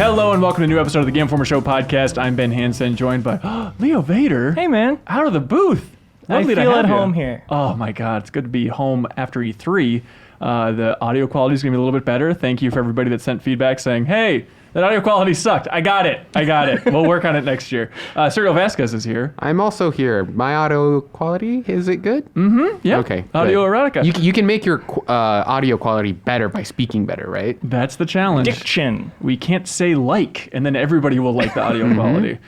Hello and welcome to a new episode of the Game Informer Show podcast. I'm Ben Hansen, joined by Leo Vader. Hey, man. Out of the booth. Lovely I feel to have at you. home here. Oh my God, it's good to be home after E3. The audio quality is going to be a little bit better. Thank you for everybody that sent feedback saying, hey, that audio quality sucked. I got it. We'll work on it next year. Cyril Vasquez is here. I'm also here. My audio quality, is it good? Mm-hmm. Yeah. Okay. Audio erotica. You can make your audio quality better by speaking better, right? That's the challenge. Diction. We can't say like, and then everybody will like the audio quality.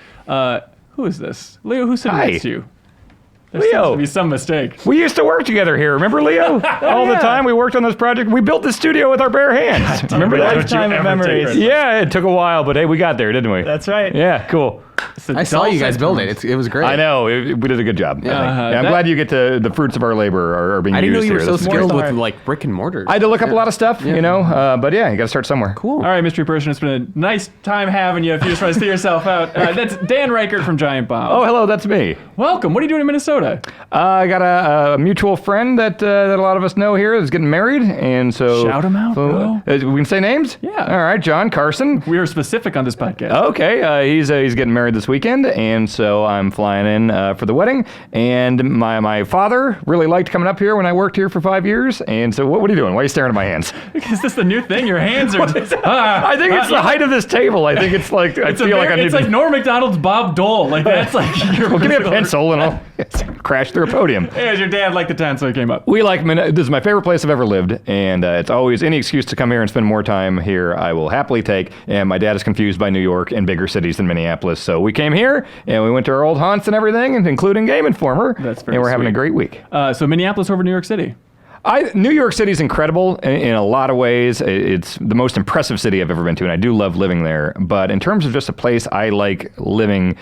Who is this? Leo, who's sitting next to you? There seems to be some mistake. We used to work together here. Remember, Leo? All the time we worked on this project. We built this studio with our bare hands. Remember that? Lifetime of memories. Yeah, it took a while, but hey, we got there, didn't we? That's right. Yeah, cool. I saw you guys build it. It was great. I know. We did a good job. Yeah. I'm glad you get to the fruits of our labor are being I didn't know used you were here. so This is skilled great. with like brick and mortar. I had to look up a lot of stuff, you know, but yeah, you got to start somewhere. Cool. All right, mystery person, it's been a nice time having you. If you just want to see yourself out, that's Dan Reichert from Giant Bomb. Oh, hello, that's me. Welcome. What are you doing in Minnesota? I got a mutual friend that a lot of us know here is getting married, and so... Shout him out, bro. We can say names? Yeah. All right, John Carson. We are specific on this podcast. Okay, he's getting married this weekend, and so I'm flying in for the wedding. And my father really liked coming up here when I worked here for 5 years. And so, what are you doing? Why are you staring at my hands? Is this the new thing? Your hands are... I think it's the height of this table. I think it's like I feel like I need. It's like Norm Macdonald's Bob Dole. Like that's like your. Well, give me a pencil and I'll crash through a podium. Hey, your dad liked the town, so he came up. We like this is my favorite place I've ever lived, and it's always any excuse to come here and spend more time here. I will happily take. And my dad is confused by New York and bigger cities than Minneapolis, so we came here and we went to our old haunts and everything, including Game Informer. That's very and we're having a sweet. great week. So Minneapolis over New York City. New York City is incredible in a lot of ways. It's the most impressive city I've ever been to, and I do love living there. But in terms of just a place I like living,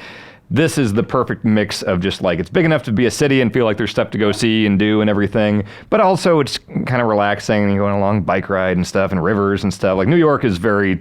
this is the perfect mix of just like it's big enough to be a city and feel like there's stuff to go see and do and everything, but also it's kind of relaxing and you're going along bike ride and stuff and rivers and stuff. Like New York is very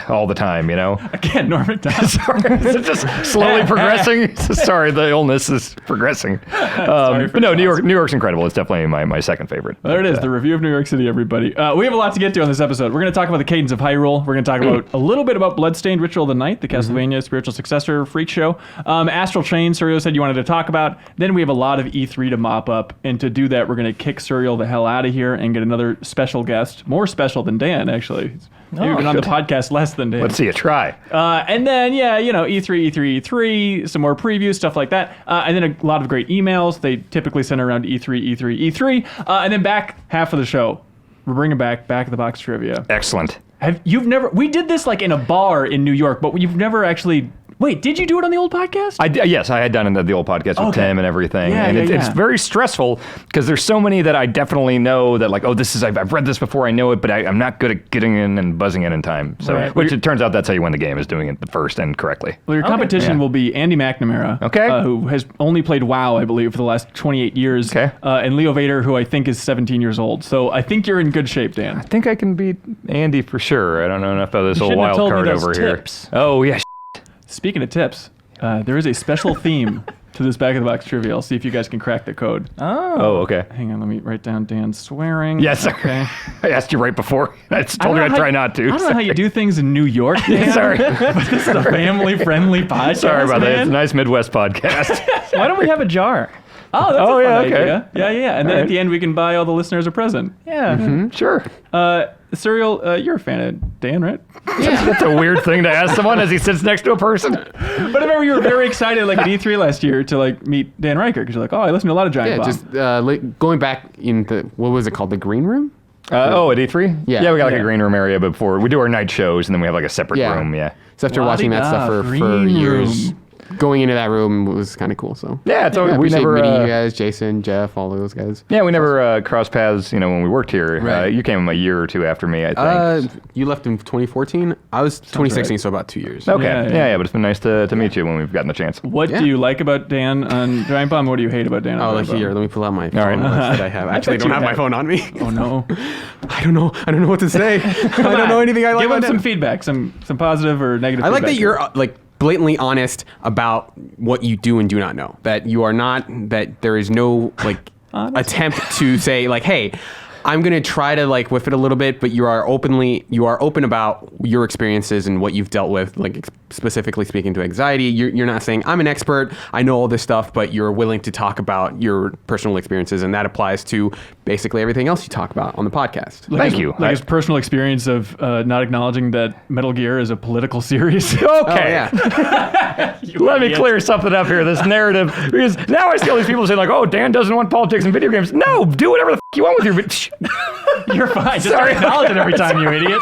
all the time, you know? Again, Norm Macdonald. Sorry, it's just slowly progressing. Sorry, the illness is progressing. But no, New York's incredible. It's definitely my second favorite. There it is, the review of New York City, everybody. We have a lot to get to on this episode. We're going to talk about the Cadence of Hyrule. We're going to talk about a little bit about Bloodstained Ritual of the Night, the Castlevania spiritual successor freak show. Astral Chain, Suriel said you wanted to talk about. Then we have a lot of E3 to mop up, and to do that, we're going to kick Suriel the hell out of here and get another special guest, more special than Dan, actually. He's maybe been on the podcast less than Dan. Let's see you try. And then, E3, some more previews, stuff like that. And then a lot of great emails. They typically center around E3. And then back half of the show, we're bringing back of the box trivia. Excellent. We did this like in a bar in New York, but you've never actually... Wait, did you do it on the old podcast? Yes, I had done it at the old podcast with Tim and everything. It's very stressful because there's so many that I definitely know that like, I've read this before, I know it, but I'm not good at getting in and buzzing in time. So, which it turns out that's how you win the game, is doing it first and correctly. Well, your competition will be Andy McNamara, who has only played WoW, I believe, for the last 28 years. And Leo Vader, who I think is 17 years old. So I think you're in good shape, Dan. I think I can beat Andy for sure. I don't know enough of this old wild card over tips. Here. Oh, yeah. Speaking of tips, there is a special theme to this back of the box trivia. I'll see if you guys can crack the code. Oh, okay. Hang on, let me write down Dan's swearing. Yes, okay. I asked you right before. I told you I'd try not to. I don't know how you do things in New York, Dan. Sorry. But this is a family-friendly podcast. Sorry about that. man. It's a nice Midwest podcast. Why don't we have a jar? Oh, that's a fun okay. idea. Yeah. And then at the end, we can buy all the listeners a present. Yeah. Sure. Suriel, you're a fan of Dan, right? That's a weird thing to ask someone as he sits next to a person. But I remember you were very excited, like at E3 last year, to like meet Dan Reichert because you're like, I listen to a lot of Giant Bomb. Just going back in what was it called, the green room? At E3? Yeah. We got like a green room area before. We do our night shows, and then we have like a separate room, So after watching that stuff for years, going into that room was kind of cool. So yeah, it's we never meeting you guys, Jason, Jeff, all those guys. Yeah, we never crossed paths. When we worked here, Right. You came a year or two after me, I think. You left in 2014. I was 2016, so about 2 years. Okay, Yeah. But it's been nice to meet you when we've gotten the chance. What do you like about Dan on Giant Bomb? What do you hate about Dan on Giant Bomb? Here, let me pull out my phone that I have. Actually, I don't have my phone on me. Oh no! I don't know what to say. I don't know anything I like. Give him about some Dan. feedback, some positive or negative. I like that feedback. you're like blatantly honest about what you do and do not know. That you are not. That there is no like attempt to say like, hey, I'm gonna try to like whiff it a little bit, but you are open about your experiences and what you've dealt with, like specifically speaking to anxiety. You're not saying I'm an expert, I know all this stuff, but you're willing to talk about your personal experiences, and that applies to basically everything else you talk about on the podcast. Thank you. Like his personal experience of not acknowledging that Metal Gear is a political series. Okay. Oh, yeah. Let me clear something up here, this narrative. Because now I see all these people saying, like, oh, Dan doesn't want politics in video games. No, do whatever the you want with your... You're fine. Just don't acknowledge it every time, you idiot.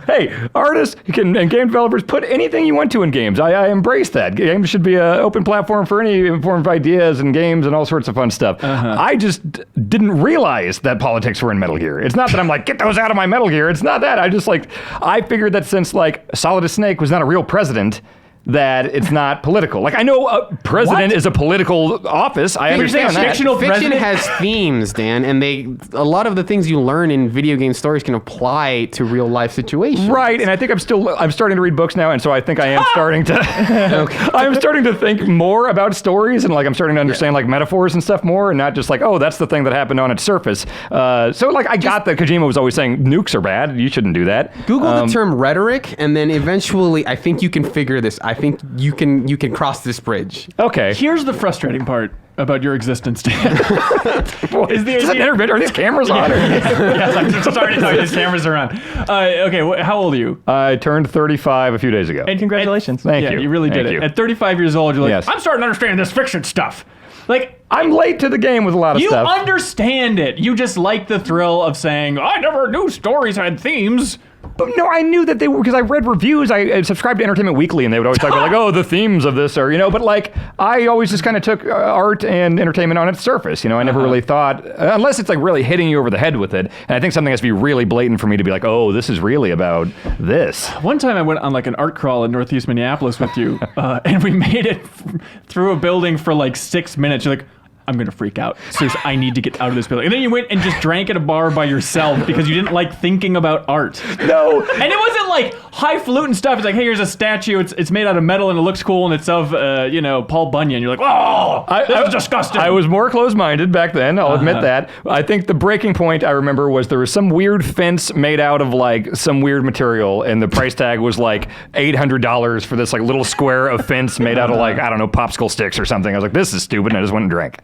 Hey, artists and game developers, put anything you want to in games. I embrace that. Games should be an open platform for any form of ideas and games and all sorts of fun stuff. I just didn't realize that politics were in Metal Gear. It's not that I'm like, get those out of my Metal Gear. It's not that. I figured that since like Solid Snake was not a real president, that it's not political. Like, I know a president is a political office. I understand that. Fiction has themes, Dan, and a lot of the things you learn in video game stories can apply to real life situations. Right, and I think I'm starting to read books now, and so I think I am starting to I'm starting to think more about stories, and like I'm starting to understand like metaphors and stuff more, and not just like, oh, that's the thing that happened on its surface. So like I got that Kojima was always saying nukes are bad, you shouldn't do that. Google the term rhetoric, and then eventually I think you can figure this. I think you can cross this bridge. Okay. Here's the frustrating part about your existence, Dan. Is the idea? Are these cameras on? Yes, I'm so sorry to tell you, these cameras are on. Okay, how old are you? I turned 35 a few days ago. And congratulations. Thank you. You really did Thank it. you. At 35 years old, you're like, Yes. I'm starting to understand this fiction stuff. Like, I'm late to the game with a lot of you stuff. understand it. You just like the thrill of saying, I never knew stories had themes. But no, I knew that they were, because I read reviews. I subscribed to Entertainment Weekly, and they would always talk about like, oh, the themes of this are, but like I always just kind of took art and entertainment on its surface. I never really thought, unless it's like really hitting you over the head with it. And I think something has to be really blatant for me to be like, oh, this is really about this. One time I went on like an art crawl in Northeast Minneapolis with you, and we made it through a building for like 6 minutes. You're like, I'm going to freak out. Seriously, I need to get out of this building. And then you went and just drank at a bar by yourself because you didn't like thinking about art. No. And it wasn't like highfalutin stuff. It's like, hey, here's a statue. It's made out of metal and it looks cool and it's of, Paul Bunyan. You're like, oh, this is disgusting. I was more closed-minded back then. I'll admit that. I think the breaking point I remember was there was some weird fence made out of like some weird material, and the price tag was like $800 for this like little square of fence made out of like, I don't know, popsicle sticks or something. I was like, this is stupid, and I just went and drank.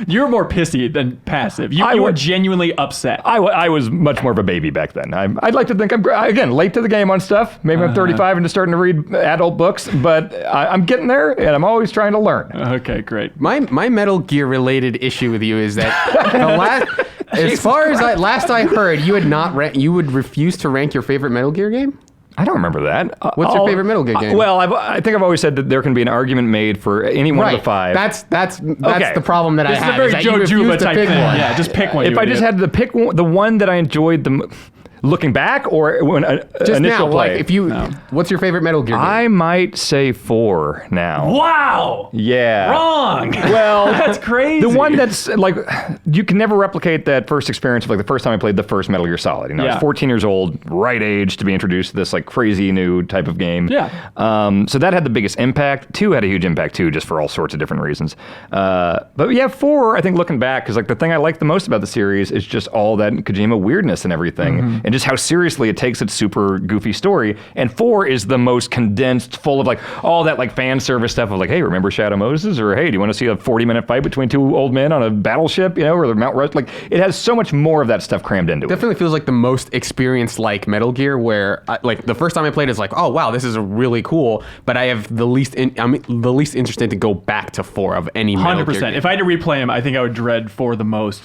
You were more pissy than passive. You were genuinely upset. I was much more of a baby back then. I'd like to think I'm, again, late to the game on stuff. Maybe I'm 35 and just starting to read adult books, but I'm getting there, and I'm always trying to learn. Okay, great. My Metal Gear related issue with you is that as far as last I heard, you would refuse to rank your favorite Metal Gear game? I don't remember that. What's your favorite Metal Gear game? Well, I think I've always said that there can be an argument made for any one of the five. That's Okay. the problem that I This is have. a very is that Joe you refuse Juba to type pick thing. one. Yeah, just pick one. If I just had to pick the one that I enjoyed looking back, or when Just initial now, play. What's your favorite Metal Gear game? I might say 4 now. Wow! Yeah. Wrong! Well, That's crazy. the one that's like, you can never replicate that first experience of like the first time I played the first Metal Gear Solid. I was 14 years old, right age to be introduced to this like crazy new type of game. Yeah. So that had the biggest impact. 2 had a huge impact too, just for all sorts of different reasons. But yeah, 4, I think looking back, because like the thing I like the most about the series is just all that Kojima weirdness and everything, and just how seriously it takes its super goofy story. And 4 is the most condensed, full of like all that like fan service stuff of like, hey, remember Shadow Moses? Or hey, do you want to see a 40-minute fight between 2 old men on a battleship, or the Mount Rush? Like, it has so much more of that stuff crammed into it. Definitely feels like the most experienced like Metal Gear, where like the first time I played it's like, oh wow, this is really cool, but I have I'm the least interested to go back to 4 of any Metal Gear 100%. game. If I had to replay him, I think I would dread 4 the most.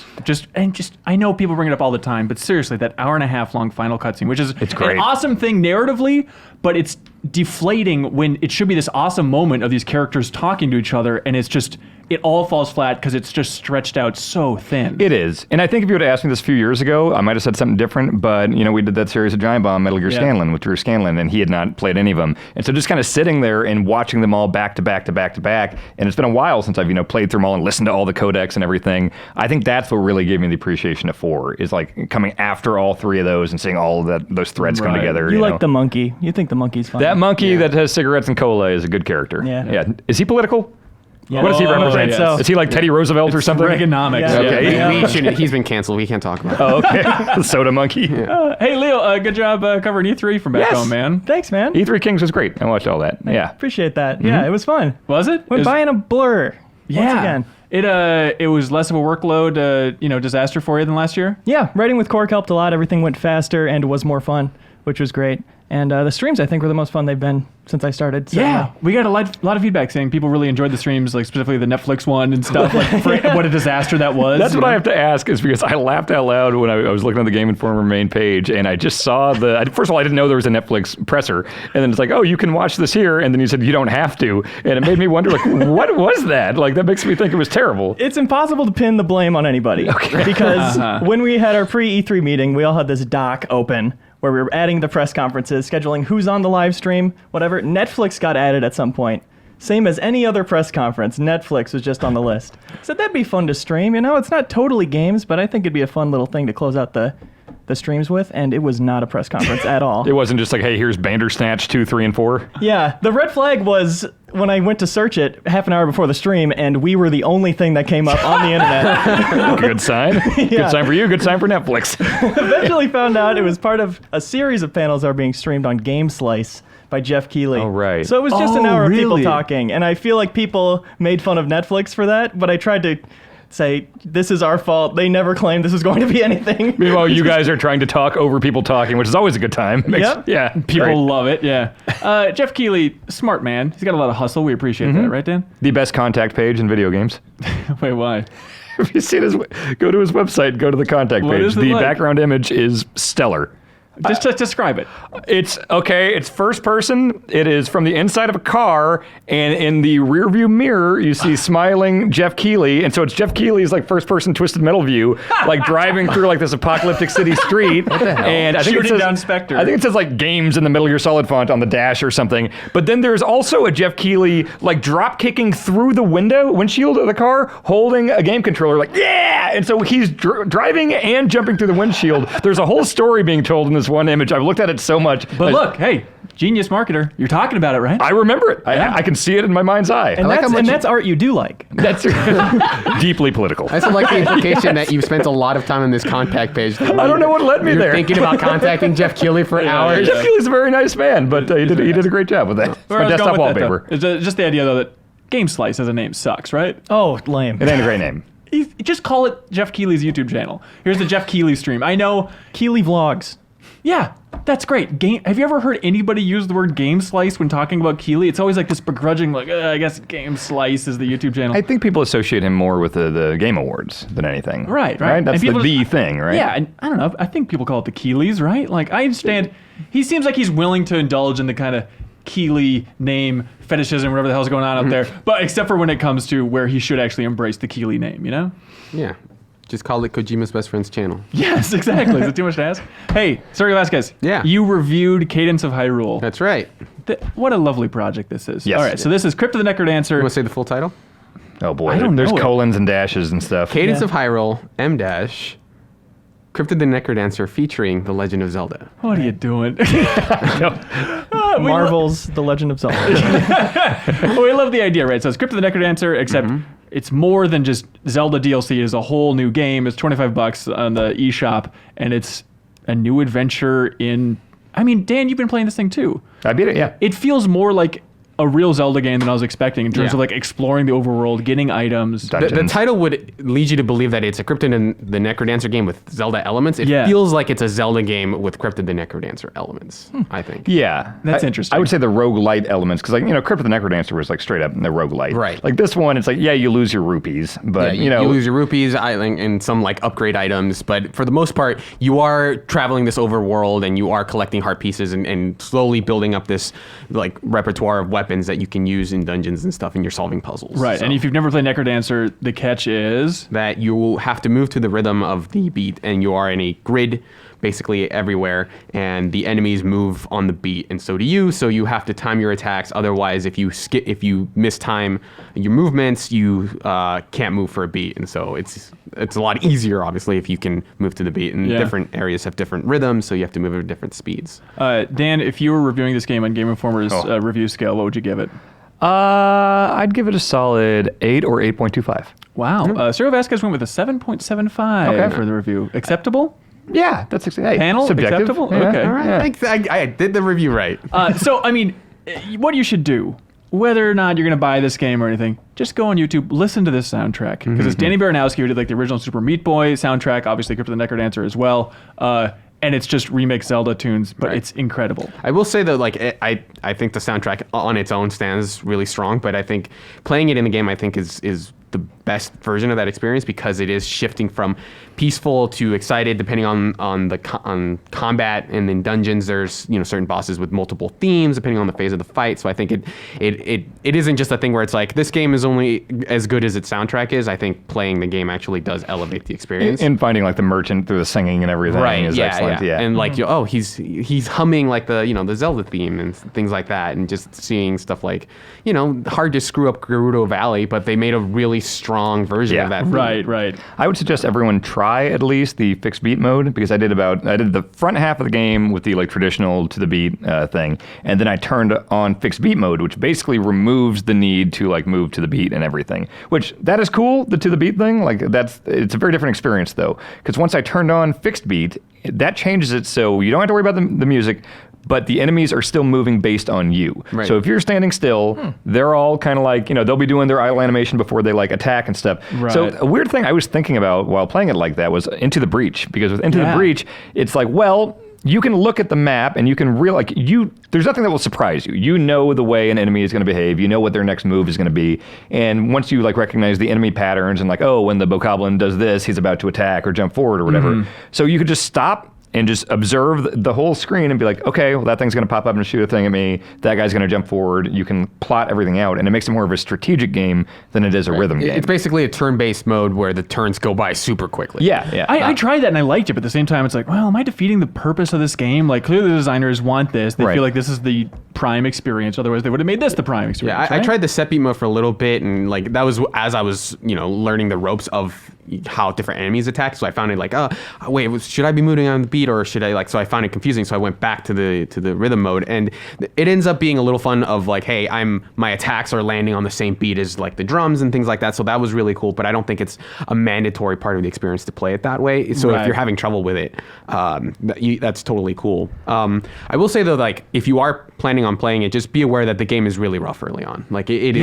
I know people bring it up all the time, but seriously, that hour-and-a-half long final cutscene, which is great. an awesome thing narratively, but it's deflating when it should be this awesome moment of these characters talking to each other, and it's just, it all falls flat because it's just stretched out so thin. It is. And I think if you would have asked me this a few years ago, I might have said something different, but, we did that series of Giant Bomb, Metal Gear Scanlan, with Drew Scanlan, and he had not played any of them. And so just kind of sitting there and watching them all back to back to back to back, and it's been a while since I've, played through them all and listened to all the codecs and everything. I think that's what really gave me the appreciation of 4, is like coming after all 3 of those and seeing all of those threads come together. You like the monkey. You think the monkey's fun. That monkey that has cigarettes and cola is a good character. Yeah. Is he political? What does he Oh, represent? yes. So. Is he like Teddy Roosevelt or something? Reaganomics. Yeah. Okay. Yeah. We shouldn't, he's been canceled. We can't talk about it. Oh, okay. The soda monkey. Hey, Leo, good job covering E3 from back Yes. home, man. Thanks, man. E3 Kings was great. I watched all that. Yeah. Appreciate that. Yeah, it was fun. Was it? Went It was- by in a blur. Once again. It was less of a workload, disaster for you than last year. Yeah, writing with Cork helped a lot. Everything went faster and was more fun, which was great. And the streams, I think, were the most fun they've been since I started. So, Yeah, we got a lot of feedback saying people really enjoyed the streams, like specifically the Netflix one and stuff. Like, what a disaster that was. That's what I have to ask is because I laughed out loud when I was looking at the Game Informer main page and I just saw first of all, I didn't know there was a Netflix presser. And then it's like, oh, you can watch this here. And then you said you don't have to. And it made me wonder, like, what was that? Like, that makes me think it was terrible. It's impossible to pin the blame on anybody. Because when we had our pre-E3 meeting, we all had this doc open where we were adding the press conferences, scheduling who's on the live stream, whatever. Netflix got added at some point. Same as any other press conference, Netflix was just on the list. So that'd be fun to stream. It's not totally games, but I think it'd be a fun little thing to close out the streams with, and it was not a press conference at all. It wasn't just like, hey, here's Bandersnatch 2, 3, and 4. Yeah, the red flag was when I went to search it half an hour before the stream, and we were the only thing that came up on the internet. Good sign. Good sign for you. Good sign for Netflix. Eventually found out it was part of a series of panels that are being streamed on Game Slice by Jeff Keighley. Oh, right. So it was just an Oh, hour of people really? talking, and I feel like people made fun of Netflix for that, but I tried to say, this is our fault. They never claimed this was going to be anything. Meanwhile, you guys are trying to talk over people talking, which is always a good time. Yep. Yeah. People Great. love it. Yeah. Jeff Keighley, smart man. He's got a lot of hustle. We appreciate that, right, Dan? The best contact page in video games. Wait, why? If you see his, go to his website, go to the contact What page. is it The like? background image is stellar. Just describe it. It's okay. It's first person. It is from the inside of a car, and in the rearview mirror, you see smiling Jeff Keighley, and so it's Jeff Keighley's like first person twisted metal view, like driving through like this apocalyptic city street. What the hell? And I think Shooting it says, down Spectre. I think it says like games in the Metal Gear Solid font on the dash or something. But then there's also a Jeff Keighley like drop kicking through the windshield of the car, holding a game controller, like yeah. And so he's driving and jumping through the windshield. There's a whole story being told in this one image. I've looked at it so much. But look, hey, genius marketer. You're talking about it, right? I remember it. Yeah. I can see it in my mind's eye. And, like how much that's art you do like. That's deeply political. I also like the implication that you've spent a lot of time on this contact page. I don't know what led me You're there. thinking about contacting Jeff Keighley for hours. Jeff Keighley's a very nice man, but he did a great job with that. It's Where my I was desktop going with that, wallpaper. though, is just the idea, though, that Game Slice as a name sucks, right? Oh, lame. It ain't a great name. Just call it Jeff Keighley's YouTube channel. Here's the Jeff Keighley stream. I know. Keighley Vlogs. Yeah, that's great. Have you ever heard anybody use the word Game Slice when talking about Keighley? It's always like this begrudging, like, I guess Game Slice is the YouTube channel. I think people associate him more with the Game Awards than anything. Right. That's And people the thing, right? Yeah, and I don't know. I think people call it the Keigleys, right? Like, I understand. He seems like he's willing to indulge in the kind of Keighley name fetishism, whatever the hell's going on out there. But except for when it comes to where he should actually embrace the Keighley name, you know? Yeah. Just call it Kojima's best friend's channel. Yes, exactly. Is it too much to ask? Hey, Sergio Vasquez. Yeah. You reviewed Cadence of Hyrule. That's right. What a lovely project this is. Yes. All right, so this is Crypt of the Necrodancer. You want to say the full title? Oh boy, I don't there's know it. colons and dashes and stuff. Cadence Yeah. of Hyrule, M dash, Crypt of the Necrodancer featuring The Legend of Zelda. What are you doing? Marvel's The Legend of Zelda. We love the idea, right? So it's Crypt of the Necrodancer, except it's more than just Zelda DLC. It is a whole new game. It's $25 on the eShop, and it's a new adventure in... I mean, Dan, you've been playing this thing too. I beat it, yeah. It feels more like a real Zelda game than I was expecting in terms Yeah. of like exploring the overworld, getting items. The Dungeons. title would lead you to believe that it's a Crypt of the Necrodancer game with Zelda elements. It Yeah. feels like it's a Zelda game with Crypt of the Necrodancer elements, I think. Yeah. That's I- interesting. I would say the roguelite elements, because Crypt of the Necrodancer was like straight up the roguelite. Right. Like this one, it's like, yeah, you lose your rupees, but Yeah, you lose your rupees and some like upgrade items, but for the most part, you are traveling this overworld and you are collecting heart pieces and slowly building up this like repertoire of weapons that you can use in dungeons and stuff, and you're solving puzzles. Right, So and if you've never played Necrodancer, the catch is... that you will have to move to the rhythm of the beat, and you are in a grid basically everywhere, and the enemies move on the beat, and so do you. So you have to time your attacks. Otherwise, if you mistime your movements, you can't move for a beat, and so it's a lot easier, obviously, if you can move to the beat. And Yeah. different areas have different rhythms, so you have to move at different speeds. Dan, if you were reviewing this game on Game Informer's review scale, what would you give it? I'd give it a solid 8 or 8.25. Wow. Cyril Vasquez went with a 7.75 for the review. Acceptable? Yeah, that's hey, Panel? subjective. Acceptable? Yeah. Okay. All right. I did the review right. So, I mean, what you should do, whether or not you're going to buy this game or anything, just go on YouTube, listen to this soundtrack. Because it's Danny Baranowski who did like the original Super Meat Boy soundtrack, obviously Crypt of the Necrodancer as well. And it's just remix Zelda tunes, but it's incredible. I will say though, like I think the soundtrack on its own stands really strong, but I think playing it in the game, I think is the best version of that experience because it is shifting from peaceful to excited depending on combat, and in dungeons there's certain bosses with multiple themes depending on the phase of the fight. So I think it isn't just a thing where it's like this game is only as good as its soundtrack is. I think playing the game actually does elevate the experience. And finding like the merchant through the singing and everything is excellent. Yeah. And like he's humming like the Zelda theme and things like that, and just seeing stuff like hard to screw up Gerudo Valley, but they made a really strong version of that theme. Right. I would suggest everyone try at least the fixed beat mode because I did the front half of the game with the like traditional to the beat thing, and then I turned on fixed beat mode, which basically removes the need to like move to the beat and everything. Which that is cool, the to the beat thing. Like it's a very different experience though, because once I turned on fixed beat, that changes it so you don't have to worry about the music. But the enemies are still moving based on you. Right. So if you're standing still, they're all kind of like, they'll be doing their idle animation before they like attack and stuff. Right. So a weird thing I was thinking about while playing it like that was Into the Breach. Because with Into the Breach, it's like, well, you can look at the map and you can there's nothing that will surprise you. You know the way an enemy is going to behave. You know what their next move is going to be. And once you like recognize the enemy patterns and like, oh, when the Bokoblin does this, he's about to attack or jump forward or whatever. So you could just stop and just observe the whole screen and be like, okay, well, that thing's going to pop up and shoot a thing at me. That guy's going to jump forward. You can plot everything out, and it makes it more of a strategic game than it is a rhythm game. It's basically a turn-based mode where the turns go by super quickly. Yeah. I tried that and I liked it, but at the same time, it's like, well, am I defeating the purpose of this game? Like, clearly the designers want this. They feel like this is the prime experience. Otherwise, they would have made this the prime experience. Yeah, I tried the set beat mode for a little bit, and like that was as I was, learning the ropes of how different enemies attack. So I found it like, oh, wait, should I be moving on the beat or should I like? So I found it confusing. So I went back to the rhythm mode, and it ends up being a little fun of like, hey, my attacks are landing on the same beat as like the drums and things like that. So that was really cool. But I don't think it's a mandatory part of the experience to play it that way. So if you're having trouble with it, that's totally cool. I will say though, like if you are planning on playing it, just be aware that the game is really rough early on. Like it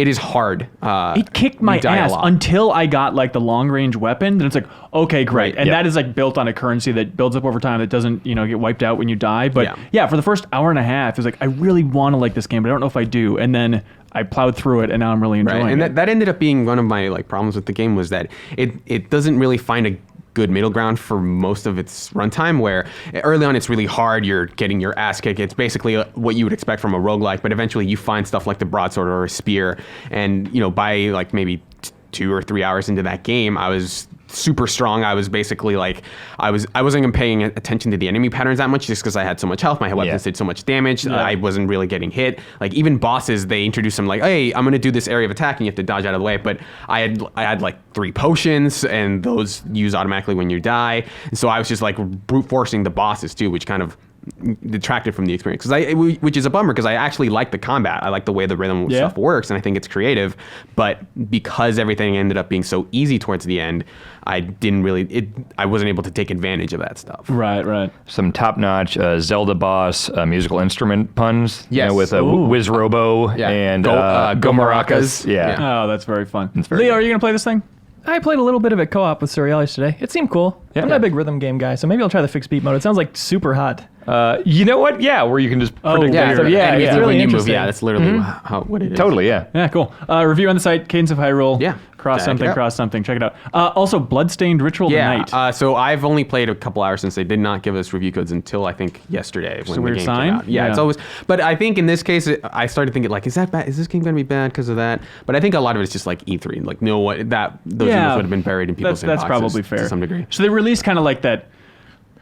is hard. It kicked my ass until I got like the long range weapon. Then it's like, okay, great. And that is like built on a currency that builds up over time that doesn't, get wiped out when you die. But for the first hour and a half, it was like, I really want to like this game, but I don't know if I do. And then I plowed through it, and now I'm really enjoying it. And that ended up being one of my like problems with the game was that it doesn't really find a good middle ground for most of its runtime, where early on it's really hard, you're getting your ass kicked. It's basically what you would expect from a roguelike, but eventually you find stuff like the broadsword or a spear, and by like maybe 2 or 3 hours into that game, I was super strong. I was basically like, I wasn't even paying attention to the enemy patterns that much just because I had so much health. My weapons did so much damage. I wasn't really getting hit. Like even bosses, they introduced them like, hey, I'm going to do this area of attack and you have to dodge out of the way. But I had like 3 potions and those use automatically when you die. And so I was just like brute forcing the bosses too, which kind of detracted from the experience, which is a bummer because I actually like the combat. I like the way the rhythm stuff works, and I think it's creative. But because everything ended up being so easy towards the end, I wasn't able to take advantage of that stuff. Right. Some top-notch Zelda boss musical instrument puns. Yes. With Wiz Robo and Go Maracas. Yeah. Oh, that's very fun. Very Leo, are you going to play this thing? I played a little bit of it co-op with Suriel yesterday. It seemed cool. Yeah. I'm not a big rhythm game guy, so maybe I'll try the fixed beat mode. It sounds like super hot. You know what? Yeah, where you can just predict enemies it's really when you move. interesting. Yeah, that's literally what it is. Totally, yeah. Yeah, cool. Review on the site, Cadence of Hyrule. Yeah. Cross something. Check it out. Also, Bloodstained Ritual Tonight. So I've only played a couple hours since they did not give us review codes until I think yesterday when a the weird game sign? came out. Yeah, it's always. But I think in this case, I started thinking like, is that bad? Is this game going to be bad because of that? But I think a lot of it is just like E3. Like, those rumors would have been buried in people's inboxes. That's probably fair to some degree. So they released kind of like that.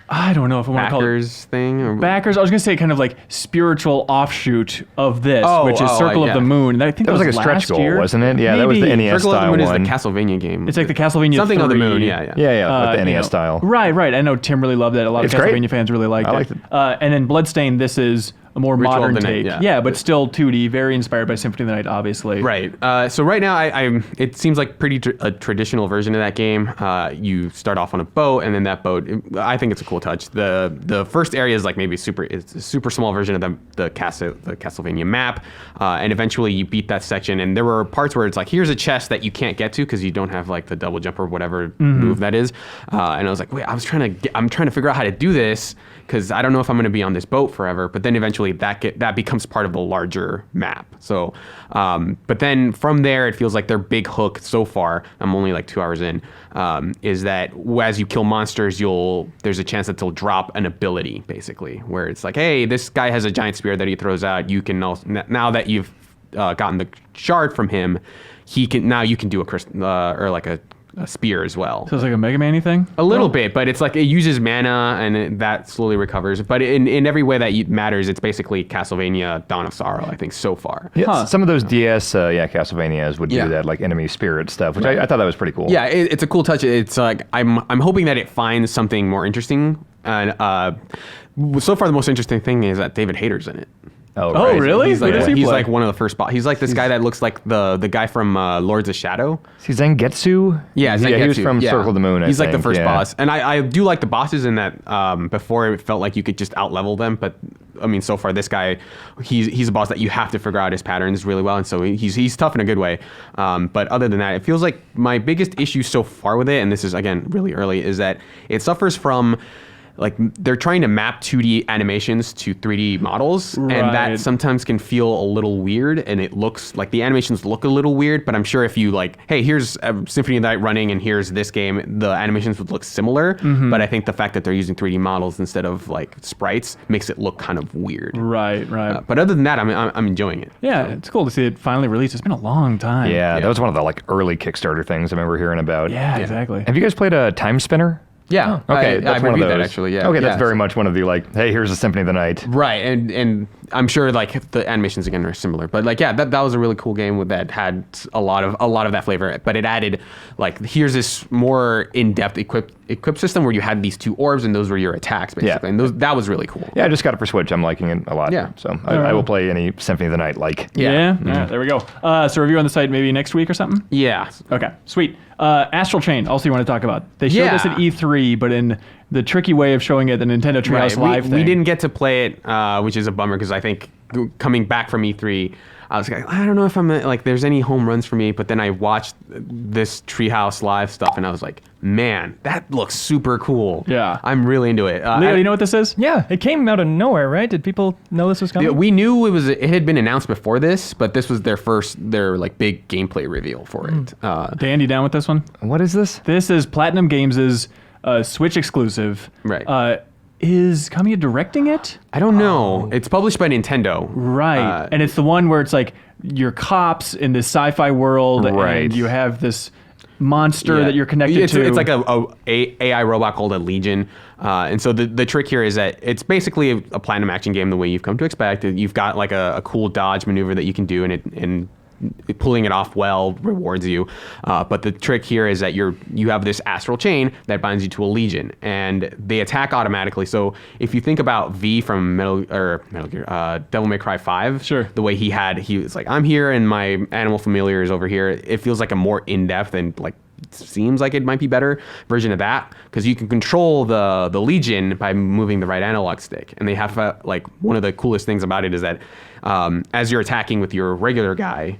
I don't know if I want to call it Backers thing. Or Backers. I was going to say kind of like spiritual offshoot of this, which is Circle of the Moon. And I think that was like a stretch goal, year. wasn't it? Yeah, that was the NES Circle of the style Moon one. is the Castlevania game. It's like the Castlevania Something 3. of the Moon. Yeah. With the NES style. Right. I know Tim really loved it. A lot of It's Castlevania great. fans really liked it. I liked it. And then Bloodstained, this is a more Ritual of modern the Night, take. yeah. But still 2D, very inspired by Symphony of the Night, obviously. Right. So right now, it seems like a traditional version of that game. You start off on a boat, and then that boat. I think it's a cool touch. The first area is like maybe it's a super small version of the Castlevania map, and eventually you beat that section. And there were parts where it's like, here's a chest that you can't get to because you don't have like the double jump or whatever move that is. And I was like, wait, I'm trying to figure out how to do this because I don't know if I'm going to be on this boat forever. But then eventually that becomes part of the larger map. So, but then from there, it feels like their big hook so far, I'm only like 2 hours in, is that as you kill monsters, there's a chance that they'll drop an ability, basically, where it's like, hey, this guy has a giant spear that he throws out. You can also, now that you've gotten the shard from him, you can do a spear as well. So it's like a Mega Man-y thing? A little bit, but it's like it uses mana and that slowly recovers. But in every way that matters, it's basically Castlevania Dawn of Sorrow, I think, so far. Yeah, some of those DS Castlevanias would do Yeah. that, like enemy spirit stuff, which I thought that was pretty cool. Yeah, it's a cool touch. It's like I'm hoping that it finds something more interesting. And so far, the most interesting thing is that David Hayter's in it. Oh, right. really? He's Who does he he's play? like one of the first He's like this guy that looks like the guy from Lords of Shadow. See, Zangetsu? Yeah, he was Zangetsu. from Yeah. Circle of the Moon, I He's like the think, first yeah. boss. And I do like the bosses in that before it felt like you could just out-level them. But, I mean, so far this guy, he's a boss that you have to figure out his patterns really well. And so he's tough in a good way. But other than that, it feels like my biggest issue so far with it, and this is, again, really early, is that it suffers from... like they're trying to map 2D animations to 3D models, and Right. that sometimes can feel a little weird, and it looks like the animations look a little weird, but I'm sure if you like, hey, here's Symphony of the Night running and here's this game, the animations would look similar, but I think the fact that they're using 3D models instead of like sprites makes it look kind of weird. Right. But other than that, I'm enjoying it. Yeah, it's cool to see it finally released. It's been a long time. Yeah, that was one of the like early Kickstarter things I remember hearing about. Yeah, exactly. Have you guys played a Time Spinner? Yeah. Okay, I that's one of reviewed that those. actually. Yeah. Okay, yeah. that's very much one of the like, hey, here's a Symphony of the Night. Right, and I'm sure like the animations again are similar, but like that was a really cool game that had a lot of that flavor, but it added like here's this more in-depth equip system where you had these two orbs and those were your attacks basically, and that was really cool. Yeah, I just got it for Switch. I'm liking it a lot. Yeah. So I will play any Symphony of the Night like. Yeah. There we go. So review on the site maybe next week or something? Yeah. Okay, sweet. Astral Chain, also you want to talk about. They showed Yeah. this at E3, but in the tricky way of showing it, the Nintendo Treehouse Live thing. We didn't get to play it, which is a bummer because I think coming back from E3, I was like, I don't know if I'm like there's any home runs for me, but then I watched this Treehouse Live stuff and I was like, man, that looks super cool. Yeah. I'm really into it. Leo, you know what this is? Yeah, it came out of nowhere, right? Did people know this was coming? We knew it had been announced before this, but this was their like big gameplay reveal for it. Dan, you down with this one? What is this? This is Platinum Games' Switch exclusive. Right. Is Kamiya directing it? I don't know. It's published by Nintendo. Right. And it's the one where it's like you're cops in this sci-fi world, Right. and you have this monster Yeah. that you're connected to. It's like a AI robot called a Legion. And so the trick here is that it's basically a Platinum action game the way you've come to expect. You've got like a cool dodge maneuver that you can do, and pulling it off well rewards you. But the trick here is that you have this Astral Chain that binds you to a Legion, and they attack automatically. So if you think about V from Devil May Cry 5, Sure. the way he was like, I'm here and my animal familiar is over here. It feels like a more in-depth and like seems like it might be better version of that because you can control the Legion by moving the right analog stick, and they have like one of the coolest things about it is that as you're attacking with your regular guy,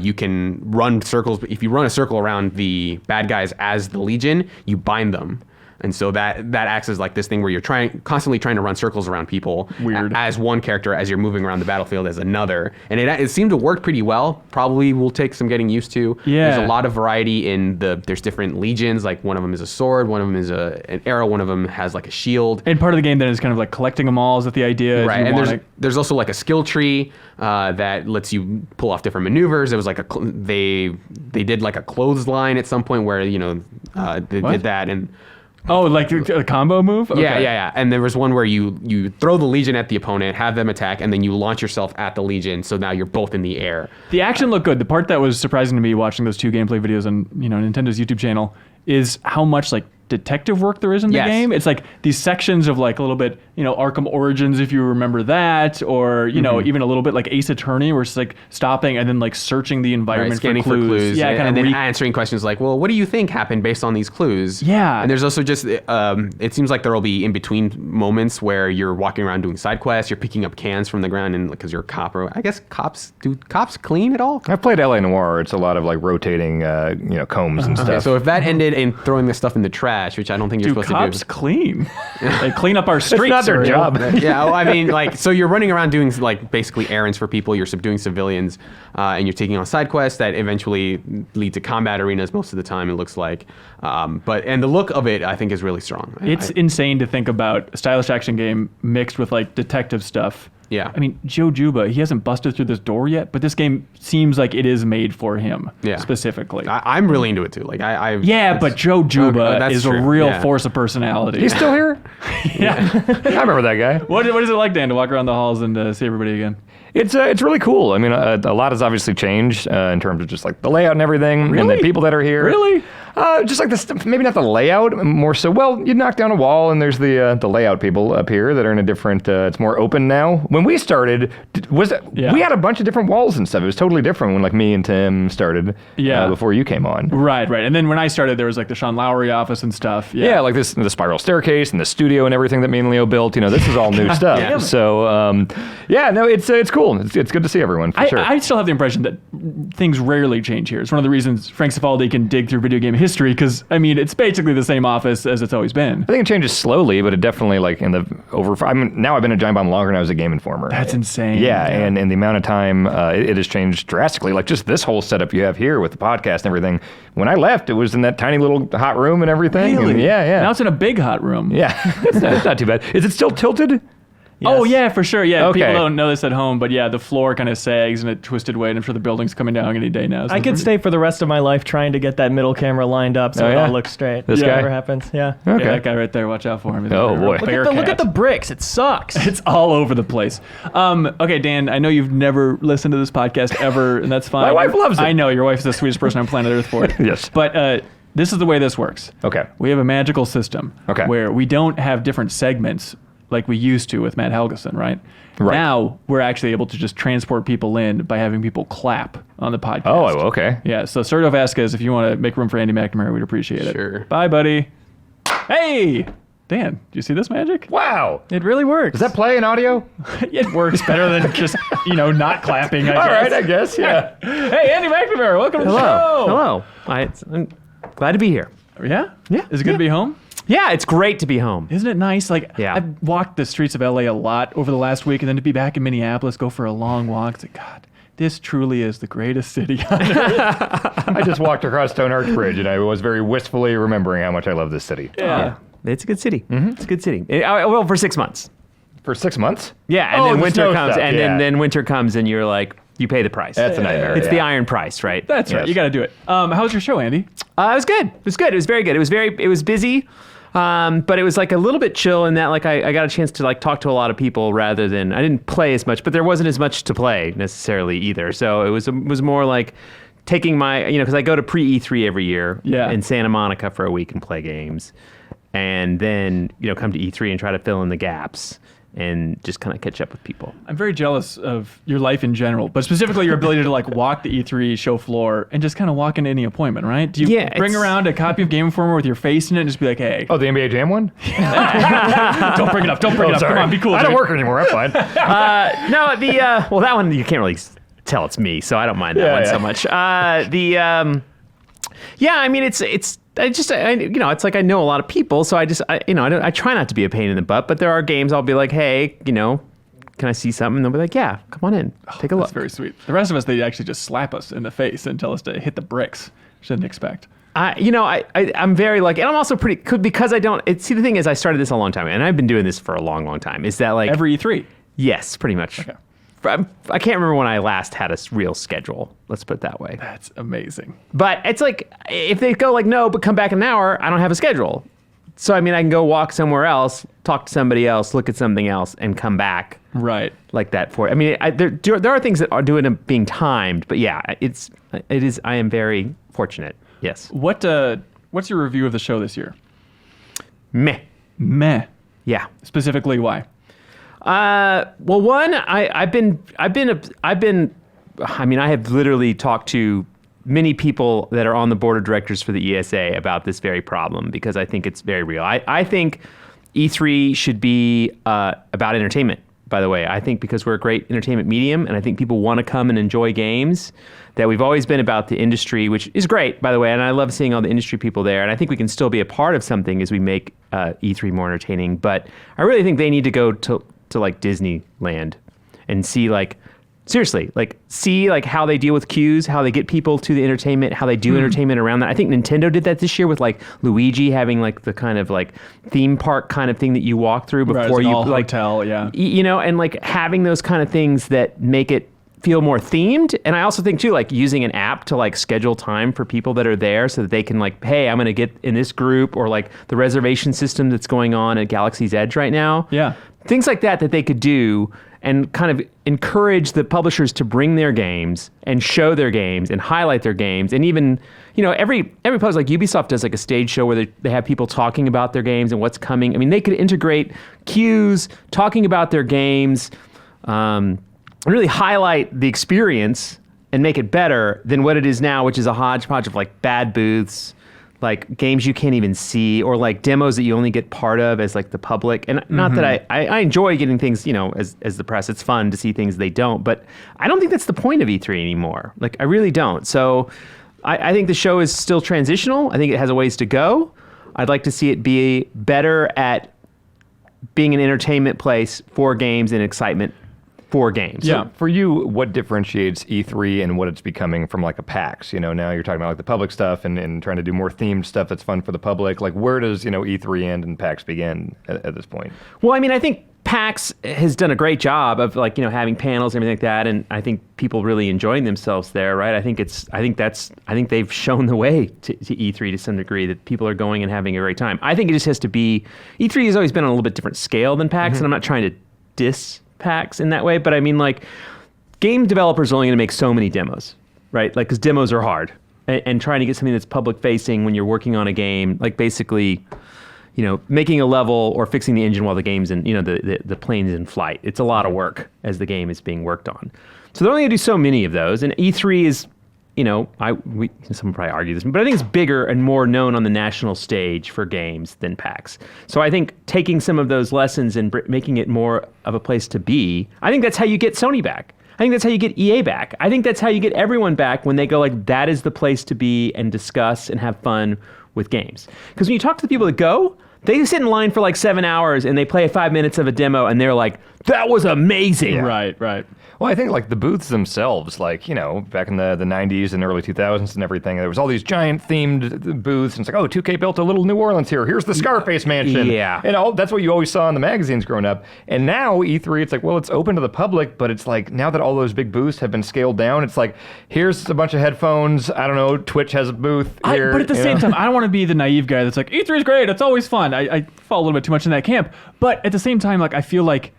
you can run circles. If you run a circle around the bad guys as the Legion, you bind them. And so that acts as like this thing where you're constantly trying to run circles around people. Weird. As one character as you're moving around the battlefield as another. And it seemed to work pretty well. Probably will take some getting used to. Yeah. There's a lot of variety there's different legions. Like one of them is a sword, one of them is an arrow, one of them has like a shield. and part of the game then is kind of like collecting them all. Is that the idea? Is Right, you and wanna- there's also like a skill tree that lets you pull off different maneuvers. There was like they did like a clothesline at some point where they What? did that and. Oh, like a combo move? Okay. Yeah. And there was one where you throw the Legion at the opponent, have them attack, and then you launch yourself at the Legion. So now you're both in the air. The action looked good. The part that was surprising to me watching those two gameplay videos on Nintendo's YouTube channel is how much like detective work there is in the Yes. game. It's like these sections of like a little bit, Arkham Origins, if you remember that, or, even a little bit like Ace Attorney, where it's like stopping and then like searching the environment scanning for clues. Yeah, and then answering questions like, well, what do you think happened based on these clues? Yeah. And there's also just, it seems like there will be in between moments where you're walking around doing side quests, you're picking up cans from the ground, and because you're a cop, or I guess do cops clean at all? I've played LA Noire. It's a lot of like rotating, combs and stuff. Okay, so if that ended in throwing this stuff in the trash, which I don't think you're supposed cops to do. clean? They clean up our streets. not their Ariel. job. Yeah, well, I mean, like, so you're running around doing like basically errands for people, you're subduing civilians, and you're taking on side quests that eventually lead to combat arenas most of the time, it looks like. And the look of it, I think, is really strong. It's insane to think about a stylish action game mixed with like detective stuff. Yeah. I mean, Joe Juba, he hasn't busted through this door yet, but this game seems like it is made for him specifically. I'm really into it too. Like but Joe Juba that's is true. a real Yeah. force of personality. He's still here? yeah. I remember that guy. What is it like, Dan, to walk around the halls and see everybody again? It's really cool. I mean, a lot has obviously changed in terms of just like the layout and everything, and the people that are here. Really? Just like this, maybe not the layout, more so. Well, you knock down a wall, and there's the layout people up here that are in a different. It's more open now. When we started, we had a bunch of different walls and stuff. It was totally different when like me and Tim started. Before you came on. Right. And then when I started, there was like the Sean Lowry office and stuff. Yeah, like the spiral staircase and the studio and everything that me and Leo built. This is all new stuff. Yeah. So it's cool. It's good to see everyone for sure. I still have the impression that things rarely change here. It's one of the reasons Frank Cifaldi can dig through video game history, because I mean it's basically the same office as it's always been. I think it changes slowly, but it definitely like now I've been at Giant Bomb longer than I was a Game Informer. That's insane. Yeah, and the amount of time it has changed drastically. Like just this whole setup you have here with the podcast and everything. When I left, it was in that tiny little hot room and everything. Really? And yeah. Now it's in a big hot room. Yeah, it's not too bad. Is it still tilted? Yes. Oh yeah, for sure. Yeah, Okay. people don't know this at home, but yeah, the floor kind of sags in a twisted way, and I'm sure the building's coming down any day now. So I could stay for the rest of my life trying to get that middle camera lined up so Oh, it yeah? all looks straight. This guy? Whatever happens. Yeah. Okay. Yeah, that guy right there. Watch out for him. Oh, boy. Look at the bricks. It sucks. It's all over the place. Okay, Dan, I know you've never listened to this podcast ever, and that's fine. My wife loves it. I know, your wife's the sweetest person on planet Earth for it. Yes. But this is the way this works. Okay. We have a magical system Okay. where we don't have different segments like we used to with Matt Helgeson, right? Right. Now we're actually able to just transport people in by having people clap on the podcast. Oh, okay. Yeah, so Sergio Vasquez, if you want to make room for Andy McNamara, we'd appreciate it. Sure. Bye, buddy. Hey! Dan, do you see this magic? Wow. It really works. Does that play in audio? It works better than just, not clapping, I All guess. right, I guess. Yeah. Hey, Andy McNamara, welcome to the show. Hello. I'm glad to be here. Yeah? Yeah. Is it good to be home? Yeah, it's great to be home. Isn't it nice? Like, Yeah. I've walked the streets of LA a lot over the last week, and then to be back in Minneapolis, go for a long walk. It's like, God, this truly is the greatest city on earth. I just walked across Stone Arch Bridge, and I was very wistfully remembering how much I love this city. Yeah. It's a good city. It's a good city. Well, for 6 months. For 6 months? Yeah, and Oh, then the winter snow comes, stuff, and yeah. then winter comes, and you're like, you pay the price. That's a nightmare. It's the yeah. iron price, right? That's right. Yes. You got to do it. How was your show, Andy? It was good. It was good. It was very good. It was busy, but it was like a little bit chill in that like I got a chance to like talk to a lot of people rather than I didn't play as much, but there wasn't as much to play necessarily either. So it was more like taking my because I go to pre-E3 every year in Santa Monica for a week and play games, and then come to E3 and try to fill in the gaps and just kind of catch up with people. I'm very jealous of your life in general, but specifically your ability to like walk the E3 show floor and just kind of walk into any appointment, right? Do you bring around a copy of Game Informer with your face in it and just be like, hey. Oh, the NBA Jam one? Don't bring it up. Don't bring it up. Sorry. Come on, be cool. I don't dude. work anymore. I'm fine. No, well, that one you can't really tell it's me, so I don't mind that one so much. I mean, it's like I know a lot of people, so I try not to be a pain in the butt, but there are games I'll be like, hey, can I see something? And they'll be like, yeah, come on in, take a look. That's very sweet. The rest of us, they actually just slap us in the face and tell us to hit the bricks. Shouldn't expect. I'm very lucky, and I'm also pretty because I don't. See, the thing is, I started this a long time, and I've been doing this for a long, long time. Is that like every E3? Yes, pretty much. Okay. I can't remember when I last had a real schedule. Let's put it that way. That's amazing. But it's like if they go like no, but come back in an hour, I don't have a schedule. So I mean, I can go walk somewhere else, talk to somebody else, look at something else, and come back. Right. Like that for. I mean, there are things that are doing it being timed, but yeah, it is. I am very fortunate. Yes. What's your review of the show this year? Meh. Yeah. Specifically, why? Well, one, I have literally talked to many people that are on the board of directors for the ESA about this very problem because I think it's very real. I think E3 should be about entertainment, by the way. I think because we're a great entertainment medium and I think people want to come and enjoy games, that we've always been about the industry, which is great, by the way, and I love seeing all the industry people there, and I think we can still be a part of something as we make E3 more entertaining, but I really think they need to go to like Disneyland and see see how they deal with queues, how they get people to the entertainment, how they do entertainment around that. I think Nintendo did that this year with like Luigi having like the kind of like theme park kind of thing that you walk through before you like hotel, yeah. And like having those kind of things that make it feel more themed. And I also think too, like using an app to like schedule time for people that are there so that they can like, hey, I'm going to get in this group, or like the reservation system that's going on at Galaxy's Edge right now. Yeah. Things like that they could do and kind of encourage the publishers to bring their games and show their games and highlight their games. And even, every publisher, like Ubisoft does like a stage show where they have people talking about their games and what's coming. I mean, they could integrate queues, talking about their games, really highlight the experience and make it better than what it is now, which is a hodgepodge of like bad booths, like games you can't even see, or like demos that you only get part of as like the public. And not that I enjoy getting things, as the press, it's fun to see things they don't, but I don't think that's the point of E3 anymore. Like I really don't. So I think the show is still transitional. I think it has a ways to go. I'd like to see it be better at being an entertainment place for games and excitement for games. Yeah. So for you, what differentiates E3 and what it's becoming from like a PAX? Now you're talking about like the public stuff and trying to do more themed stuff that's fun for the public. Like where does, E3 end and PAX begin at this point? Well, I mean, I think PAX has done a great job of like, having panels and everything like that. And I think people really enjoying themselves there, right? I think they've shown the way to E3 to some degree, that people are going and having a great time. I think it just has to be, E3 has always been on a little bit different scale than PAX, and I'm not trying to diss PAX in that way, but I mean, like, game developers are only going to make so many demos, right? Like, because demos are hard, and trying to get something that's public facing when you're working on a game, like basically, making a level or fixing the engine while the game's in, the plane's in flight. It's a lot of work as the game is being worked on. So they're only going to do so many of those, and E3 is, someone probably argue this, but I think it's bigger and more known on the national stage for games than PAX. So I think taking some of those lessons and making it more of a place to be, I think that's how you get Sony back. I think that's how you get EA back. I think that's how you get everyone back when they go like, that is the place to be and discuss and have fun with games. Because when you talk to the people that go, they sit in line for like 7 hours and they play 5 minutes of a demo and they're like, that was amazing. Yeah. Right. Well, I think like the booths themselves, like, back in the 90s and early 2000s and everything, there was all these giant themed booths. And it's like, 2K built a little New Orleans here. Here's the Scarface mansion. Yeah. And that's what you always saw in the magazines growing up. And now E3, it's like, well, it's open to the public, but it's like now that all those big booths have been scaled down, it's like, here's a bunch of headphones. I don't know, Twitch has a booth here. But at the same time, I don't want to be the naive guy that's like, E3 is great. It's always fun. I fall a little bit too much in that camp. But at the same time, like, I feel like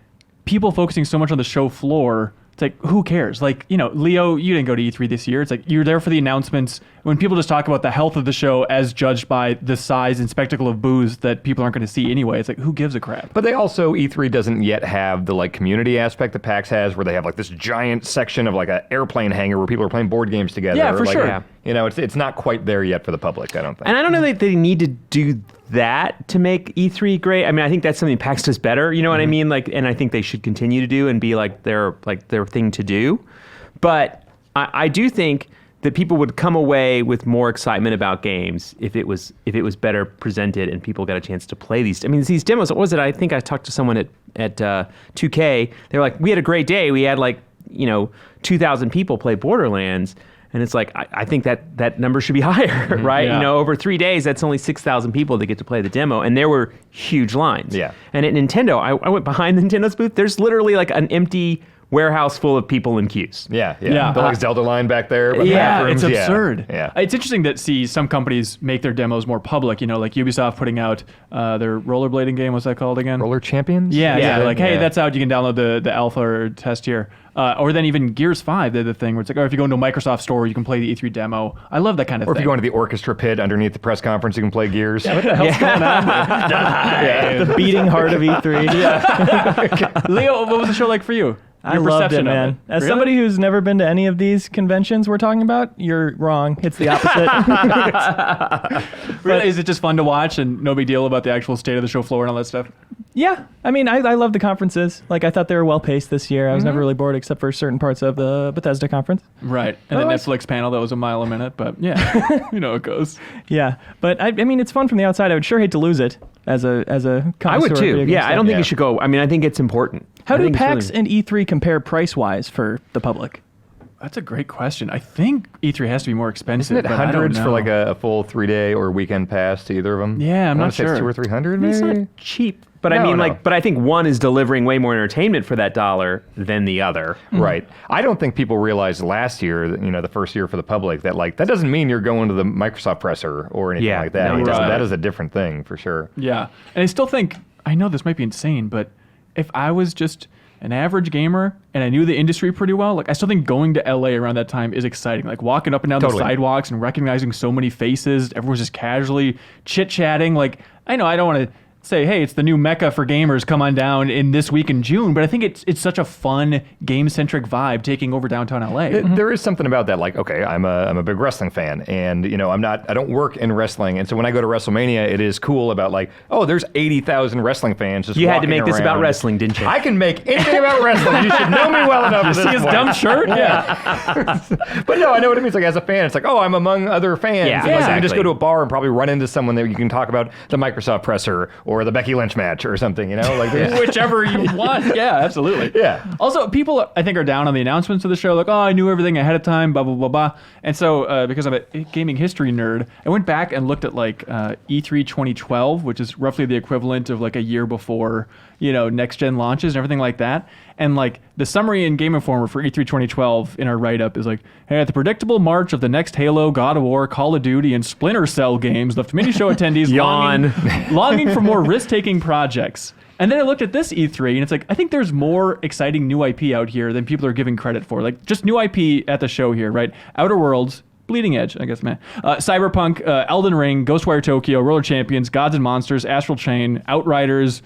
people focusing so much on the show floor, it's like, who cares? Like, Leo, you didn't go to E3 this year. It's like, you're there for the announcements. When people just talk about the health of the show as judged by the size and spectacle of booths that people aren't going to see anyway, it's like, who gives a crap? But they also, E3 doesn't yet have the like community aspect that PAX has, where they have like this giant section of like an airplane hangar where people are playing board games together. Yeah, for like, sure. It's not quite there yet for the public, I don't think. And I don't know that they need to do that to make E3 great. I mean, I think that's something PAX does better. You know what I mean? Like, and I think they should continue to do and be like their thing to do. But I do think that people would come away with more excitement about games if it was better presented and people got a chance to play these. I mean, these demos. What was it? I think I talked to someone at 2K. They were like, we had a great day. We had 2,000 people play Borderlands. And it's like, I think that number should be higher, right? Yeah. Over 3 days, that's only 6,000 people that get to play the demo. And there were huge lines. Yeah. And at Nintendo, I went behind Nintendo's booth. There's literally like an empty warehouse full of people in queues. Yeah. Yeah. The like Zelda line back there. By the Yeah, bathrooms. it's absurd. Yeah. It's interesting to see some companies make their demos more public. You know, like Ubisoft putting out their rollerblading game. What's that called again? Roller Champions? Yeah. Like, hey, Yeah. that's out. You can download the alpha or test here. Or then even Gears 5, they're the thing where it's like, if you go into a Microsoft store, you can play the E3 demo. I love that kind of Or thing. if you go into the orchestra pit underneath the press conference, you can play Gears. What the hell's going on? The beating heart of E3. Leo, what was the show like for you? I Your loved it, perception of man. it. As Really? somebody who's never been to any of these conventions we're talking about, you're wrong. It's the opposite. Really? Is it just fun to watch and no big deal about the actual state of the show floor and all that stuff? Yeah, I mean, I love the conferences. Like, I thought they were well paced this year. I was never really bored except for certain parts of the Bethesda conference. Right. And the Otherwise- Netflix panel that was a mile a minute, but yeah, you know how it goes. Yeah, but I mean, it's fun from the outside. I would sure hate to lose it as a I would connoisseur of too. video game Yeah, stuff. I don't think Yeah. you should go. I mean, I think it's important. How I do think it's PAX really- and E3 compare price wise for the public? That's a great question. I think E3 has to be more expensive. Isn't it but I don't hundreds for know. like a full 3-day or weekend pass to either of them? Yeah, I'm I wanna not say it's sure. 200 or 300 maybe? It's not cheap, but I No, mean, no. but I think one is delivering way more entertainment for that dollar than the other. Right. I don't think people realized last year, the first year for the public, that like that doesn't mean you're going to the Microsoft presser or anything Yeah, like that. no, It doesn't- right. That is a different thing for sure. Yeah. And I still think, I know this might be insane, but if I was just an average gamer and I knew the industry pretty well, like I still think going to LA around that time is exciting. Like walking up and down Totally. the sidewalks and recognizing so many faces, everyone's just casually chit-chatting. Like, I know I don't want to say, hey, it's the new mecca for gamers, come on down in this week in June, but I think it's such a fun game-centric vibe taking over downtown LA. There is something about that. Like, okay, I'm a big wrestling fan, and I don't work in wrestling, and so when I go to WrestleMania, it is cool about like, oh, there's 80,000 wrestling fans just You had to walking make this about around. wrestling, didn't you? I can make anything about wrestling. You should know me well enough. at this See his point. dumb shirt? Yeah. But no, I know what it means. Like as a fan, it's like, oh, I'm among other fans. Yeah, And, like, you can just exactly. go to a bar and probably run into someone that you can talk about the Microsoft presser or the Becky Lynch match or something. Like there's- Whichever you want. Yeah, absolutely. Yeah. Also, people, I think, are down on the announcements of the show. Like, oh, I knew everything ahead of time, blah, blah, blah, blah. And so, because I'm a gaming history nerd, I went back and looked at, like, E3 2012, which is roughly the equivalent of, like, a year before, next-gen launches and everything like that. And, like, the summary in Game Informer for E3 2012 in our write-up is like, hey, at the predictable march of the next Halo, God of War, Call of Duty, and Splinter Cell games left many show attendees Yawn. longing for more risk-taking projects. And then I looked at this E3, and it's like, I think there's more exciting new IP out here than people are giving credit for. Like, just new IP at the show here, right? Outer Worlds, Bleeding Edge, I guess, man. Cyberpunk, Elden Ring, Ghostwire Tokyo, Roller Champions, Gods and Monsters, Astral Chain, Outriders,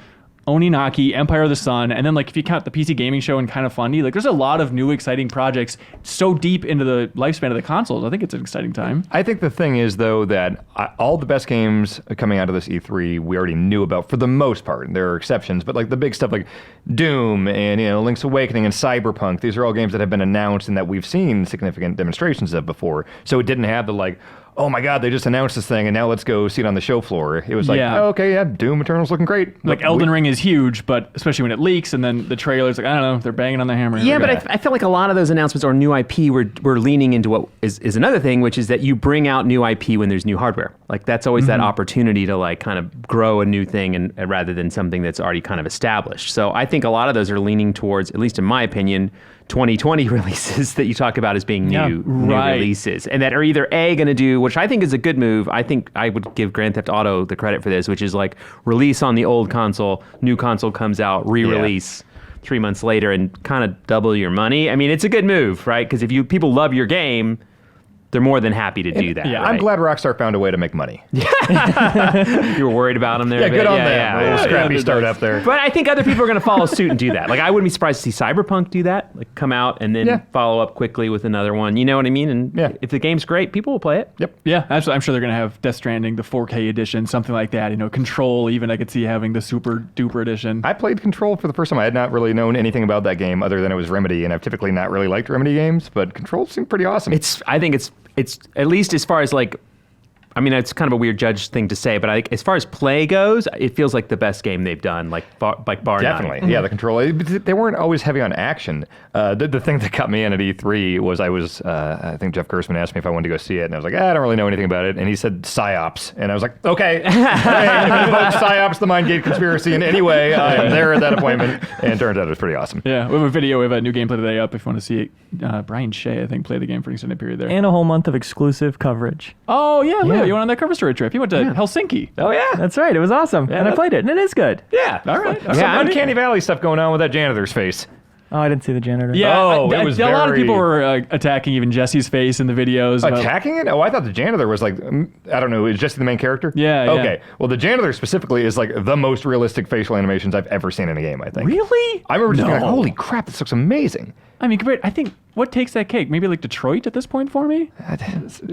Oninaki, Empire of the Sun, and then like if you count the PC gaming show and Kind of Funny, like there's a lot of new exciting projects so deep into the lifespan of the consoles. I think it's an exciting time. I think the thing is, though, that all the best games coming out of this E3 we already knew about for the most part. There are exceptions, but like the big stuff like Doom and Link's Awakening and Cyberpunk, these are all games that have been announced and that we've seen significant demonstrations of before. So it didn't have the like, oh my God, they just announced this thing and now let's go see it on the show floor. It was like, Yeah. oh, okay, yeah, Doom Eternal's looking great. Like Elden Ring is huge, but especially when it leaks, and then the trailers, like I don't know, they're banging on the hammer. Yeah, but I feel like a lot of those announcements or new IP were leaning into what is another thing, which is that you bring out new IP when there's new hardware. Like that's always that opportunity to like kind of grow a new thing and rather than something that's already kind of established. So I think a lot of those are leaning towards, at least in my opinion, 2020 releases that you talk about as being new right. releases, and that are either going to do, which I think is a good move. I think I would give Grand Theft Auto the credit for this, which is like release on the old console, new console comes out, re-release 3 months later, and kind of double your money. I mean, it's a good move, right? Because if people love your game, they're more than happy to do that. yeah, I'm right? glad Rockstar found a way to make money. You were worried about them there. Yeah, a bit. good on yeah, them. yeah, A little yeah. scrappy start up there. But I think other people are going to follow suit and do that. Like, I wouldn't be surprised to see Cyberpunk do that, like come out and then follow up quickly with another one. You know what I mean? And if the game's great, people will play it. Yep. Yeah, absolutely. I'm sure they're going to have Death Stranding, the 4K edition, something like that. Control, even I could see having the super duper edition. I played Control for the first time. I had not really known anything about that game other than it was Remedy, and I've typically not really liked Remedy games, but Control seemed pretty awesome. I think it's at least as far as like I mean, it's kind of a weird judge thing to say, but as far as play goes, it feels like the best game they've done, like bar Definitely. none. Yeah, the control. They weren't always heavy on action. The thing that got me in at E3 was I think Jeff Gerstmann asked me if I wanted to go see it, and I was like, I don't really know anything about it. And he said PsyOps. And I was like, okay. If it invokes PsyOps, the Mindgate conspiracy in any way, I am there at that appointment. And it turns out it was pretty awesome. Yeah, we have a video. We have a new gameplay today up if you want to see it. Brian Shea, I think, played the game for an extended period there. And a whole month of exclusive coverage. Oh, yeah, Leo, you went on that cover story trip. You went to Helsinki. Oh, yeah. That's right. It was awesome. And I played it, and it is good. Yeah. All right. Some Uncanny Valley stuff going on with that janitor's face. Oh, I didn't see the janitor. Yeah, it was a lot of very- people were attacking even Jesse's face in the videos. about- Attacking it? Oh, I thought the janitor was like, I don't know, is Jesse the main character? Yeah, yeah. Okay. Well, the janitor specifically is like the most realistic facial animations I've ever seen in a game, I think. Really? I remember just being like, holy crap, this looks amazing. I mean, compared, I think, what takes that cake? Maybe like Detroit at this point for me?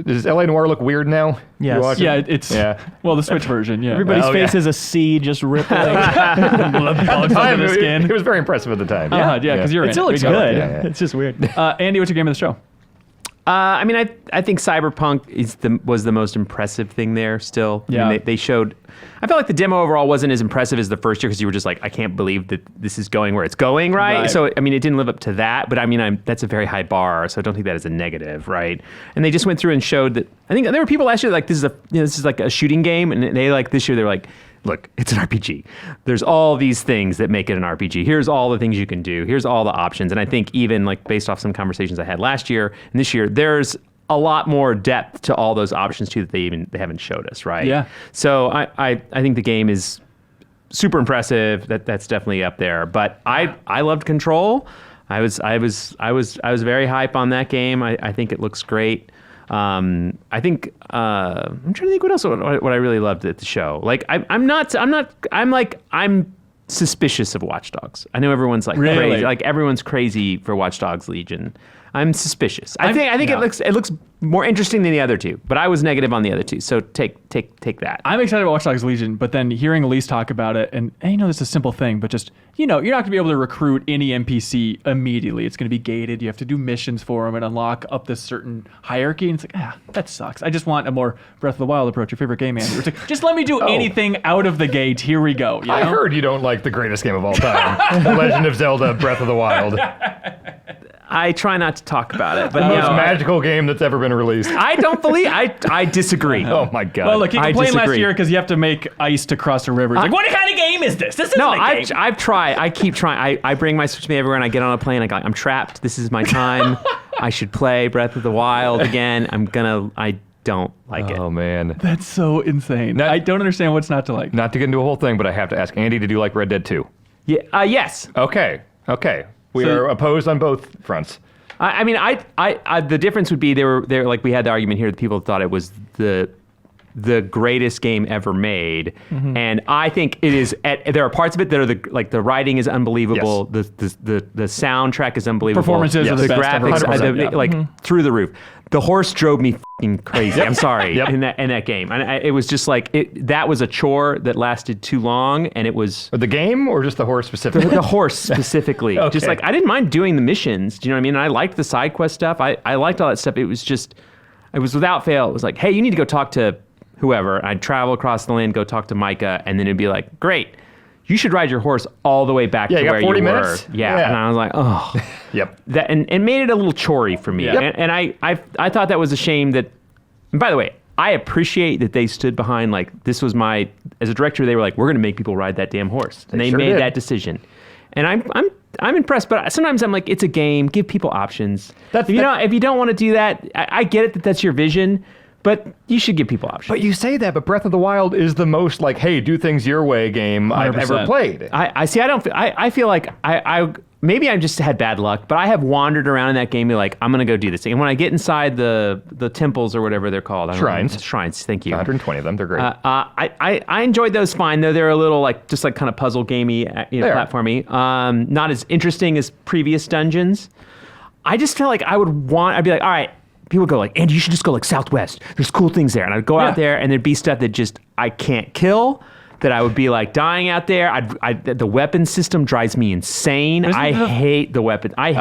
Does LA Noire look weird now? Yes. You watch it? Yeah, it's, well, the Switch version, yeah. Everybody's Oh, face yeah. is a sea just rippling. Blood bugs under the skin. It was very impressive at the time. Yeah, because you're in It still looks We got good. it. Yeah. It's just weird. Andy, what's your game of the show? I mean, I think Cyberpunk was the most impressive thing there still. I Yeah. mean, they showed. I felt like the demo overall wasn't as impressive as the first year because you were just like, I can't believe that this is going where it's going, right? Right. So, I mean, it didn't live up to that, but I mean, that's a very high bar, so I don't think that is a negative, right? And they just went through and showed that. I think there were people last year like this is like a shooting game, and they like this year they're like, look, it's an RPG. There's all these things that make it an RPG. Here's all the things you can do. Here's all the options. And I think even like based off some conversations I had last year and this year, there's a lot more depth to all those options too that they haven't showed us, right? Yeah. So I think the game is super impressive. That's definitely up there. But I loved Control. I was very hype on that game. I think it looks great. I think I'm trying to think what else what I really loved at the show. Like I'm suspicious of Watch Dogs. I know everyone's like Really? crazy. Like everyone's crazy for Watch Dogs Legion. I'm suspicious. I think it looks more interesting than the other two, but I was negative on the other two. So take that. I'm excited about Watch Dogs Legion, but then hearing Elise talk about it, and you know, this is a simple thing, but just, you know, you're not going to be able to recruit any NPC immediately. It's going to be gated. You have to do missions for them and unlock up this certain hierarchy. And it's like, that sucks. I just want a more Breath of the Wild approach, your favorite game, Andy. It's like, just let me do anything out of the gate. Here we go. You know? I heard you don't like the greatest game of all time, The Legend of Zelda Breath of the Wild. I try not to talk about it, but The you most know, magical game that's ever been released. I don't believe. I disagree. Oh my god. Well, look, he I complained last disagree. year because you have to make ice to cross a river. It's like, what kind of game is this? This isn't No, a game. I've tried. I keep trying. I bring my Switch with me everywhere, and I get on a plane. I go, I'm trapped. This is my time. I should play Breath of the Wild again. I don't like it. Oh man. That's so insane. I don't understand what's not to like. Not to get into a whole thing, but I have to ask Andy, did you like Red Dead 2? Yeah. Yes. Okay. We So- are opposed on both fronts. I mean, the difference would be there like we had the argument here that people thought it was the greatest game ever made, and I think it is. There are parts of it that are the writing is unbelievable, Yes. the soundtrack is unbelievable, Performances are the best ever, graphics, 100%, yeah. through the roof. The horse drove me f***ing crazy. I'm sorry Yep. in that game, and it was just like that was a chore that lasted too long, and it was. The game or just the horse specifically? The horse specifically. Just Okay. like I didn't mind doing the missions. Do you know what I mean? And I liked the side quest stuff. I liked all that stuff. It was without fail. It was like, hey, you need to go talk to whoever. I'd travel across the land, go talk to Micah, and then it'd be like, great. You should ride your horse all the way back to you got where 40 you minutes? were. Yeah. And I was like, oh. Yep. That and made it a little chory for me. Yeah. And I thought that was a shame that. And by the way, I appreciate that they stood behind like this was as a director they were like, we're going to make people ride that damn horse, and they sure made did. that decision. And I'm impressed, but sometimes I'm like, it's a game. Give people options. If you don't want to do that, I get it that that's your vision, but you should give people options. But you say that, but Breath of the Wild is the most like, hey, do things your way game I've ever 100%. played. I see. I feel like I maybe I just had bad luck, but I have wandered around in that game. Like I'm gonna go do this thing. And when I get inside the temples or whatever they're called, I don't know. Shrines. Shrines. Thank you. 120 of them, they're great. I enjoyed those fine though. They're a little like just like kind of puzzle gamey, They are. platformy. Not as interesting as previous dungeons. I just felt like I'd be like, all right. People go like, Andy, you should just go like southwest. There's cool things there. And I'd go out there and there'd be stuff that just I can't kill. That I would be like dying out there. The weapon system drives me insane. I hate the weapon. I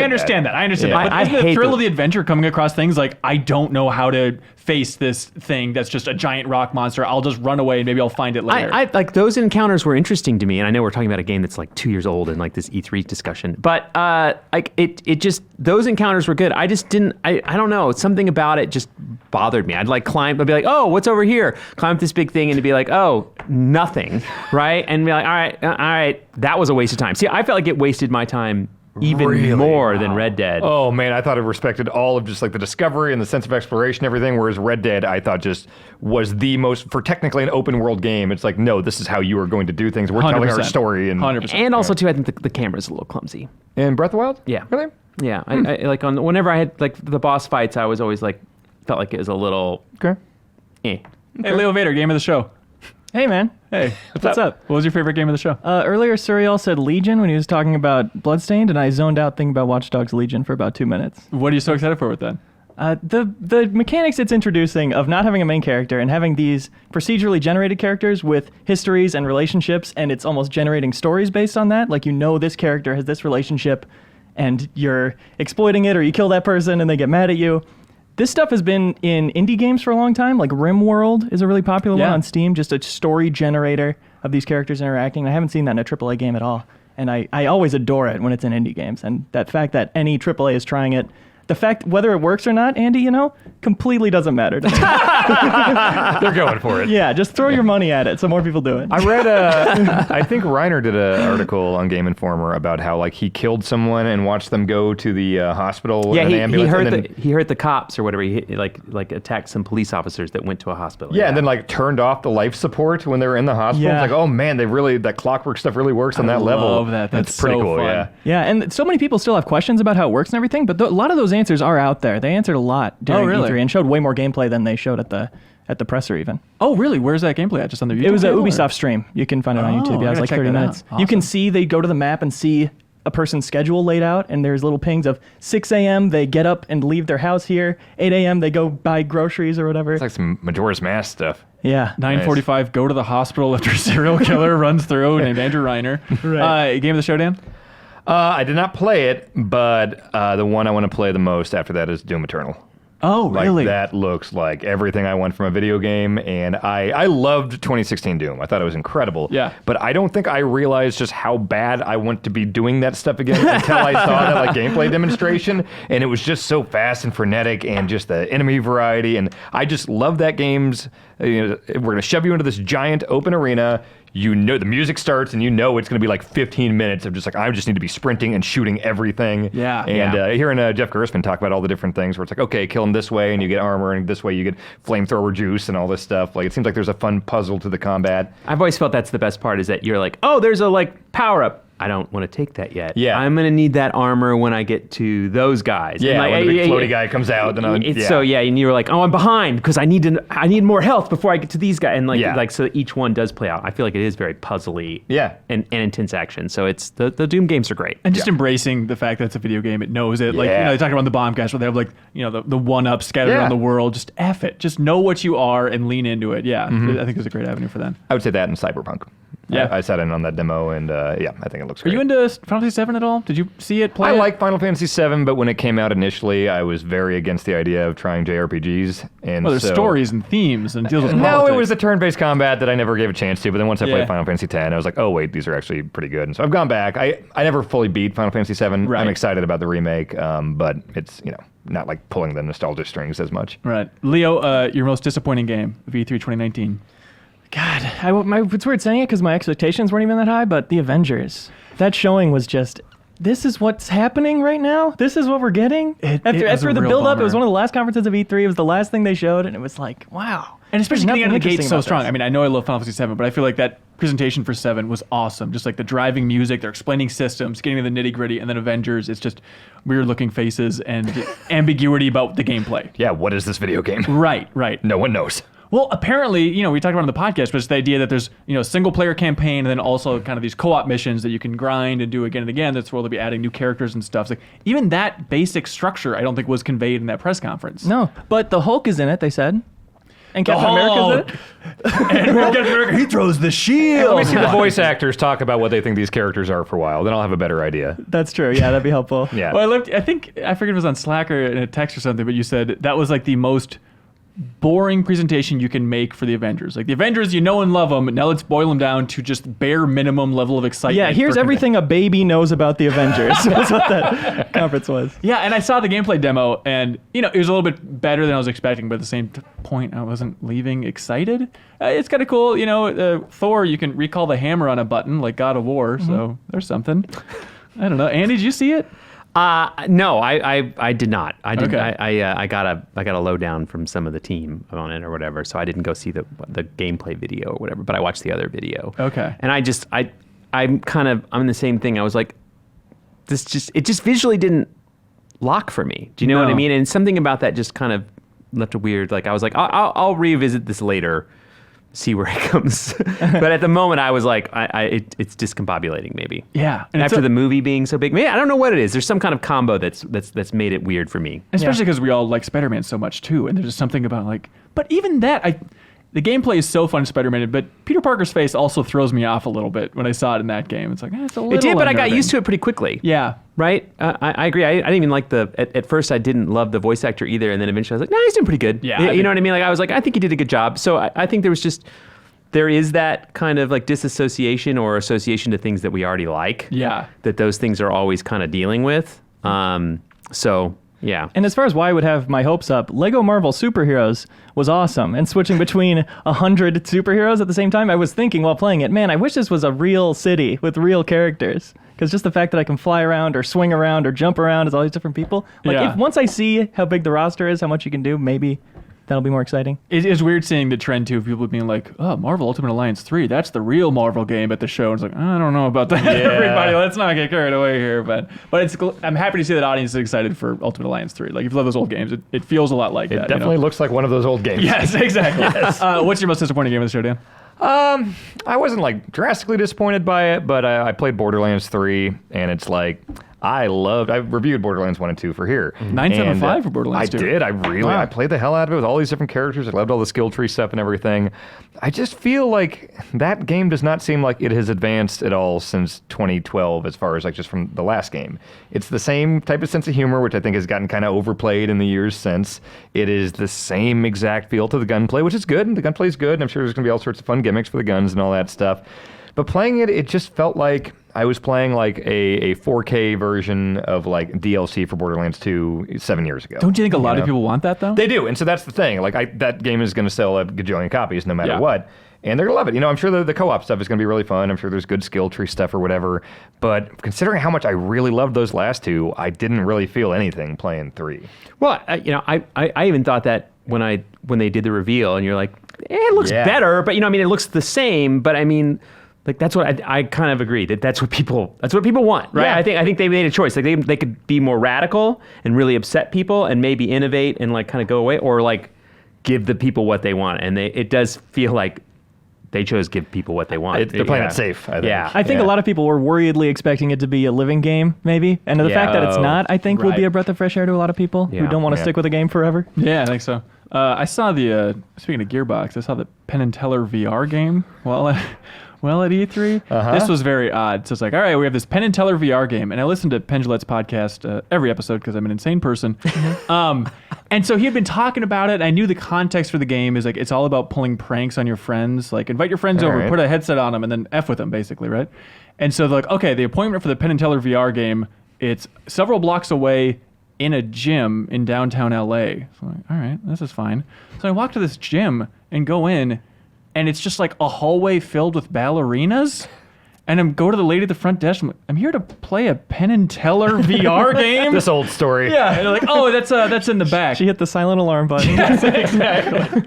understand that. I understand Yeah. that. But I isn't the hate thrill the- of the adventure coming across things like I don't know how to face this thing that's just a giant rock monster. I'll just run away and maybe I'll find it later. I like those encounters were interesting to me, and I know we're talking about a game that's like 2 years old in like this E3 discussion, but like it just those encounters were good. I just didn't. I don't know. Something about it just bothered me. I'd like climb. I'd be like, oh, what's over here? Climb up this big thing, and to be like, oh, nothing, right? And be like, all right, that was a waste of time. See, I felt like it wasted my time even more than Red Dead. Oh man, I thought it respected all of just like the discovery and the sense of exploration, everything. Whereas Red Dead, I thought just was the most, for technically an open world game. It's like, no, this is how you are going to do things. We're telling our story, and 100%. And also too, I think the camera's a little clumsy. In Breath of the Wild, Yeah. really. Yeah, I like whenever I had like the boss fights, I was always like felt like it was a little. Okay. Hey, Leo Vader, game of the show. Hey, man. Hey, What's up? What was your favorite game of the show? Earlier, Suriel said Legion when he was talking about Bloodstained, and I zoned out thinking about Watch Dogs Legion for about 2 minutes. What are you so excited for with that? The mechanics it's introducing of not having a main character and having these procedurally generated characters with histories and relationships, and it's almost generating stories based on that. Like, this character has this relationship, and you're exploiting it, or you kill that person and they get mad at you. This stuff has been in indie games for a long time. Like RimWorld is a really popular one on Steam, just a story generator of these characters interacting. I haven't seen that in a AAA game at all. And I always adore it when it's in indie games. And that fact that any AAA is trying it, the fact whether it works or not, Andy, completely doesn't matter to me. They're going for it. Yeah, just throw your money at it so more people do it. I read I think Reiner did an article on Game Informer about how like he killed someone and watched them go to the hospital in an ambulance. He hurt the cops or whatever. He like attacked some police officers that went to a hospital. Yeah, and then like turned off the life support when they were in the hospital. Yeah. It's like, oh man, that clockwork stuff really works on that level. I love that. That's pretty so cool. fun. Yeah. Yeah, and so many people still have questions about how it works and everything, but a lot of those answers are out there. They answered a lot during E3 and showed way more gameplay than they showed at the presser even. Oh, really? Where's that gameplay at? Just on their YouTube It was a channel, Ubisoft stream. You can find it on YouTube. Yeah, it was I gotta like check 30 that out. minutes. Awesome. You can see, they go to the map and see a person's schedule laid out, and there's little pings of 6 a.m. they get up and leave their house here. 8 a.m. they go buy groceries or whatever. It's like some Majora's Mask stuff. Yeah. 9:45, go to the hospital after a serial killer runs through named Andrew Reiner. Right. Game of the show, Dan? I did not play it, but the one I want to play the most after that is Doom Eternal. Oh, Like really? that looks like everything I want from a video game, and I loved 2016 Doom. I thought it was incredible. Yeah. But I don't think I realized just how bad I want to be doing that stuff again until I saw that like gameplay demonstration, and it was just so fast and frenetic, and just the enemy variety, and I just love that game's. We're gonna shove you into this giant open arena. The music starts, and it's going to be like 15 minutes of just like, I just need to be sprinting and shooting everything. Yeah. And hearing Jeff Gerstmann talk about all the different things where it's like, okay, kill him this way, and you get armor, and this way you get flamethrower juice and all this stuff. Like, it seems like there's a fun puzzle to the combat. I've always felt that's the best part, is that you're like, oh, there's a like power up. I don't want to take that yet. Yeah. I'm going to need that armor when I get to those guys. Yeah, And like, when the big floaty guy comes out. So and you're like, oh, I'm behind because I need more health before I get to these guys. And like so each one does play out. I feel like it is very puzzly. Yeah. And intense action. So it's the Doom games are great. And just embracing the fact that it's a video game, it knows it. Like, they talk about the Bombcast where they have like, the one-up scattered around the world. Just F it. Just know what you are and lean into it. Yeah, I think there's a great avenue for that. I would say that in Cyberpunk. Yeah. I sat in on that demo, and I think it looks great. Are you into Final Fantasy VII at all? Did you see it play? I like Final Fantasy VII, but when it came out initially, I was very against the idea of trying JRPGs. And there's stories and themes and deals with No, politics. it was the turn-based combat that I never gave a chance to. But then once I played Final Fantasy X, I was like, oh wait, these are actually pretty good. And so I've gone back. I never fully beat Final Fantasy VII. Right. I'm excited about the remake, but it's not like pulling the nostalgia strings as much. Right, Leo, your most disappointing game of E3 2019. God, it's weird saying it because my expectations weren't even that high, but the Avengers. That showing was just, this is what's happening right now? This is what we're getting? After the build-up, it was one of the last conferences of E3. It was the last thing they showed, and it was like, wow. And especially getting out of the gate so strong. This. I mean, I know I love Final Fantasy VII, but I feel like that presentation for 7 was awesome. Just like the driving music, they're explaining systems, getting to the nitty-gritty, and then Avengers, it's just weird-looking faces and ambiguity about the gameplay. Yeah, what is this video game? Right. No one knows. Well, apparently, we talked about it on the podcast, but it's the idea that there's, single-player campaign and then also kind of these co-op missions that you can grind and do again and again. That's where they'll be adding new characters and stuff. It's like, even that basic structure, I don't think was conveyed in that press conference. No, but the Hulk is in it, they said. And Captain America's in it. And Captain America, he throws the shield. Let me see the voice actors talk about what they think these characters are for a while. Then I'll have a better idea. That's true. Yeah, that'd be helpful. Yeah. Well, I forget if it was on Slack or in a text or something, but you said that was like the most boring presentation you can make for the Avengers. Like the Avengers, you know and love them. Now let's boil them down to just bare minimum level of excitement. Yeah, here's everything a baby knows about the Avengers. That's what that conference was. Yeah, and I saw the gameplay demo, and it was a little bit better than I was expecting, but at the same point, I wasn't leaving excited. It's kind of cool, Thor, you can recall the hammer on a button like God of War, so there's something. I don't know. Andy, did you see it? No, I did not. I did. Okay. I got a lowdown from some of the team on it or whatever. So I didn't go see the gameplay video or whatever. But I watched the other video. Okay. And I'm in the same thing. I was like, it just visually didn't lock for me. Do you know what I mean? And something about that just kind of left a weird. Like I was like, I'll revisit this later. See where it comes. But at the moment, I was like, it's discombobulating maybe. Yeah. And after the movie being so big, maybe I don't know what it is. There's some kind of combo that's made it weird for me. Especially because we all like Spider-Man so much too, and there's just something about but even that, the gameplay is so fun in Spider-Man, but Peter Parker's face also throws me off a little bit when I saw it in that game. It's like, it's a little It did, but I got unnerving. used to it pretty quickly. Yeah. Right? I agree. I didn't even like at first I didn't love the voice actor either, and then eventually I was like, no, he's doing pretty good. Yeah. You know what I mean? Like I was like, I think he did a good job. So I think there is that kind of like disassociation or association to things that we already like. Yeah. That those things are always kind of dealing with. So yeah. And as far as why I would have my hopes up, Lego Marvel Superheroes was awesome. And switching between 100 superheroes at the same time, I was thinking while playing it, man, I wish this was a real city with real characters. Because just the fact that I can fly around or swing around or jump around as all these different people. If once I see how big the roster is, how much you can do, maybe that'll be more exciting. It is weird seeing the trend too of people being like, oh, Marvel Ultimate Alliance 3, that's the real Marvel game at the show. And it's like, I don't know about that, everybody. Let's not get carried away here. But I'm happy to see that audience is excited for Ultimate Alliance 3. Like, if you love those old games, it feels a lot like that. It definitely looks like one of those old games. Yes, exactly. What's your most disappointing game of the show, Dan? I wasn't like drastically disappointed by it, but I played Borderlands 3, and it's like I reviewed Borderlands 1 and 2 for here. 975 for Borderlands 2. I did. I played the hell out of it with all these different characters. I loved all the skill tree stuff and everything. I just feel like that game does not seem like it has advanced at all since 2012 as far as like just from the last game. It's the same type of sense of humor, which I think has gotten kind of overplayed in the years since. It is the same exact feel to the gunplay, which is good. And the gunplay is good. And I'm sure there's going to be all sorts of fun gimmicks for the guns and all that stuff. But playing it, it just felt like I was playing like a 4K version of like DLC for Borderlands 2 7 years ago. Don't you think a lot of people want that, though? They do, and so that's the thing. Like that game is going to sell a gajillion copies no matter what, and they're going to love it. I'm sure the co-op stuff is going to be really fun. I'm sure there's good skill tree stuff or whatever. But considering how much I really loved those last two, I didn't really feel anything playing 3. Well, I even thought that when they did the reveal, and you're like, it looks better, but it looks the same. But like that's what I kind of agree that's what people want, right? Yeah. I think they made a choice. Like they could be more radical and really upset people, and maybe innovate and like kind of go away, or like give the people what they want. And it does feel like they chose give people what they want. They're playing it safe. I think. Yeah. I think a lot of people were worriedly expecting it to be a living game, maybe. And the fact that it's not, I think, will be a breath of fresh air to a lot of people who don't want to stick with a game forever. Yeah, I think so. I saw speaking of Gearbox, I saw the Penn and Teller VR game at E3. This was very odd. So it's like, all right, we have this Penn and Teller VR game. And I listened to Penn Jillette's podcast every episode because I'm an insane person. And so he had been talking about it. I knew the context for the game is like, it's all about pulling pranks on your friends. Like, invite your friends over, put a headset on them, and then F with them, basically, right? And so they're like, okay, the appointment for the Penn and Teller VR game, it's several blocks away in a gym in downtown LA. So I'm like, all right, this is fine. So I walk to this gym and go in, and it's just like a hallway filled with ballerinas. And I go to the lady at the front desk. I'm here to play a Penn and Teller VR game. This old story. Yeah, and they're like, oh, that's in the back. She hit the silent alarm button. Yes, exactly.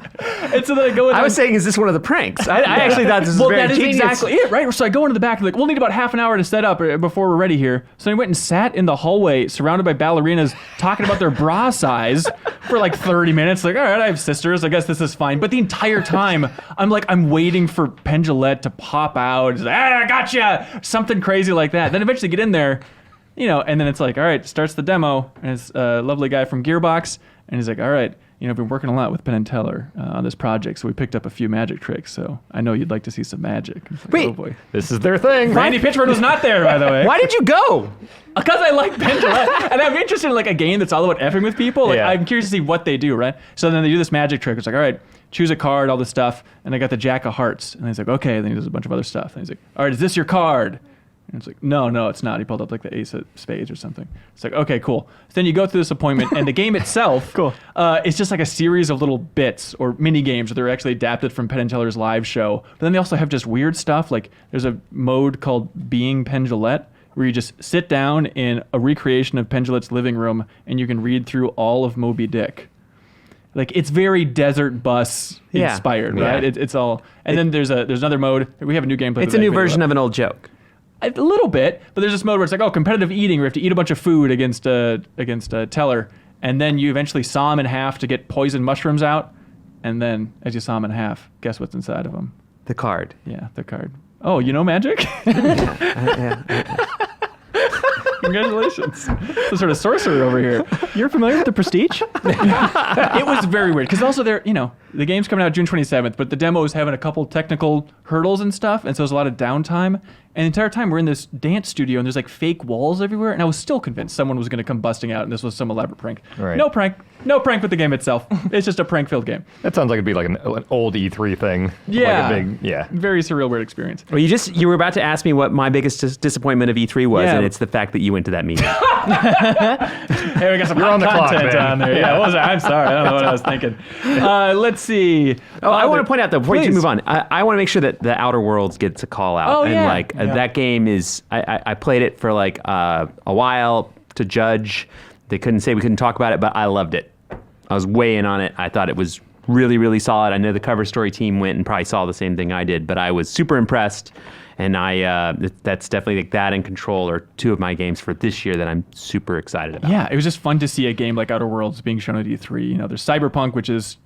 And so then I go in. I was saying, is this one of the pranks? I actually thought this was very that is genius. exactly it, right? So I go into the back, like, we'll need about half an hour to set up before we're ready here. So I went and sat in the hallway surrounded by ballerinas talking about their bra size for like 30 minutes. Like, all right, I have sisters. I guess this is fine. But the entire time, I'm waiting for Penn Jillette to pop out. It's like, I gotcha! Something crazy like that. Then eventually get in there, and then it's like, all right, starts the demo, and it's a lovely guy from Gearbox, and he's like, all right, I've been working a lot with Penn and Teller on this project, so we picked up a few magic tricks. So I know you'd like to see some magic. It's like, Wait. oh boy. This is their thing. Randy Pitchford was not there, by the way. Why did you go? Because I like Pendulette, and I'm interested in like a game that's all about effing with people. Like Yeah. I'm curious to see what they do, right? So then they do this magic trick. It's like, all right, choose a card, all this stuff, and I got the Jack of Hearts, and he's like, okay. And then he does a bunch of other stuff, and he's like, all right, is this your card? And it's like, no, it's not. He pulled up like the Ace of Spades or something. It's like, okay, cool. So then you go through this appointment, and the game itself, Cool. It's just like a series of little bits or mini games that are actually adapted from Penn and Teller's live show. But then they also have just weird stuff. Like there's a mode called Being Pendulette, where you just sit down in a recreation of Pendulette's living room, and you can read through all of Moby Dick. Like it's very Desert Bus Yeah. inspired, Yeah. right? It's all. And then there's another mode. We have a new gameplay. It's a new version of an old joke. A little bit, but there's this mode where it's like, oh, competitive eating, where you have to eat a bunch of food against Teller, and then you eventually saw him in half to get poison mushrooms out, and then as you saw him in half, guess what's inside of him? The card. Yeah, the card. Oh, you know magic? Congratulations. Some sort of sorcerer over here. You're familiar with the Prestige? It was very weird because also the game's coming out June 27th, but the demo is having a couple technical hurdles and stuff, and so there's a lot of downtime. And the entire time we're in this dance studio, and there's like fake walls everywhere, and I was still convinced someone was going to come busting out, and this was some elaborate prank. Right. No prank with the game itself. It's just a prank-filled game. That sounds like it'd be like an old E3 thing. Yeah, Like a big, yeah. very surreal, weird experience. Well, you were about to ask me what my biggest disappointment of E3 was, Yeah. and it's the fact that you went to that meeting. Hey, we got some You're hot on the clock, content man. on there. Yeah, what was that? I'm sorry, I don't know what I was thinking. Let's see. Oh, I want to point out though, before you Please. move on, I want to make sure that the Outer Worlds gets a call out. Oh, and yeah. like that game is, I played it for like a while to judge. They couldn't say we couldn't talk about it, but I loved it. I was way in on it. I thought it was really, really solid. I know the cover story team went and probably saw the same thing I did, but I was super impressed. And that's definitely like that and Control are two of my games for this year that I'm super excited about. Yeah, it was just fun to see a game like Outer Worlds being shown at E3. There's Cyberpunk, which is,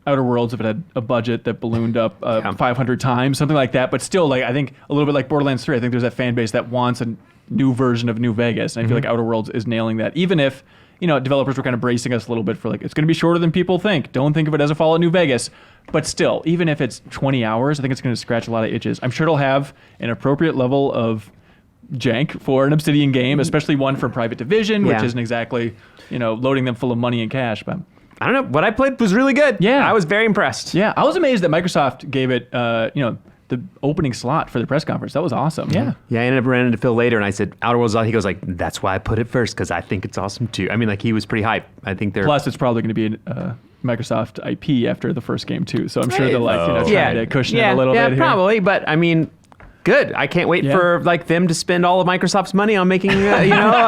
Outer Worlds if it had a budget that ballooned up 500 times, something like that. But still, like I think a little bit like Borderlands 3, I think there's that fan base that wants a new version of New Vegas. And I feel like Outer Worlds is nailing that. Even if, developers were kind of bracing us a little bit for like, it's going to be shorter than people think. Don't think of it as a Fallout New Vegas. But still, even if it's 20 hours, I think it's going to scratch a lot of itches. I'm sure it'll have an appropriate level of jank for an Obsidian game, especially one for Private Division, which Yeah. isn't exactly, loading them full of money and cash. But I don't know. What I played was really good. Yeah. I was very impressed. yeah, I was amazed that Microsoft gave it, the opening slot for the press conference. That was awesome. Yeah. Yeah, I ended up running into Phil later, and I said, Outer Worlds, he goes like, that's why I put it first, because I think it's awesome too. I mean, like, he was pretty hype. I think they're... Plus, it's probably going to be a Microsoft IP after the first game too. So I'm sure they're like, trying to cushion it a little bit here. probably, but I mean... Good. I can't wait for like them to spend all of Microsoft's money on making a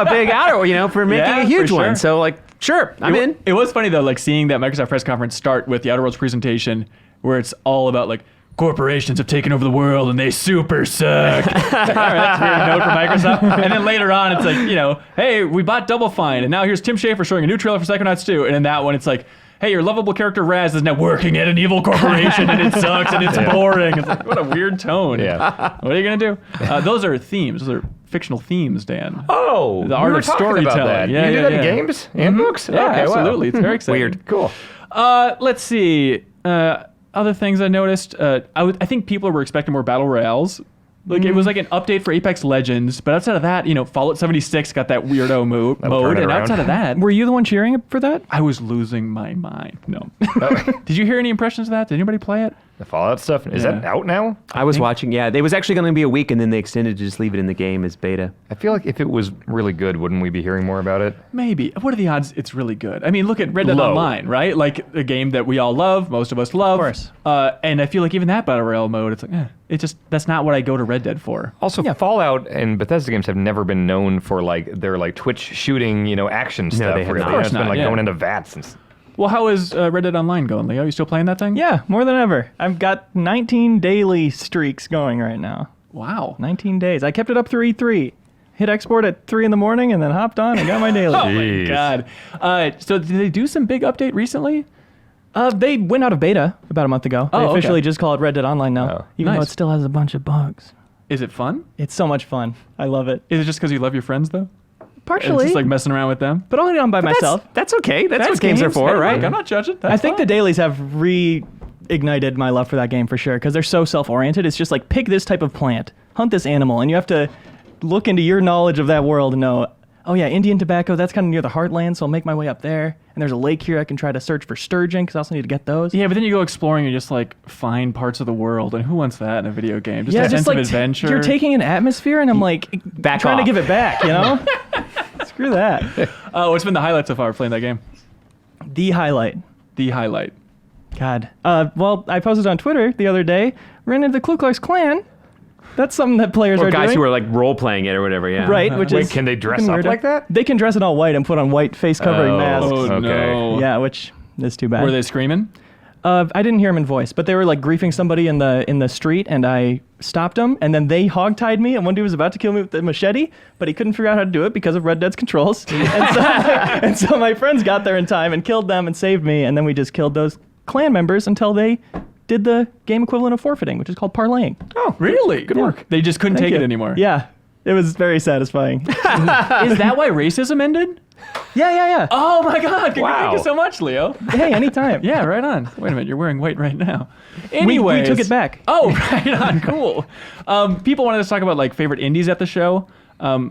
big Outer, for making Yeah, a huge for sure. one. So like, sure, I'm in. It was funny though, like seeing that Microsoft press conference start with the Outer Worlds presentation, where it's all about like corporations have taken over the world and they super suck. All right, that's a weird note for Microsoft. And then later on, it's like, hey, we bought Double Fine, and now here's Tim Schafer showing a new trailer for Psychonauts 2. And in that one, it's like, hey, your lovable character Raz is now working at an evil corporation and it sucks and it's boring. It's like, what a weird tone. Yeah. What are you going to do? Those are themes. Those are fictional themes, Dan. Oh, The art we were of talking about storytelling. that. Yeah, you do yeah, that in yeah. games and books? Yeah, Okay, wow. absolutely. It's very exciting. Weird. Cool. Let's see. Other things I noticed. I think people were expecting more battle royales. Like it was like an update for Apex Legends, but outside of that, Fallout 76 got that weirdo mode, turn and it around. outside of that, Were you the one cheering for that? I was losing my mind. No. Did you hear any impressions of that? Did anybody play it? The Fallout stuff, is that Yeah. out now? I was watching. Yeah, it was actually going to be a week, and then they extended to just leave it in the game as beta. I feel like if it was really good, wouldn't we be hearing more about it? Maybe. What are the odds it's really good? I mean, look at Red Dead Low. Online, right? Like a game that we all love, most of us love. Of course. And I feel like even that battle royale mode, it's like, that's not what I go to Red Dead for. Also, Fallout and Bethesda games have never been known for like their like Twitch shooting, action stuff. they have really. not. Of course It's been not, like yeah. going into vats and. Well, how is Red Dead Online going, Leo? You still playing that thing? Yeah, more than ever. I've got 19 daily streaks going right now. Wow. 19 days. I kept it up through E3. Hit export at 3 in the morning and then hopped on and got my daily. Oh my Jeez. God. So did they do some big update recently? They went out of beta about a month ago. They Oh, okay. officially just call it Red Dead Online now, Oh. even though Nice. it still has a bunch of bugs. Is it fun? It's so much fun. I love it. Is it just because you love your friends, though? Partially. Just like messing around with them. But only on by myself. That's okay. That's what games are for, Hey, right? look, I'm not judging. That's I think the fine. dailies have reignited my love for that game for sure because they're so self-oriented. It's just like pick this type of plant, hunt this animal, and you have to look into your knowledge of that world and know, oh yeah, Indian tobacco, that's kind of near the heartland, so I'll make my way up there. And there's a lake here I can try to search for sturgeon because I also need to get those. Yeah, but then you go exploring and just like find parts of the world, and who wants that in a video game? Just a sense of adventure. You're taking an atmosphere, and I'm like trying to off. give it back, you know? Screw that. What's been the highlight so far playing that game? The highlight. The highlight. God. Well, I posted on Twitter the other day, ran into the Ku Klux Klan. That's something that players Or are guys doing. who are like role playing it or whatever. Yeah. Right, which Wait, is can they dress fucking up weird. like that? They can dress in all white and put on white face covering masks. Oh Okay. no. Yeah, which is too bad. Were they screaming? I didn't hear them in voice, but they were like griefing somebody in the street, and I stopped them, and then they hogtied me, and one dude was about to kill me with the machete, but he couldn't figure out how to do it because of Red Dead's controls. and so my friends got there in time and killed them and saved me, and then we just killed those clan members until they did the game equivalent of forfeiting, which is called parlaying. Oh, really? Good work. They just couldn't Thank take you. it anymore. Yeah, it was very satisfying. Is that why racism ended? Yeah. Oh my God! Wow. Thank you so much, Leo. Hey, anytime. Yeah, right on. Wait a minute, you're wearing white right now. We Anyways, took it back. Oh, right on. Cool. People wanted us to talk about like favorite indies at the show.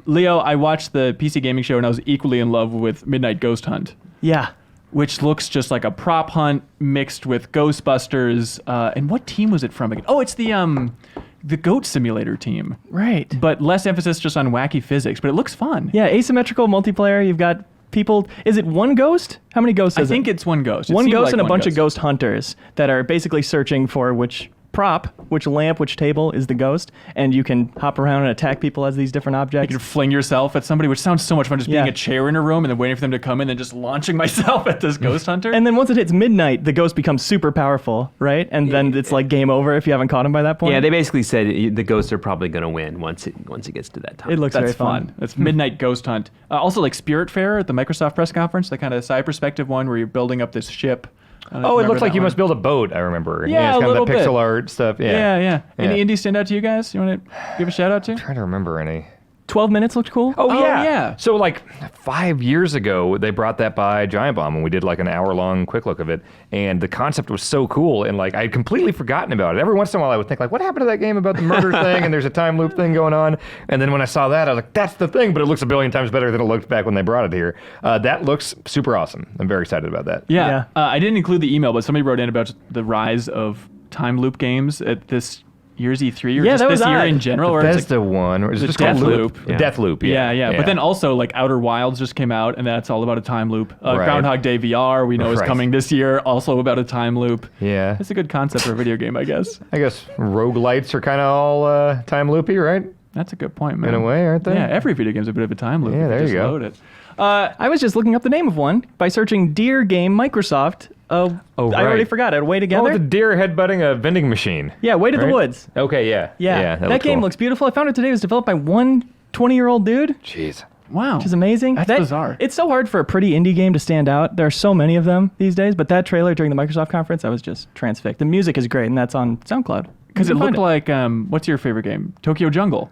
Leo, I watched the PC gaming show and I was equally in love with Midnight Ghost Hunt, Yeah. which looks just like a prop hunt mixed with Ghostbusters. And what team was it from again? Oh, it's the Goat Simulator team, Right. but less emphasis just on wacky physics. But it looks fun. Yeah, asymmetrical multiplayer. You've got people. Is it one ghost? How many ghosts I is think it? it's one ghost. It One seemed ghost like and a one bunch of ghost hunters that are basically searching for which prop, which lamp, which table is the ghost, and you can hop around and attack people as these different You objects. can fling yourself at somebody, which sounds so much fun. Just being Yeah. a chair in a room and then waiting for them to come in and just launching myself at this ghost hunter. And then once it hits midnight, the ghost becomes super powerful, right? And then it's like game over if you haven't caught him by that point. Yeah, they basically said the ghosts are probably going to win once it gets to that time. It looks That's very fun. That's Midnight Ghost Hunt. Also, like Spiritfarer at the Microsoft press conference, the kind of side perspective one where you're building up this ship. I don't know if Oh, you it remember looks like that you one. must build a boat, I remember. Yeah, it's a kind little of that pixel bit. art stuff. Yeah. Yeah. Any Yeah. indies stand out to you guys? You want to give a shout out to? I'm trying to remember any. 12 minutes looked cool. Oh, Oh, yeah. yeah. So like 5 years ago, they brought that by Giant Bomb, and we did like an hour-long quick look of it. And the concept was so cool, and like I had completely forgotten about it. Every once in a while, I would think like, what happened to that game about the murder thing? And there's a time loop thing going on. And then when I saw that, I was like, that's the thing. But it looks a billion times better than it looked back when they brought it here. That looks super awesome. I'm very excited about that. Yeah. I didn't include the email, but somebody wrote in about the rise of time loop games at this year's E3 or Yeah, just that this was year odd. in general. Or it's That's like, the one. Or is it the just called Deathloop. Yeah. Deathloop, yeah. But then also like Outer Wilds just came out, and that's all about a time loop. Right. Groundhog Day VR we know is Right. coming this year, also about a time loop. Yeah. It's a good concept for a video game, I guess. I guess roguelites are kind of all time loopy, right? That's a good point, man. In a way, aren't they? Yeah, every video game's a bit of a time loop. Yeah, if there you just go. Load it. I was just looking up the name of one by searching Deer Game Microsoft. I already right. forgot it. Way Together. Oh, the deer headbutting a vending machine. Yeah, Way to the Right? Woods. Okay, yeah. Yeah, that that game looks beautiful. I found it today. It was developed by one 20-year-old dude, Jeez. Wow. which is amazing. That's bizarre. It's so hard for a pretty indie game to stand out. There are so many of them these days, but that trailer during the Microsoft conference, I was just transfixed. The music is great, and that's on SoundCloud. Because You it can looked find like, what's your favorite game? Tokyo Jungle.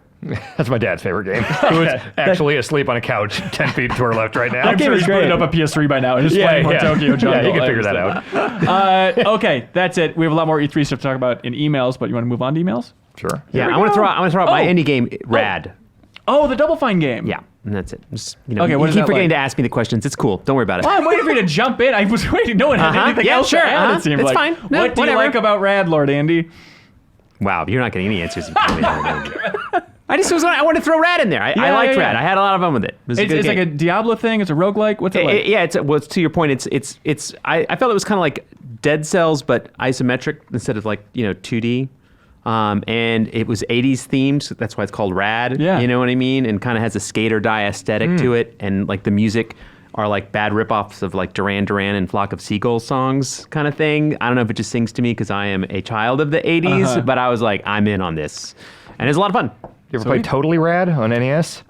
That's my dad's favorite game. Who's actually asleep on a couch 10 feet to our left right now. That game is great. Up a PS3 by now and just Yeah, playing more yeah. Tokyo Jungle. Yeah, you can I figure that understand. out. Okay, that's it. We have a lot more E3 stuff to talk about in emails, but you want to move on to emails? Sure. Yeah, we I want to go. throw out my Oh. indie game, Rad. Oh, the Double Fine game. Yeah, and that's it. Just, Okay, what you is keep that forgetting like? to ask me the questions. It's cool. Don't worry about it. Oh, I'm waiting for you to jump in. I was waiting. No one had Uh-huh. anything Yeah, else sure. to add, Uh-huh. it seemed It's like. fine. No, What do you whatever. like about Rad, Lord Andy? Wow, you're not getting any answers. You tell me that. I wanted to throw Rad in there. I liked yeah. Rad. I had a lot of fun with it. It was a It's good like a game. Diablo thing. It's a roguelike. What's it like? Yeah, it's to your point. It's. I felt it was kind of like Dead Cells, but isometric instead of like 2D. And it was 80s themed. That's why it's called Rad. Yeah. You know what I mean? And kind of has a skate or die aesthetic to it. And like the music are like bad ripoffs of like Duran Duran and Flock of Seagulls songs kind of thing. I don't know if it just sings to me because I am a child of the 80s, but I was like, I'm in on this. And it's a lot of fun. You ever play Totally Rad on NES?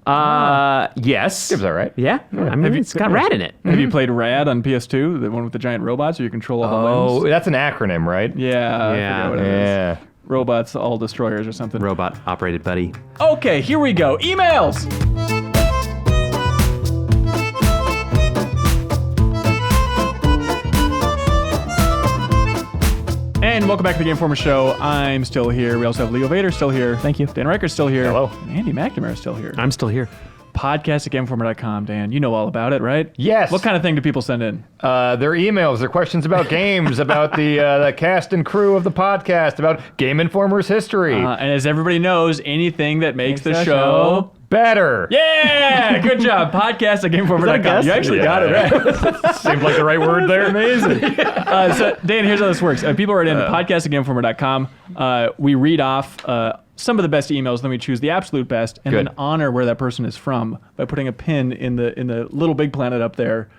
Yes. It was all right. Yeah. I mean, it's got Rad in it. Have you played Rad on PS2, the one with the giant robots, where you control all the Oh, limbs? that's an acronym, right? Yeah. I Yeah. forget what it is. Yeah. Robots, all destroyers or something. Robot operated buddy. Okay, here we go. Emails. And welcome back to the Game Informer Show. I'm still here. We also have Leo Vader still here. Thank you. Dan Reicher's still here. Hello. And Andy McNamara is still here. I'm still here. Podcast at GameInformer.com. Dan, you know all about it, right? Yes. What kind of thing do people send in? Their emails, their questions about games, about the cast and crew of the podcast, about Game Informer's history. And as everybody knows, anything that makes the show better. Yeah, good job. Podcast at GameInformer.com. You actually got it right. Seemed like the right word there. Amazing. So, Dan, here's how this works. People write in podcast at GameInformer.com. We read off some of the best emails, then we choose the absolute best, and Good. then honor where that person is from by putting a pin in the little big planet up there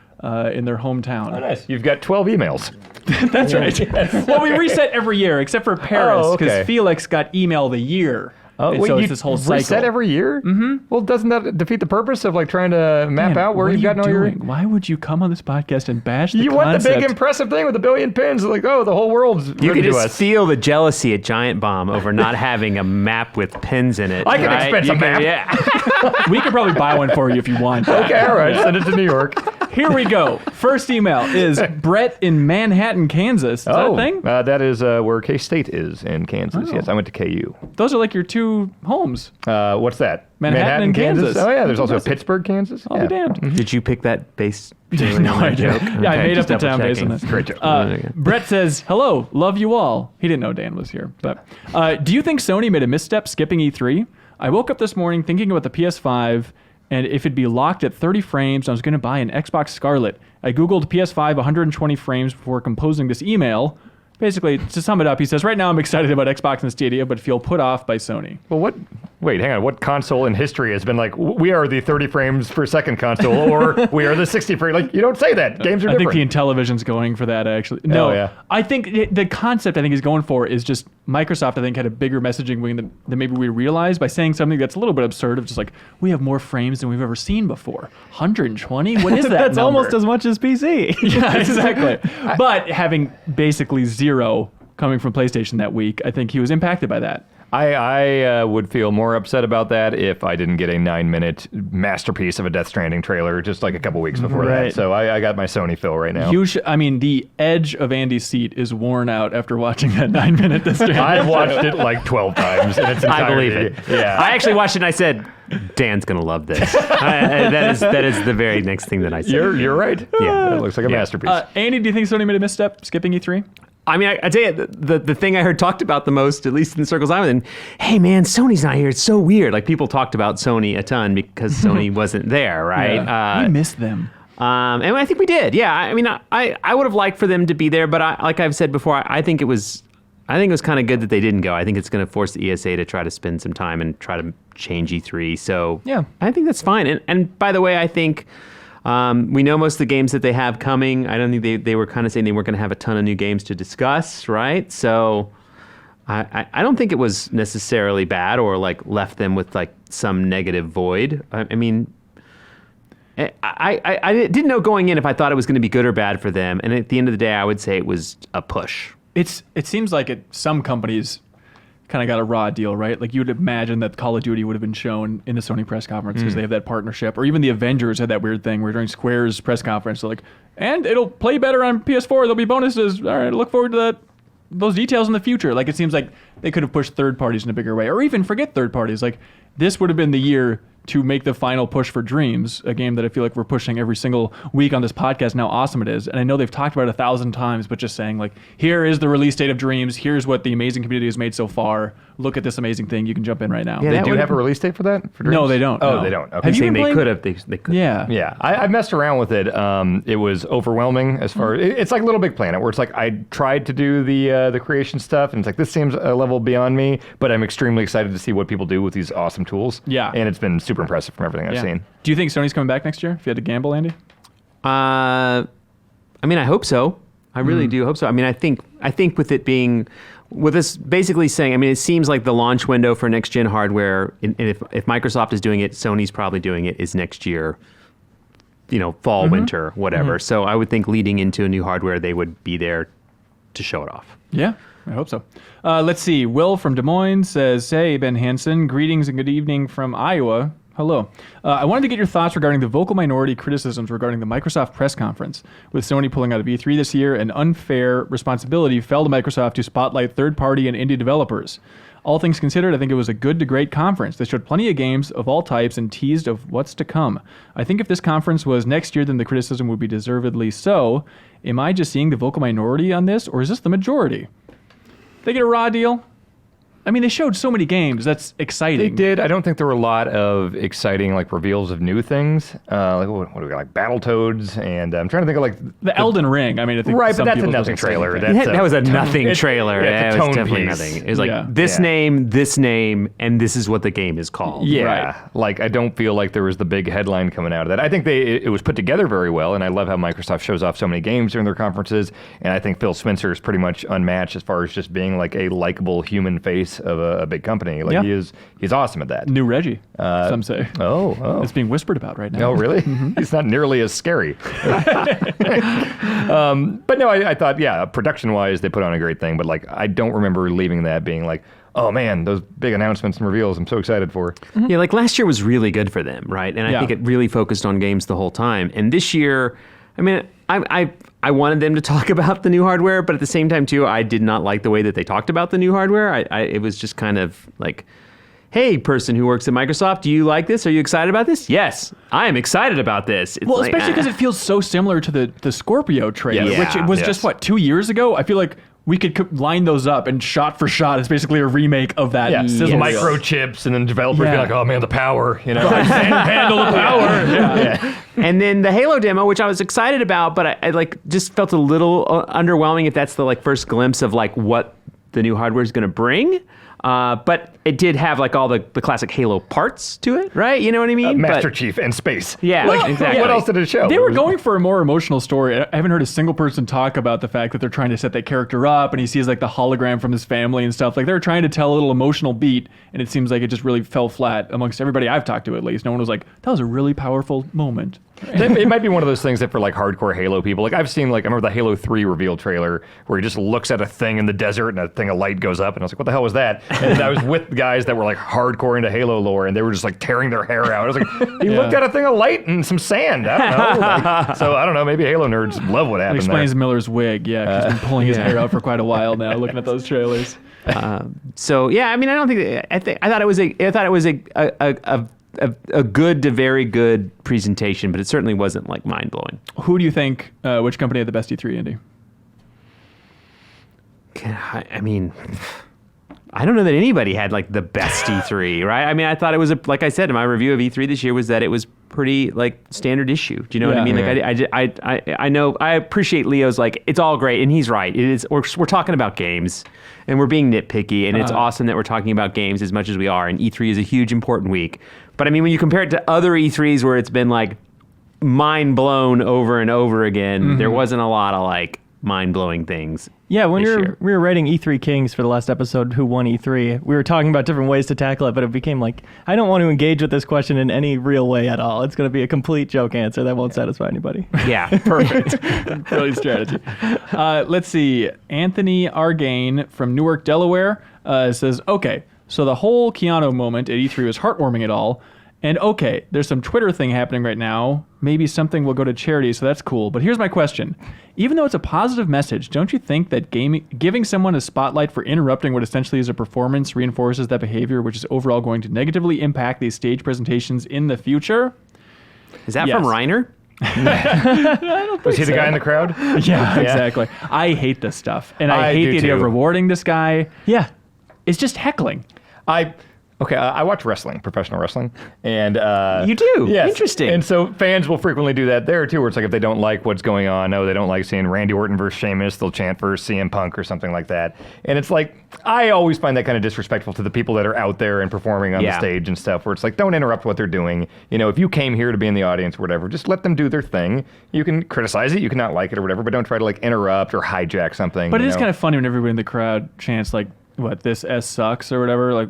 in their hometown. Oh, nice. You've got 12 emails. That's right. Well, we reset every year, except for Paris, because okay. Felix got email of the year. Oh, And wait, so you it's this whole cycle. reset every year? Mm-hmm. Well, doesn't that defeat the purpose of like trying to map Dan, out where what you've are gotten you all your... doing? Why would you come on this podcast and bash the You concept? want the big impressive thing with a billion pins? Like, oh, the whole world's You written can to just us. feel the jealousy at Giant Bomb over not having a map with pins in it. I can right? expense You a map. Yeah. We could probably buy one for you if you want. Okay, all right. Send it to New York. Here we go. First email is Brett in Manhattan, Kansas. Is that a thing? That is where K-State is in Kansas. Oh. Yes, I went to KU. Those are like your two homes. What's that? Manhattan and Kansas. Oh, yeah. There's also Impressive. Pittsburgh, Kansas. I'll yeah. be damned. Did you pick that base? No idea. Yeah, I made up the town based on this. Great joke. Brett says, hello, love you all. He didn't know Dan was here. But do you think Sony made a misstep skipping E3? I woke up this morning thinking about the PS5 and if it'd be locked at 30 frames, I was going to buy an Xbox Scarlet. I Googled PS5 120 frames before composing this email. Basically, to sum it up, he says, right now I'm excited about Xbox and Stadia, but feel put off by Sony. Well, wait, hang on. What console in history has been like, we are the 30 frames per second console, or we are the 60 frame? Like, you don't say that. Games are I different. think the Intellivision's going for that, actually. No, Oh, yeah. I think the concept I think he's going for is just Microsoft, I think, had a bigger messaging wing than maybe we realized by saying something that's a little bit absurd of just like, we have more frames than we've ever seen before. 120? What is that That's number? almost as much as PC. Yeah, exactly. But having basically zero coming from PlayStation that week, I think he was impacted by that. I would feel more upset about that if I didn't get a 9-minute masterpiece of a Death Stranding trailer just like a couple weeks before that. Right. So I got my Sony fill right now. I mean, the edge of Andy's seat is worn out after watching that 9-minute Death Stranding. I've watched it like 12 times in its I entirety. believe it. Yeah. I actually watched it and I said, Dan's going to love this. That is the very next thing that I said. You're right. Yeah. That looks like a masterpiece. Andy, do you think Sony made a misstep skipping E3? I mean, I tell you, the thing I heard talked about the most, at least in the circles I'm in, hey man, Sony's not here. It's so weird. Like people talked about Sony a ton because Sony wasn't there, right? Yeah. We missed them. And I think we did. Yeah. I mean, I would have liked for them to be there, but like I've said before, I think it was kind of good that they didn't go. I think it's going to force the ESA to try to spend some time and try to change E3. So yeah, I think that's fine. And by the way, I think. We know most of the games that they have coming. I don't think they were kind of saying they weren't going to have a ton of new games to discuss, right? So I don't think it was necessarily bad or like left them with like some negative void. I mean, I didn't know going in if I thought it was going to be good or bad for them. And at the end of the day, I would say it was a push. It seems like some companies kind of got a raw deal, right? Like you would imagine that Call of Duty would have been shown in the Sony press conference because they have that partnership, or even the Avengers had that weird thing where during Square's press conference, they're like, and it'll play better on PS4. There'll be bonuses. All right, look forward to those details in the future. Like it seems like they could have pushed third parties in a bigger way, or even forget third parties. Like this would have been the year to make the final push for Dreams, a game that I feel like we're pushing every single week on this podcast and how awesome it is. And I know they've talked about it 1,000 times, but just saying like, here is the release date of Dreams. Here's what the amazing community has made so far. Look at this amazing thing. You can jump in right now. Yeah, they do have a release date for that? For Dreams? No, they don't. Oh, no. they don't. Okay. Have you Saying been they playing? could have. They could. Yeah. Yeah, I messed around with it. It was overwhelming as far it's like Little Big Planet, where it's like I tried to do the creation stuff, and it's like this seems a level beyond me, but I'm extremely excited to see what people do with these awesome tools. Yeah. And it's been super impressive from everything I've Yeah. seen. Do you think Sony's coming back next year? If you had to gamble, Andy? I mean, I hope so. I really do hope so. I mean, I think with it being, with us basically saying, I mean, it seems like the launch window for next gen hardware, and if Microsoft is doing it, Sony's probably doing it, is next year, fall, winter, whatever. So I would think leading into a new hardware, they would be there to show it off. Yeah, I hope so. Let's see. Will from Des Moines says, hey, Ben Hansen, greetings and good evening from Iowa. Hello. I wanted to get your thoughts regarding the vocal minority criticisms regarding the Microsoft press conference. With Sony pulling out of E3 this year, an unfair responsibility fell to Microsoft to spotlight third-party and indie developers. All things considered, I think it was a good to great conference that showed plenty of games of all types and teased of what's to come. I think if this conference was next year, then the criticism would be deservedly so. Am I just seeing the vocal minority on this, or is this the majority? They get a raw deal? I mean, they showed so many games. That's exciting. They did. I don't think there were a lot of exciting like reveals of new things. Like what do we got? Like Battletoads, and I'm trying to think of like the Elden Ring. I mean, I think right, some but that's a people's nothing exciting trailer. thing. That was a nothing trailer. Yeah, it's a It was tone definitely piece. nothing. It was like Yeah. this name, and this is what the game is called. Yeah, Right. like I don't feel like there was the big headline coming out of that. I think it was put together very well, and I love how Microsoft shows off so many games during their conferences. And I think Phil Spencer is pretty much unmatched as far as just being like a likable human face of a big company. Like Yeah. he's awesome at that. New Reggie, some say. Oh. It's being whispered about right now. No, really? He's not nearly as scary. But no, I thought, yeah, production-wise, they put on a great thing. But like, I don't remember leaving that being like, oh man, those big announcements and reveals I'm so excited for. Yeah, like last year was really good for them, right? And I Yeah. think it really focused on games the whole time. And this year, I mean, I wanted them to talk about the new hardware, but at the same time too, I did not like the way that they talked about the new hardware. It was just kind of like, hey, person who works at Microsoft, do you like this? Are you excited about this? Yes, I am excited about this. It's Well, like, especially because it feels so similar to the Scorpio trailer, Yeah. which it was Yes. just, what, 2 years ago? I feel like we could line those up, and shot for shot is basically a remake of that. Yeah, sizzle reel. microchips, and then developers Yeah. be like, oh man, the power, you know. Handle the power. Yeah. And then the Halo demo, which I was excited about, but I like just felt a little underwhelming if that's the like first glimpse of like what the new hardware is going to bring. But it did have like all the classic Halo parts to it, right? You know what I mean? Master But- Chief and space. Yeah, Like, exactly. What else did it show? They were going for a more emotional story. I haven't heard a single person talk about the fact that they're trying to set that character up, and he sees like the hologram from his family and stuff. Like they were trying to tell a little emotional beat, and it seems like it just really fell flat amongst everybody I've talked to. At least no one was like, "That was a really powerful moment." It might be one of those things that for like hardcore Halo people, like I've seen like I remember the Halo 3 reveal trailer where he just looks at a thing in the desert and a thing of light goes up and I was like, what the hell was that? And I was with guys that were like hardcore into Halo lore and they were just like tearing their hair out. I was like, he looked at a thing of light and some sand. I don't know. Like, so I don't know. Maybe Halo nerds love what It happened explains there. Miller's wig. Yeah, 'cause he's been pulling his hair out for quite a while now, looking at those trailers. So yeah, I mean, I don't think I thought it was a good to very good presentation, but it certainly wasn't like mind blowing. Who do you think? Which company had the best E3, Andy? I mean, I don't know that anybody had like the best E3, right? I mean, I thought it was like I said in my review of E3 this year was that it was pretty like standard issue. Do you know what I Yeah. mean? Like I know I appreciate Leo's like it's all great and he's right. It is we're talking about games and we're being nitpicky and it's awesome that we're talking about games as much as we are. And E3 is a huge important week. But I mean, when you compare it to other E3s where it's been like mind blown over and over again, there wasn't a lot of like mind blowing things. Yeah, when this year. we were writing E3 Kings for the last episode, Who Won E3, we were talking about different ways to tackle it, but it became like, I don't want to engage with this question in any real way at all. It's going to be a complete joke answer that won't satisfy anybody. Yeah. Perfect. Brilliant strategy. Let's see. Anthony Argain from Newark, Delaware says, okay, so the whole Keanu moment at E3 was heartwarming at all. And okay, there's some Twitter thing happening right now. Maybe something will go to charity, so that's cool. But here's my question. Even though it's a positive message, don't you think that giving someone a spotlight for interrupting what essentially is a performance reinforces that behavior, which is overall going to negatively impact these stage presentations in the future? Is that Yes. from Reiner? Was he the guy in the crowd? Yeah, exactly. I hate this stuff. And I hate do the idea of too. rewarding this guy. Yeah. It's just heckling. I watch wrestling, professional wrestling, and You do? Yes. Interesting. And so fans will frequently do that there too, where it's like if they don't like what's going on, they don't like seeing Randy Orton versus Sheamus, they'll chant for CM Punk or something like that. And it's like I always find that kind of disrespectful to the people that are out there and performing on the Yeah. stage and stuff. Where it's like, don't interrupt what they're doing. You know, if you came here to be in the audience or whatever, just let them do their thing. You can criticize it, you can not like it or whatever, but don't try to like interrupt or hijack something. But it you is know? kind of funny when everybody in the crowd chants like, what, this S sucks or whatever. Like,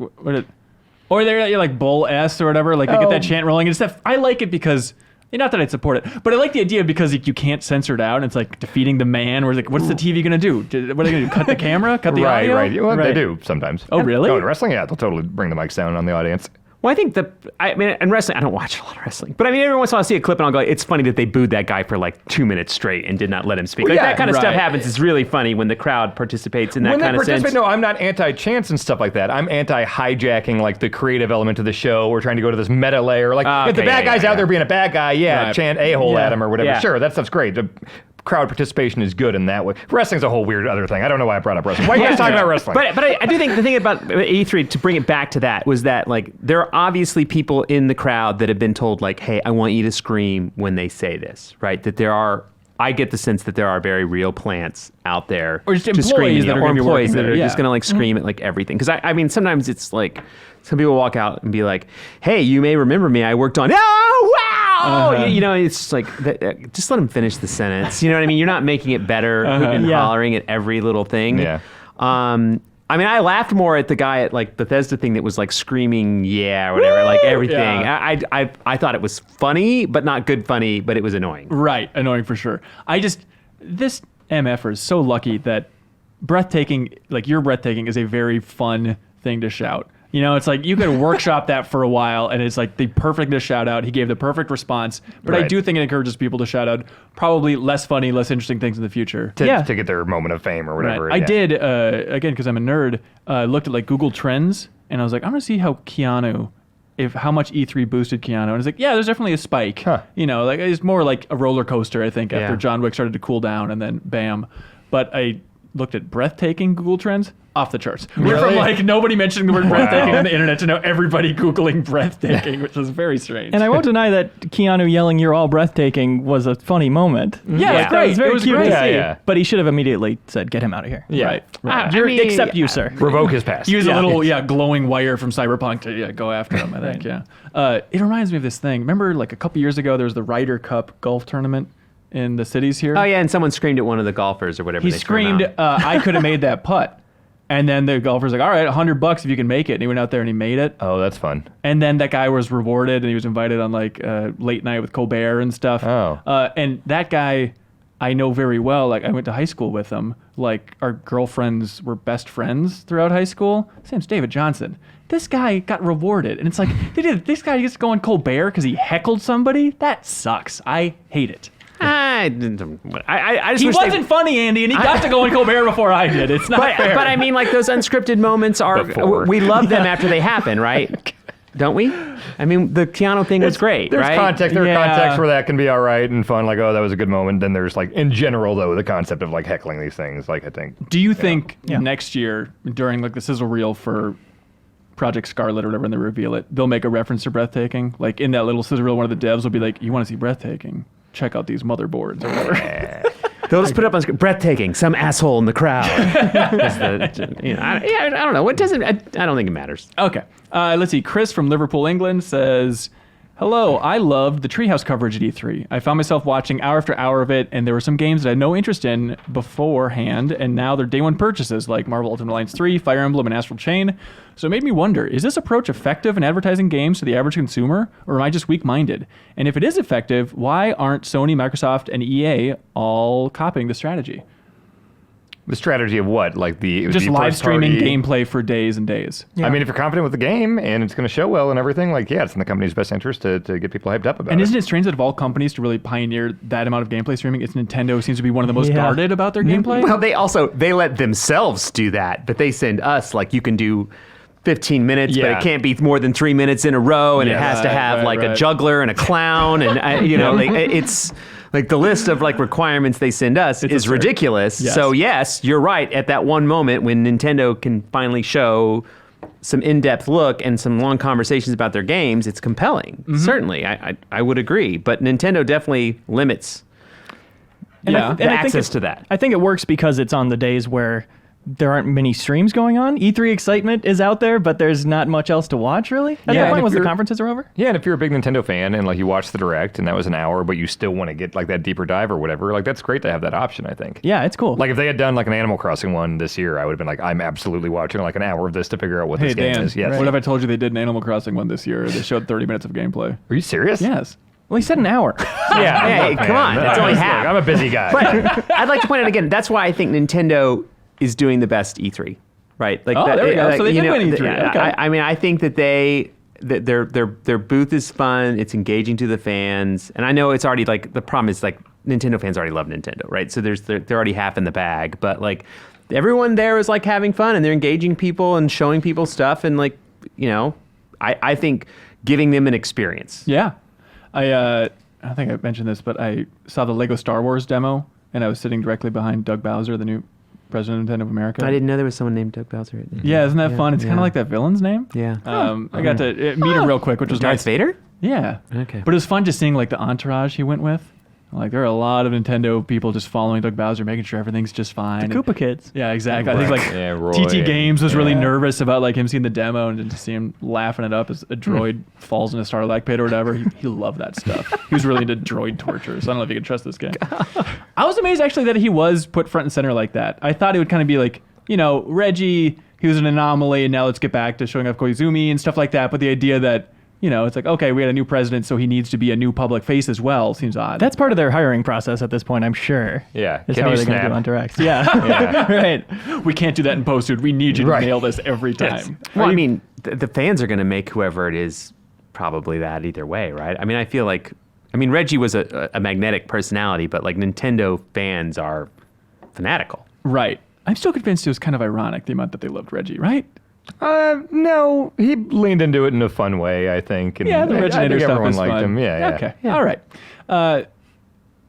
or they're like bull S or whatever. Like they get that chant rolling and stuff. I like it because, not that I'd support it, but I like the idea because you can't censor it out. And it's like defeating the man. Where it's like, what's the TV going to do? What are they going to do? Cut the camera? Cut the audio? Right. Well, they do sometimes. Oh, really? No, in wrestling, yeah, they'll totally bring the mics down on the audience. Well, I think and wrestling, I don't watch a lot of wrestling, but I mean, every once in a while I see a clip and I'll go, it's funny that they booed that guy for like 2 minutes straight and did not let him speak. Well, like yeah, that kind of stuff right. happens. It's really funny when the crowd participates in that kind of sense. No, I'm not anti-chance and stuff like that. I'm anti-hijacking like the creative element of the show. We're trying to go to this meta layer. Like if the bad guy's out there being a bad guy, Right. chant a-hole at him or whatever. Yeah. Sure, that stuff's great. The crowd participation is good in that way. Wrestling's a whole weird other thing. I don't know why I brought up wrestling. Why are you guys talking about wrestling? But I do think the thing about E3, to bring it back to that, was that like there are obviously people in the crowd that have been told like, hey, I want you to scream when they say this, right? That there are, I get the sense that there are very real plants out there. Or just scream employees that are gonna be employees working that there, are yeah. just going to like scream at like everything. Because I mean, sometimes it's like, some people walk out and be like, hey, you may remember me. I worked on, oh, wow. You know, it's just like, just let them finish the sentence. You know what I mean? You're not making it better and hollering at every little thing. Yeah. I mean, I laughed more at the guy at like Bethesda thing that was like screaming, yeah, or whatever, like everything. Yeah. I thought it was funny, but not good funny, but it was annoying. Right, annoying for sure. This MFer is so lucky that breathtaking, like you're breathtaking, is a very fun thing to shout. You know, it's like you could workshop that for a while, and it's like the perfect to shout out. He gave the perfect response, but I Right. do think it encourages people to shout out probably less funny, less interesting things in the future. to Yeah. get their moment of fame or Right. whatever. I yeah. did, again, because I'm a nerd, looked at like Google Trends, and I was like, I'm going to see how how much E3 boosted Keanu. And I was like, yeah, there's definitely a spike. Huh. You know, like it's more like a roller coaster, I think, after Yeah. John Wick started to cool down, and then bam. But I looked at breathtaking Google Trends, off the charts. We're from Really? like nobody mentioning the word breathtaking on the internet to now everybody Googling breathtaking, which is very strange. And I won't deny that Keanu yelling "You're all breathtaking" was a funny moment. Yeah, Like, it's that great. was very It was cute great. to Yeah, see. yeah. But he should have immediately said, "Get him out of here." Yeah. Right. Except you, sir. Revoke his pass. Use Yeah. a little glowing wire from Cyberpunk to go after him, I think. It reminds me of this thing. Remember like a couple years ago there was the Ryder Cup golf tournament in the cities here? Oh yeah, and someone screamed at one of the golfers or whatever. He they threw him screamed, out. I could have made that putt. And then the golfer's like, all right, $100 if you can make it. And he went out there and he made it. Oh, that's fun. And then that guy was rewarded and he was invited on like late night with Colbert and stuff. Oh. And that guy I know very well. Like I went to high school with him. Like our girlfriends were best friends throughout high school. His name's David Johnson. This guy got rewarded. And it's like, this guy gets to go on Colbert because he heckled somebody? That sucks. I hate it. I just He wish wasn't funny, Andy, and he got to go on Colbert before I did. It's not fair. But I mean, like those unscripted moments are. Before. We love them after they happen, right? Don't we? I mean, the Keanu thing was great, There's right? context. There are Yeah. contexts where that can be all right and fun. Like, oh, that was a good moment. Then there's like, in general, though, the concept of like heckling these things. Like, I think. Do you think Yeah. next year, during like the sizzle reel for Project Scarlet or whatever, when they reveal it, they'll make a reference to breathtaking? Like in that little sizzle reel, one of the devs will be like, "You want to see breathtaking? Check out these motherboards or whatever." They'll just put up on screen, breathtaking, some asshole in the crowd. I don't know. It doesn't. I don't think it matters. Okay. Let's see. Chris from Liverpool, England says, hello, I loved the Treehouse coverage at E3. I found myself watching hour after hour of it, and there were some games that I had no interest in beforehand, and now they're day one purchases like Marvel Ultimate Alliance 3, Fire Emblem, and Astral Chain. So it made me wonder, is this approach effective in advertising games to the average consumer, or am I just weak-minded? And if it is effective, why aren't Sony, Microsoft, and EA all copying the strategy? The strategy of what? Like Just the live first streaming party- gameplay for days and days. Yeah. I mean, if you're confident with the game and it's going to show well and everything, like, yeah, it's in the company's best interest to get people hyped up about And it. isn't it strange that of all companies to really pioneer that amount of gameplay streaming, it's Nintendo seems to be one of the most Yeah. guarded about their gameplay? Well, they let themselves do that, but they send us like you can do 15 minutes, but Yeah. it can't be more than 3 minutes in a row, and it Yeah. has to have Right, like a right. juggler and a clown, and it's like the list of like requirements they send us is absurd. ridiculous. Yes. So yes, you're right. At that one moment when Nintendo can finally show some in-depth look and some long conversations about their games, it's compelling. Certainly, I would agree. But Nintendo definitely limits Yeah. the access to that. I think it works because it's on the days where there aren't many streams going on. E3 excitement is out there, but there's not much else to watch, really. At Yeah, that and point, if once the you're- conferences are over. Yeah, and if you're a big Nintendo fan and like you watch the Direct and that was an hour, but you still want to get like that deeper dive or whatever, like that's great to have that option, I think. Yeah, it's cool. Like if they had done like an Animal Crossing one this year, I would have been like, I'm absolutely watching like an hour of this to figure out what Hey, this game Dan, is. Yes. what if I told you they did an Animal Crossing one this year? They showed 30 minutes of gameplay. Are you serious? Yes. Well, he said an hour. Yeah. Hey, look, come man, on, it's only look, half. I'm a busy guy. But I'd like to point out again, that's why I think Nintendo is doing the best E3, right? Like Oh, there we go. So they you did know, win E3. Okay. I mean, I think that they their booth is fun. It's engaging to the fans, and I know it's already like the problem is like Nintendo fans already love Nintendo, right? So they're already half in the bag, but like everyone there is like having fun and they're engaging people and showing people stuff, and like I think giving them an experience. Yeah, I think I mentioned this, but I saw the Lego Star Wars demo, and I was sitting directly behind Doug Bowser, the new president of Nintendo of America. I didn't know there was someone named Doug Bowser. Yeah, isn't that fun? It's kind of like that villain's name. Yeah. I got to meet him real quick, which was Darth nice. Vader? Yeah. Okay. But it was fun just seeing like the entourage he went with. Like there are a lot of Nintendo people just following Doug Bowser, making sure everything's just fine. The Koopa kids. Yeah, exactly. I think like Roy, TT Games was really yeah. nervous about like him seeing the demo and to see him laughing it up as a droid falls in a Starlight pit or whatever. He loved that stuff. He was really into droid torture, so I don't know if you can trust this guy. I was amazed actually that he was put front and center like that. I thought it would kind of be like, Reggie, he was an anomaly, and now let's get back to showing off Koizumi and stuff like that. But the idea that it's like, okay, we had a new president, so he needs to be a new public face as well. Seems odd. That's part of their hiring process at this point, I'm sure. Yeah. Is Can how you are they going to snap? do Interact? Yeah. Right. We can't do that in post, dude. We need you to nail this every time. Well, I mean, the fans are going to make whoever it is probably that either way, right? I mean, I feel like, Reggie was a magnetic personality, but like Nintendo fans are fanatical. Right. I'm still convinced it was kind of ironic, the amount that they loved Reggie, right? No, he leaned into it in a fun way, I think. And Yeah, the I originator think stuff everyone is liked fun. him. Yeah. Okay. Yeah. All right.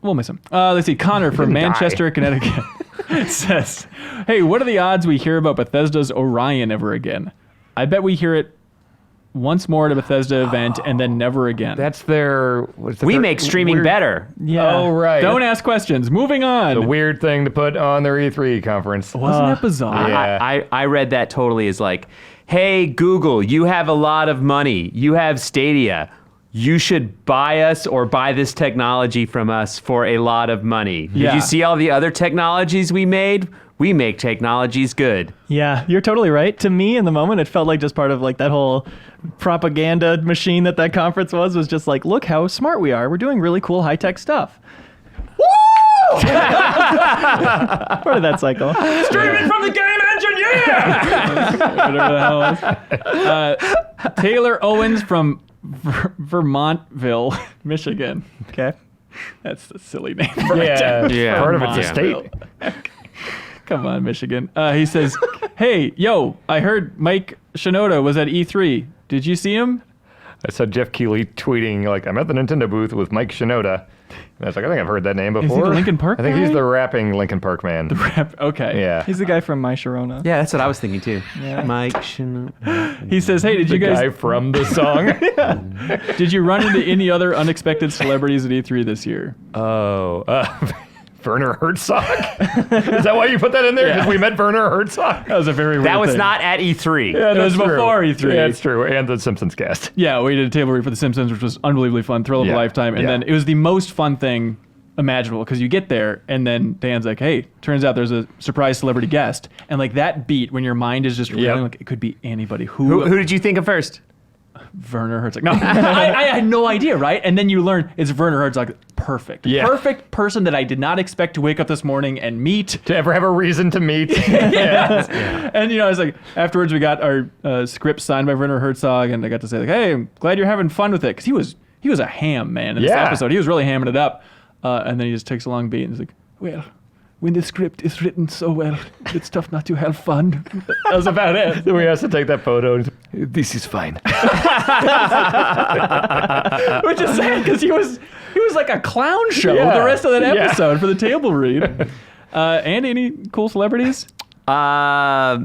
We'll miss him. Let's see. Connor from Manchester, Connecticut says, "Hey, what are the odds we hear about Bethesda's Orion ever again? I bet we hear it once more at a Bethesda event and then never again." That's their... We make streaming better. Yeah. Oh, right. Don't ask questions. Moving on. The weird thing to put on their E3 conference. Wasn't that bizarre? Yeah. I read that totally as like, hey, Google, you have a lot of money. You have Stadia. You should buy us or buy this technology from us for a lot of money. Yeah. Did you see all the other technologies we made? We make technologies good. Yeah, you're totally right. To me, in the moment, it felt like just part of like that whole propaganda machine that conference was just like, look how smart we are. We're doing really cool high-tech stuff. Woo! Part of that cycle. Streaming from the game engine, yeah! Whatever the hell it was. Taylor Owens from Vermontville, Michigan. Okay. That's a silly name. Yeah. Part of it's a Vermontville. state. Come on, Michigan. He says, "Hey, yo, I heard Mike Shinoda was at E3. Did you see him?" I saw Jeff Keighley tweeting, like, I'm at the Nintendo booth with Mike Shinoda. And I was like, I think I've heard that name before. the Linkin Park I think guy? he's the rapping Linkin Park man. Okay. Yeah. He's the guy from My Sharona. Yeah, that's what I was thinking too. Yeah. Mike Shinoda. He says, "Hey, did The you guy guys from the song. did you run into any other unexpected celebrities at E3 this year?" Oh, Werner Herzog? Is that why you put that in there? Because we met Werner Herzog? That was a very weird That was thing. not at E3. Yeah, It was that's true. before E3. Yeah, it's true. And the Simpsons cast. Yeah, we did a table read for The Simpsons, which was unbelievably fun, thrill of a Yeah. lifetime. And Yeah. then it was the most fun thing imaginable because you get there and then Dan's like, "Hey, turns out there's a surprise celebrity guest." And like that beat when your mind is just reeling, like it could be anybody. Who did you think of first? Werner Herzog. No, I had no idea, right? And then you learn it's Werner Herzog. Perfect. Yeah. Perfect person that I did not expect to wake up this morning and meet. To ever have a reason to meet. Yes. And I was like, afterwards we got our script signed by Werner Herzog, and I got to say like, "Hey, I'm glad you're having fun with it," because he was a ham man in this Yeah. episode. He was really hamming it up, and then he just takes a long beat and he's like, "Well, when the script is written so well, it's tough not to have fun." That was about it. Then we have to take that photo. This is fine. Which is sad because he was like a clown show Yeah. the rest of that Yeah. episode for the table read. Andy, any cool celebrities? I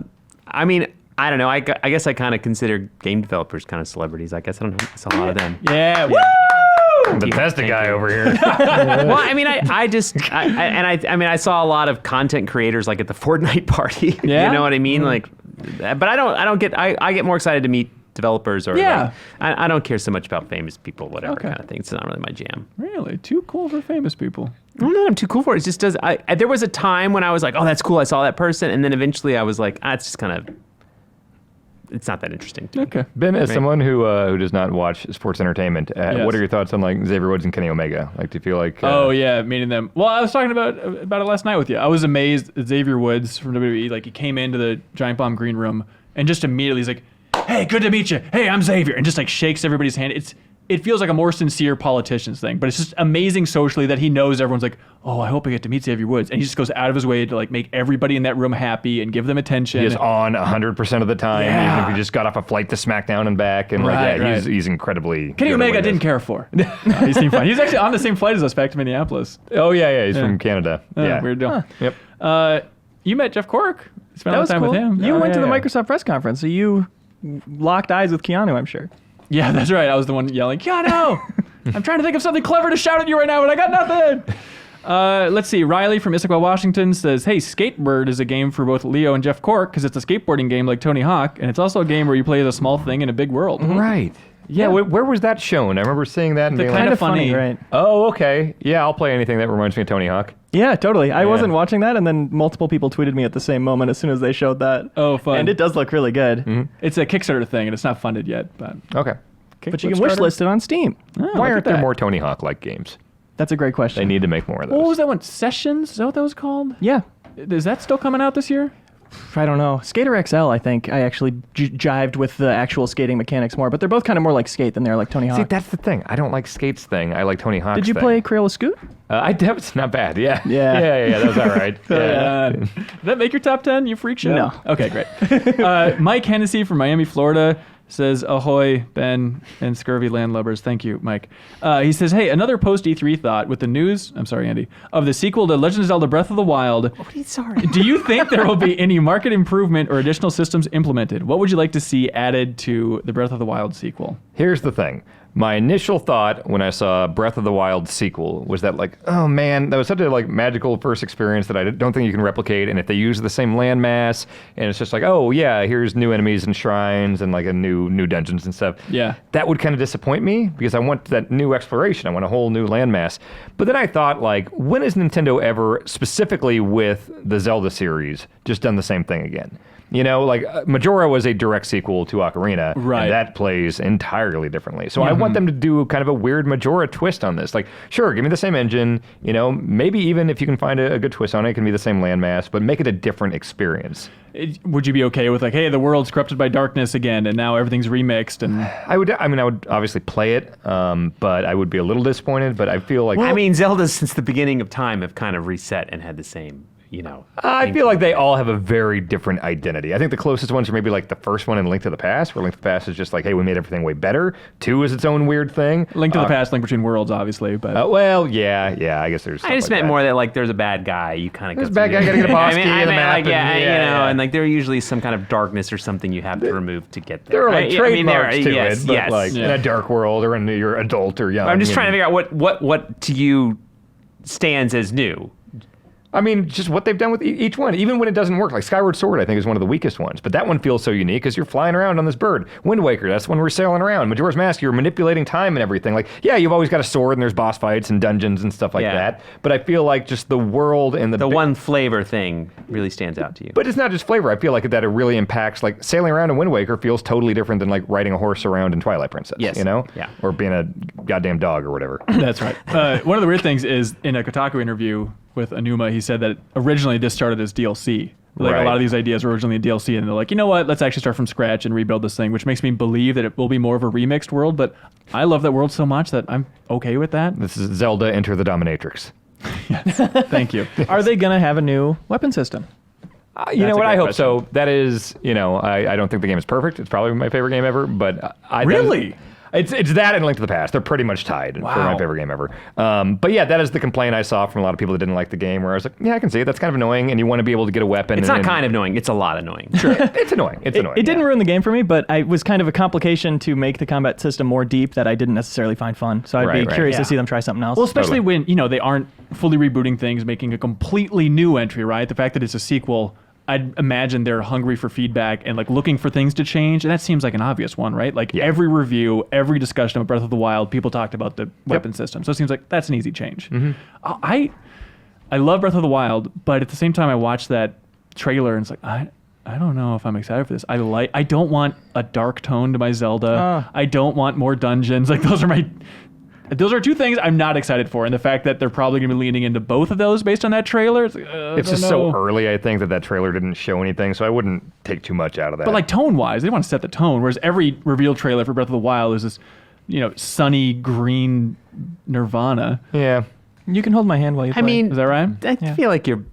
mean, I don't know. I guess I kind of consider game developers kind of celebrities. I guess I don't know. I saw a lot of them. Yeah. Woo! Bethesda Thank guy you. over here. Well, I mean, I saw a lot of content creators like at the Fortnite party. Yeah? You know what I mean? Like, but I get more excited to meet developers or Yeah. like, I don't care so much about famous people, whatever Okay. kind of thing. It's not really my jam. Really? Too cool for famous people. I don't know that I'm too cool for it. It just does. There was a time when I was like, oh, that's cool. I saw that person. And then eventually I was like, it's just kind of, it's not that interesting to me. Okay. Ben, as someone who does not watch sports entertainment, Yes. what are your thoughts on like Xavier Woods and Kenny Omega? Like, do you feel like? Oh yeah, meeting them. Well, I was talking about it last night with you. I was amazed at Xavier Woods from WWE. Like he came into the Giant Bomb green room and just immediately he's like, hey, good to meet you. Hey, I'm Xavier, and just like shakes everybody's hand. It feels like a more sincere politician's thing, but it's just amazing socially that he knows everyone's like, oh, I hope I get to meet Xavier Woods, and he just goes out of his way to like make everybody in that room happy and give them attention. He is on 100% of the time, Yeah. even if he just got off a flight to SmackDown and back, and Right. he's incredibly. Kenny good at Omega what I he didn't does. care for. He seemed fine. He's actually on the same flight as us back to Minneapolis. Oh yeah, he's from Canada. Yeah, Weird deal. Yep. You met Jeff Cork. Spent That a lot was of time cool. with him. You went to the yeah. Microsoft press conference, so you locked eyes with Keanu, I'm sure. Yeah, that's right. I was the one yelling, Keanu! I'm trying to think of something clever to shout at you right now, but I got nothing. Let's see. Riley from Issaquah, Washington says, hey, Skatebird is a game for both Leo and Jeff Cork because it's a skateboarding game like Tony Hawk, and it's also a game where you play as a small thing in a big world. Right. Yeah. Where was that shown? I remember seeing that and being kind like, of funny. right? oh, okay. Yeah, I'll play anything that reminds me of Tony Hawk. Yeah, totally. I wasn't watching that, and then multiple people tweeted me at the same moment as soon as they showed that. Oh, fun. And it does look really good. It's a Kickstarter thing, and it's not funded yet. But Okay. But you can wishlist it on Steam. Why aren't there more Tony Hawk-like games? That's a great question. They need to make more of those. What was that one? Sessions? Is that what that was called? Yeah. Is that still coming out this year? I don't know. Skater XL, I think. I actually jived with the actual skating mechanics more, but they're both kind of more like Skate than they're like Tony Hawk. See, that's the thing. I don't like Skate's thing. I like Tony Hawk's Did you thing. play Crayola Scoot? I did. It's not bad. Yeah. Yeah. Yeah. That was all right. Yeah. Did that make your top 10, you freak show? No. Okay, great. Mike Hennessy from Miami, Florida says, ahoy, Ben and scurvy landlubbers. Thank you, Mike. He says, hey, another post-E3 thought with the news, I'm sorry, Andy, of the sequel to Legend of Zelda Breath of the Wild. What are you sorry? Do you think there will be any market improvement or additional systems implemented? What would you like to see added to the Breath of the Wild sequel? Here's the thing. My initial thought when I saw Breath of the Wild sequel was that like, oh man, that was such a like magical first experience that I don't think you can replicate. And if they use the same landmass and it's just like, oh yeah, here's new enemies and shrines and like a new dungeons and stuff. Yeah. That would kind of disappoint me because I want that new exploration. I want a whole new landmass. But then I thought like, when has Nintendo ever, specifically with the Zelda series, just done the same thing again? You know, like Majora was a direct sequel to Ocarina, Right. and that plays entirely differently. So I want them to do kind of a weird Majora twist on this. Like, sure, give me the same engine, you know, maybe even if you can find a good twist on it, it can be the same landmass, but make it a different experience. Would you be okay with like, hey, the world's corrupted by darkness again, and now everything's remixed? And I would obviously play it, but I would be a little disappointed, but I feel like... I mean, Zelda's since the beginning of time have kind of reset and had the same, you know. I feel like they all have a very different identity. I think the closest ones are maybe like the first one in Link to the Past, where Link to the Past is just like, hey, we made everything way better. 2 is its own weird thing. Link to the Past, Link Between Worlds, obviously. But Well, yeah, I guess there's. I just stuff like meant that. more that like there's a bad guy, you kind of There's a bad guy, gotta get a boss key in the meant, map like, yeah, and- you yeah, know, yeah. and like there are usually some kind of darkness or something you have to remove to get there. There are like I mean, trademarks to yes, it, but yes. like in a dark world or in you're adult or young. I'm just you trying to know. figure out what to you stands as new. I mean, just what they've done with each one, even when it doesn't work. Like Skyward Sword, I think, is one of the weakest ones. But that one feels so unique because you're flying around on this bird. Wind Waker, that's when we're sailing around. Majora's Mask, you're manipulating time and everything. Like, yeah, you've always got a sword and there's boss fights and dungeons and stuff like Yeah. that. But I feel like just the world and The one flavor thing really stands out to you. But it's not just flavor. I feel like that it really impacts, like sailing around in Wind Waker feels totally different than like riding a horse around in Twilight Princess. Yes. You know? Yeah. Or being a goddamn dog or whatever. that's right. One of the weird things is in a Kotaku interview with Anuma, he said that originally this started as DLC. Like Right. a lot of these ideas were originally DLC, and they're like, you know what? Let's actually start from scratch and rebuild this thing, which makes me believe that it will be more of a remixed world. But I love that world so much that I'm okay with that. This is Zelda Enter the Dominatrix. Thank you. Are they going to have a new weapon system? You know That's a what? I great hope question. so. That is, you know, I don't think the game is perfect. It's probably my favorite game ever, but I Really? It's that and Link to the Past. They're pretty much tied for my Wow. favorite game ever. But yeah, that is the complaint I saw from a lot of people that didn't like the game. Where I was like, yeah, I can see it. That's kind of annoying, and you want to be able to get a weapon. It's and, not kind of annoying. It's a lot annoying. Sure, it's annoying. It's annoying. It didn't yeah. ruin the game for me, but it was kind of a complication to make the combat system more deep that I didn't necessarily find fun. So I'd Right, be right. curious Yeah. to see them try something else. Well, especially Totally. when, you know, they aren't fully rebooting things, making a completely new entry, right? The fact that it's a sequel, I'd imagine they're hungry for feedback and like looking for things to change. And that seems like an obvious one, right? Like every review, every discussion of Breath of the Wild, people talked about the weapon system. So it seems like that's an easy change. I love Breath of the Wild, but at the same time I watched that trailer and it's like, I don't know if I'm excited for this. I don't want a dark tone to my Zelda. I don't want more dungeons. Like those are my those are two things I'm not excited for, and the fact that they're probably going to be leaning into both of those based on that trailer. It's just so early, I think, that trailer didn't show anything, so I wouldn't take too much out of that. But like tone-wise, they want to set the tone, whereas every reveal trailer for Breath of the Wild is this, sunny green nirvana. Yeah. You can hold my hand while you play. I mean, Is that right? I feel like you're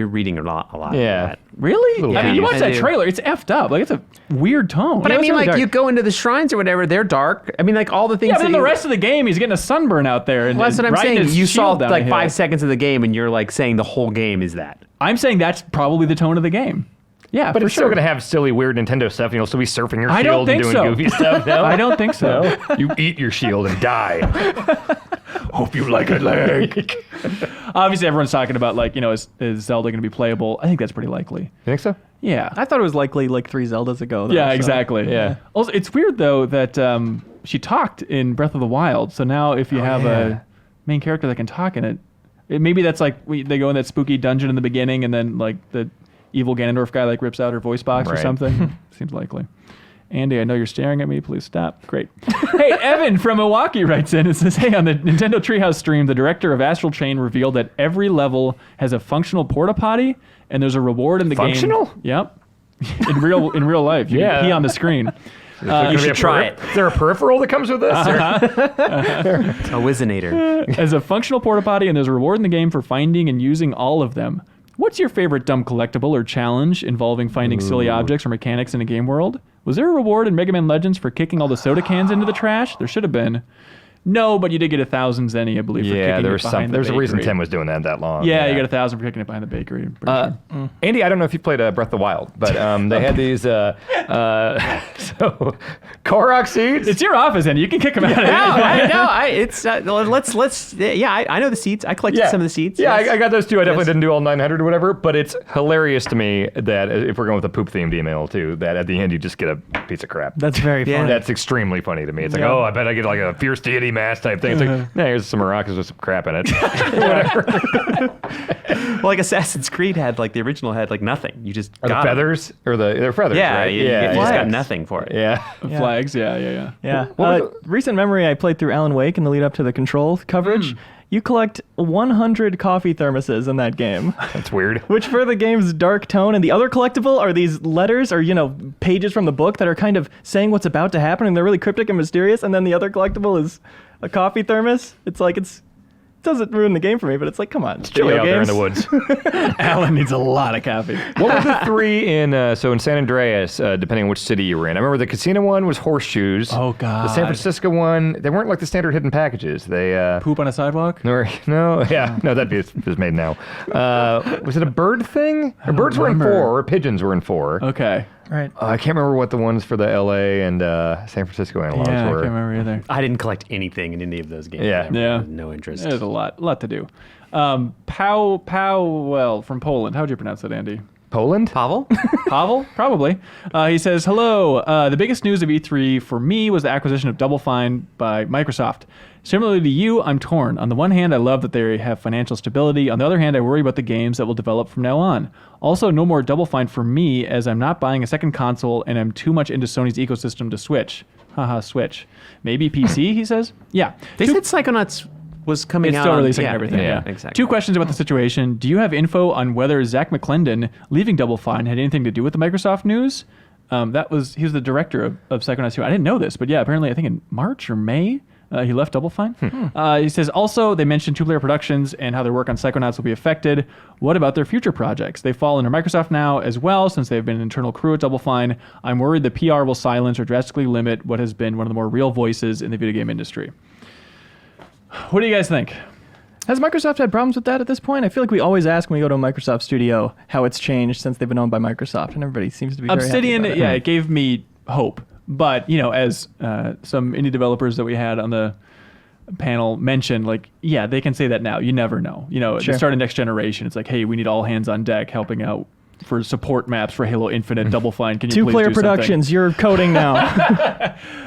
reading a lot. Yeah. Of that. Really? Little I mean, you bit. watch I that do. trailer, it's effed up. Like, it's a weird tone. But I it's mean, really like dark. you go into the shrines or whatever, they're dark. I mean, like all the things. Yeah, but that then the you- rest of the game, he's getting a sunburn out there. And Well, that's what I'm riding saying. his You saw shield down like a hill. 5 seconds of the game, and you're like saying the whole game is that. I'm saying that's probably the tone of the game. Yeah, But for it's still sure. going to have silly, weird Nintendo stuff, and you'll still be surfing your I don't shield and think doing so. goofy stuff. No? I don't think so. You eat your shield and die. Hope you like it, like. Obviously, everyone's talking about, like, is Zelda going to be playable? I think that's pretty likely. You think so? Yeah. I thought it was likely like 3 Zeldas ago. Though, Yeah, so- exactly. Yeah. Also, it's weird though that she talked in Breath of the Wild. So now, if you have a main character that can talk in it, maybe that's like they go in that spooky dungeon in the beginning, and then like the evil Ganondorf guy like rips out her voice box or Right. something. Seems likely. Andy, I know you're staring at me. Please stop. Great. Hey, Evan from Milwaukee writes in and says, hey, on the Nintendo Treehouse stream, the director of Astral Chain revealed that every level has a functional porta potty, and there's a reward in the Functional? game. Yep. In real life. You Yeah. can pee on the screen. You should try it. Is there a peripheral that comes with this? A Wizinator. As a functional porta potty, and there's a reward in the game for finding and using all of them. What's your favorite dumb collectible or challenge involving finding silly objects or mechanics in a game world? Was there a reward in Mega Man Legends for kicking all the soda cans into the trash? There should have been. No, but you did get 1,000 zenny, I believe, for Yeah, kicking there it was behind the There's a reason bakery. Tim was doing that long. Yeah, you got 1,000 for kicking it behind the bakery. I'm pretty sure. Andy, I don't know if you played Breath of the Wild, but they had these so Korok seeds. It's your office, Andy. You can kick them out. I know the seeds. I collected some of the seeds. Yeah, yes. I got those too. I definitely Yes. didn't do all 900 or whatever, but it's hilarious to me that if we're going with a poop themed email too, that at the end you just get a piece of crap. That's very Yeah. funny. That's extremely funny to me. It's like, Yeah. oh, I bet I get like a fierce deity mask type thing. It's like, nah, here's some maracas with some crap in it. Whatever. Well, like Assassin's Creed had, like the original had, like nothing. You just Are the got 'em. feathers or they're feathers? Yeah, right? you just got Flags. nothing for it. Yeah. Flags, yeah. Yeah. What was Recent memory, I played through Alan Wake in the lead up to the Control coverage. You collect 100 coffee thermoses in that game, That's weird. which for the game's dark tone, and the other collectible are these letters or, pages from the book that are kind of saying what's about to happen, and they're really cryptic and mysterious, and then the other collectible is a coffee thermos. It's like, it doesn't ruin the game for me, but it's like, come on. It's Chilly video out there in games. the woods. Alan needs a lot of coffee. What were the three in San Andreas, depending on which city you were in? I remember the casino one was horseshoes. Oh, The San God. Francisco one, they weren't like the standard hidden packages. They Poop on a sidewalk? no, that'd be made now. Was it a bird thing? Or birds were in remember. 4, or pigeons were in 4. Okay. Right. I can't remember what the ones for the LA and San Francisco analogs Yeah, I were. can't remember either. I didn't collect anything in any of those games. Yeah. I Yeah. had no interest. There's a lot to do. Powell from Poland. How would you pronounce that, Andy? Poland? Pavel? Pavel, probably. He says, hello. The biggest news of E3 for me was the acquisition of Double Fine by Microsoft. Similarly to you, I'm torn. On the one hand, I love that they have financial stability. On the other hand, I worry about the games that will develop from now on. Also, no more Double Fine for me, as I'm not buying a second console and I'm too much into Sony's ecosystem to switch. Haha, Switch. Maybe PC, he says? Yeah. They said Psychonauts was coming It's out. still on- releasing yeah, everything. yeah, exactly. 2 questions about the situation. Do you have info on whether Zach McClendon leaving Double Fine had anything to do with the Microsoft news? He was the director of Psychonauts 2. I didn't know this, but yeah, apparently I think in March or May, he left Double Fine. He says also they mentioned 2-player productions and how their work on Psychonauts will be affected. What about their future projects? They fall under Microsoft now as well, since they've been an internal crew at Double Fine. I'm worried the PR will silence or drastically limit what has been one of the more real voices in the video game industry. What do you guys think? Has Microsoft had problems with that at this point? I feel like we always ask when we go to a Microsoft studio how it's changed since they've been owned by Microsoft, and everybody seems to be very Obsidian, happy about it. it gave me hope. But, as some indie developers that we had on the panel mentioned, they can say that now. You never know. At Sure. the start of next generation, it's like, hey, we need all hands on deck helping out for support maps for Halo Infinite, Double Fine. Can you please 2-player do something? productions, you're coding now.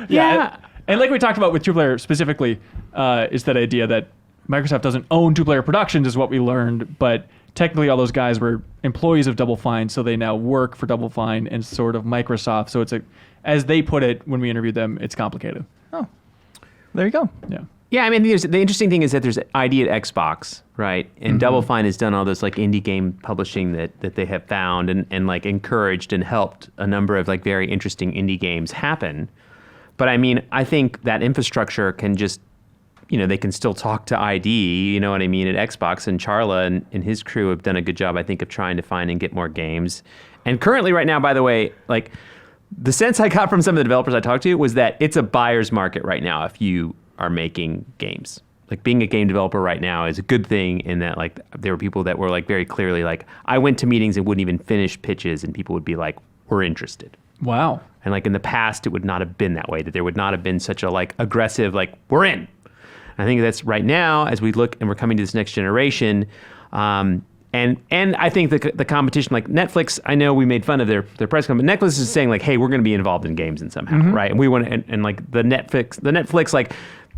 Yeah. And like we talked about with 2-player specifically, is that idea that Microsoft doesn't own 2-player productions is what we learned, but technically all those guys were employees of Double Fine, so they now work for Double Fine and sort of Microsoft. So it's as they put it when we interviewed them, it's complicated. There you go. Yeah. Yeah, I mean, the interesting thing is that there's ID at Xbox, right? And Double Fine has done all this like indie game publishing that they have found and like encouraged and helped a number of like very interesting indie games happen. But I mean, I think that infrastructure can just, they can still talk to ID, you know what I mean, at Xbox. And Charla and his crew have done a good job, I think, of trying to find and get more games. And currently right now, by the way, like the sense I got from some of the developers I talked to was that it's a buyer's market right now if you are making games. Like being a game developer right now is a good thing in that like there were people that were like very clearly like, I went to meetings and wouldn't even finish pitches and people would be like, we're interested. Wow. And like in the past, it would not have been that way, that there would not have been such a like aggressive, like we're in. I think that's right now as we look and we're coming to this next generation. And I think the competition, like Netflix, I know we made fun of their press conference, but Netflix is saying like, hey, we're going to be involved in games in somehow, right? And we want to, and like the Netflix, like,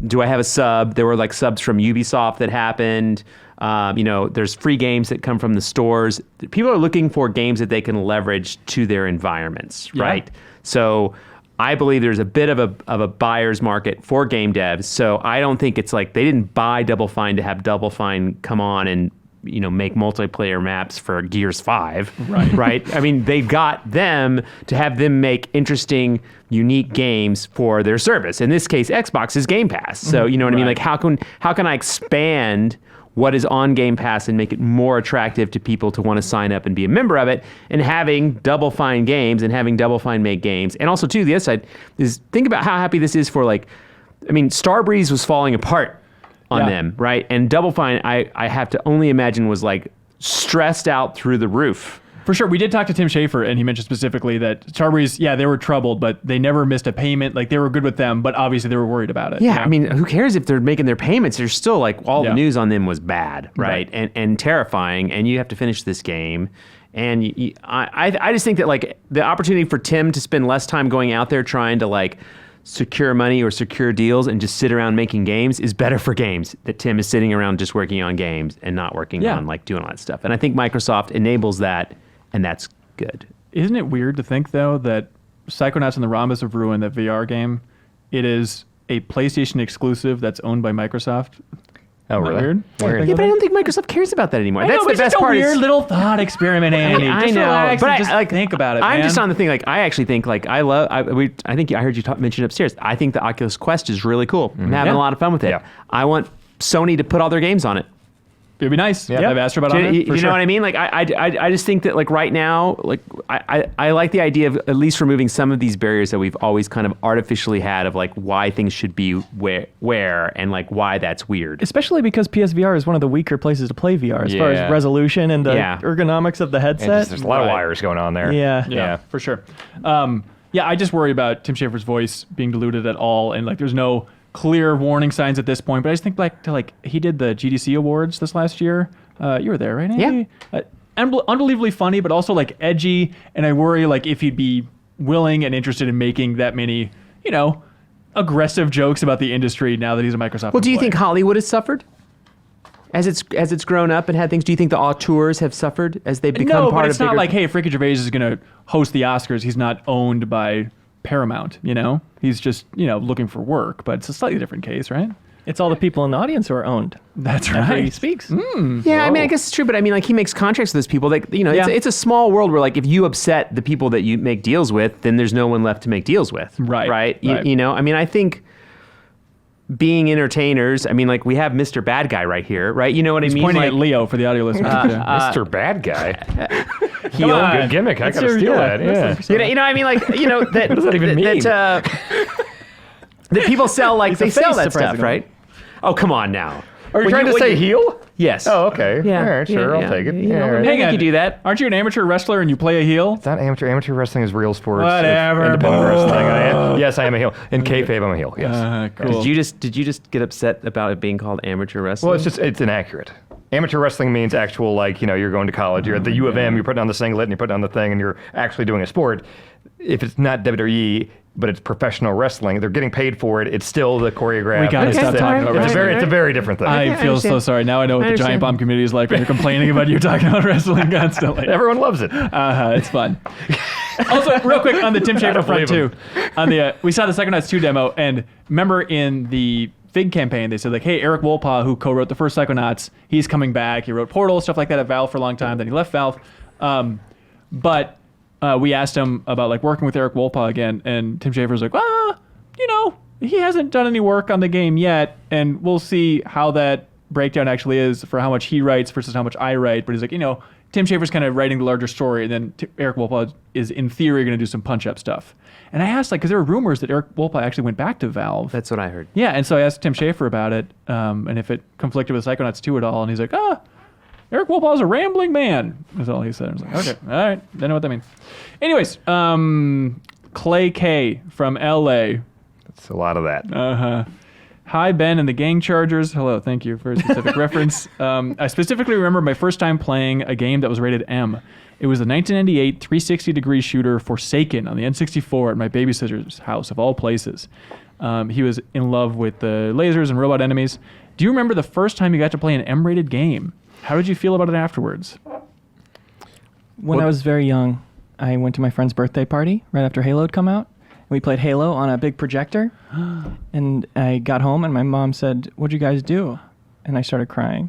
do I have a sub? There were like subs from Ubisoft that happened. There's free games that come from the stores. People are looking for games that they can leverage to their environments, right? So I believe there's a bit of a buyer's market for game devs. So I don't think it's like they didn't buy Double Fine to have Double Fine come on and make multiplayer maps for Gears 5, right? I mean, they got them to have them make interesting, unique games for their service. In this case, Xbox is Game Pass. So, you know what I mean? Like, how can I expand what is on Game Pass and make it more attractive to people to want to sign up and be a member of it? And having Double Fine games and having Double Fine make games. And also, too, the other side is think about how happy this is for, like, I mean, Starbreeze was falling apart on them, right? And Double Fine, I have to only imagine, was like stressed out through the roof. For sure. We did talk to Tim Schafer, and he mentioned specifically that Starbreeze, they were troubled, but they never missed a payment. Like, they were good with them, but obviously they were worried about it. Yeah, I mean, who cares if they're making their payments? There's still, like, all the news on them was bad, right? And terrifying, and you have to finish this game. And I just think that, like, the opportunity for Tim to spend less time going out there trying to, like, secure money or secure deals and just sit around making games is better for games. That Tim is sitting around just working on games and not working on like doing all that stuff. And I think Microsoft enables that, and that's good. Isn't it weird to think though that Psychonauts and the Rhombus of Ruin, that VR game, it is a PlayStation exclusive that's owned by Microsoft? Oh, really? Weird? Yeah, but I don't think Microsoft cares about that anymore. That's the the best part. It's a weird little thought experiment, Andy. I Just know, relax but and just like, think about it, I'm man. just on the thing. Like, I actually think, like, I think I heard you mention upstairs. I think the Oculus Quest is really cool. I'm having a lot of fun with it. Yeah. I want Sony to put all their games on it. It'd be nice. Yeah. I've asked her about You it. know what I mean? Like, I just think that, like, right now, like, I like the idea of at least removing some of these barriers that we've always kind of artificially had of, like, why things should be where and, like, why that's weird. Especially because PSVR is one of the weaker places to play VR as far as resolution and the ergonomics of the headset. There's a lot of wires going on there. Yeah, for sure. I just worry about Tim Schafer's voice being diluted at all, and, like, there's no clear warning signs at this point. But I just think back to, like, he did the GDC Awards this last year. You were there, right, Andy? Yeah. Unbelievably funny, but also, like, edgy. And I worry, like, if he'd be willing and interested in making that many, aggressive jokes about the industry now that he's a Microsoft Well, do you employee. think Hollywood has suffered? As it's grown up and had things, do you think the auteurs have suffered as they become no, part but of it's not bigger... like, hey, if Ricky Gervais is going to host the Oscars, he's not owned by Paramount, He's just, looking for work, but it's a slightly different case, right? It's all the people in the audience who are owned. That's After right. he speaks. Yeah, I mean, I guess it's true, but I mean, like, he makes contracts with those people. Like, it's a small world where, like, if you upset the people that you make deals with, then there's no one left to make deals with. Right. I mean, I think being entertainers, I mean, like, we have Mr. Bad Guy right here, right? You know what I He's mean? pointing Like, at Leo for the audio listeners. Mr. Bad Guy. Come on. Good gimmick. I gotta steal that. Yeah. you know, I mean, like, that. What does that even mean? That people sell, like, they a sell face, that stuff, surprisingly. right? Oh, come on now. Are you trying to say heel? Yes. Oh, okay. Yeah. All right, sure. Yeah, I'll take it. you know, Yeah, all right. maybe Hang you on. could do that. Aren't you an amateur wrestler and you play a heel? It's not amateur. Amateur wrestling is real sports. Whatever. Independent wrestling. Yes, I am a heel. In kayfabe, I'm a heel. Yes. Cool. Did you just get upset about it being called amateur wrestling? Well, it's inaccurate. Amateur wrestling means actual, like, you're going to college, you're at the U of M, you're putting on the singlet and you're putting on the thing and you're actually doing a sport. If it's not WWE, but it's professional wrestling, they're getting paid for it, it's still the choreographed. We gotta stop talking about It's a very different thing. I feel so sorry. Now I know what the Giant Bomb community is like when you're complaining about you talking about wrestling constantly. Everyone loves it. It's fun. Also, real quick on the Tim Schafer front believe too. On the we saw the Psychonauts 2 demo, and remember in the Fig campaign, they said like, hey, Eric Wolpaw, who co-wrote the first Psychonauts, he's coming back. He wrote Portal, stuff like that at Valve for a long time. Then he left Valve. But we asked him about like working with Eric Wolpaw again, and Tim Schafer's like, well, he hasn't done any work on the game yet, and we'll see how that breakdown actually is for how much he writes versus how much I write. But he's like, Tim Schafer's kind of writing the larger story, and then Eric Wolpaw is in theory going to do some punch-up stuff. And I asked, because there were rumors that Eric Wolpaw actually went back to Valve. That's what I heard. Yeah, and so I asked Tim Schafer about it, and if it conflicted with Psychonauts 2 at all, and he's like, Eric Wolpaw's a rambling man. That's all he said. I was like, okay, all right, I know what that means. Anyways, Clay K from LA. That's a lot of that. Uh-huh. Hi, Ben and the Gang Chargers. Hello, thank you for a specific reference. I specifically remember my first time playing a game that was rated M. It was the 1998 360-degree shooter Forsaken on the N64 at my babysitter's house, of all places. He was in love with the lasers and robot enemies. Do you remember the first time you got to play an M-rated game? How did you feel about it afterwards? When I was very young, I went to my friend's birthday party right after Halo had come out. We played Halo on a big projector, and I got home, and my mom said, "What'd you guys do?" And I started crying.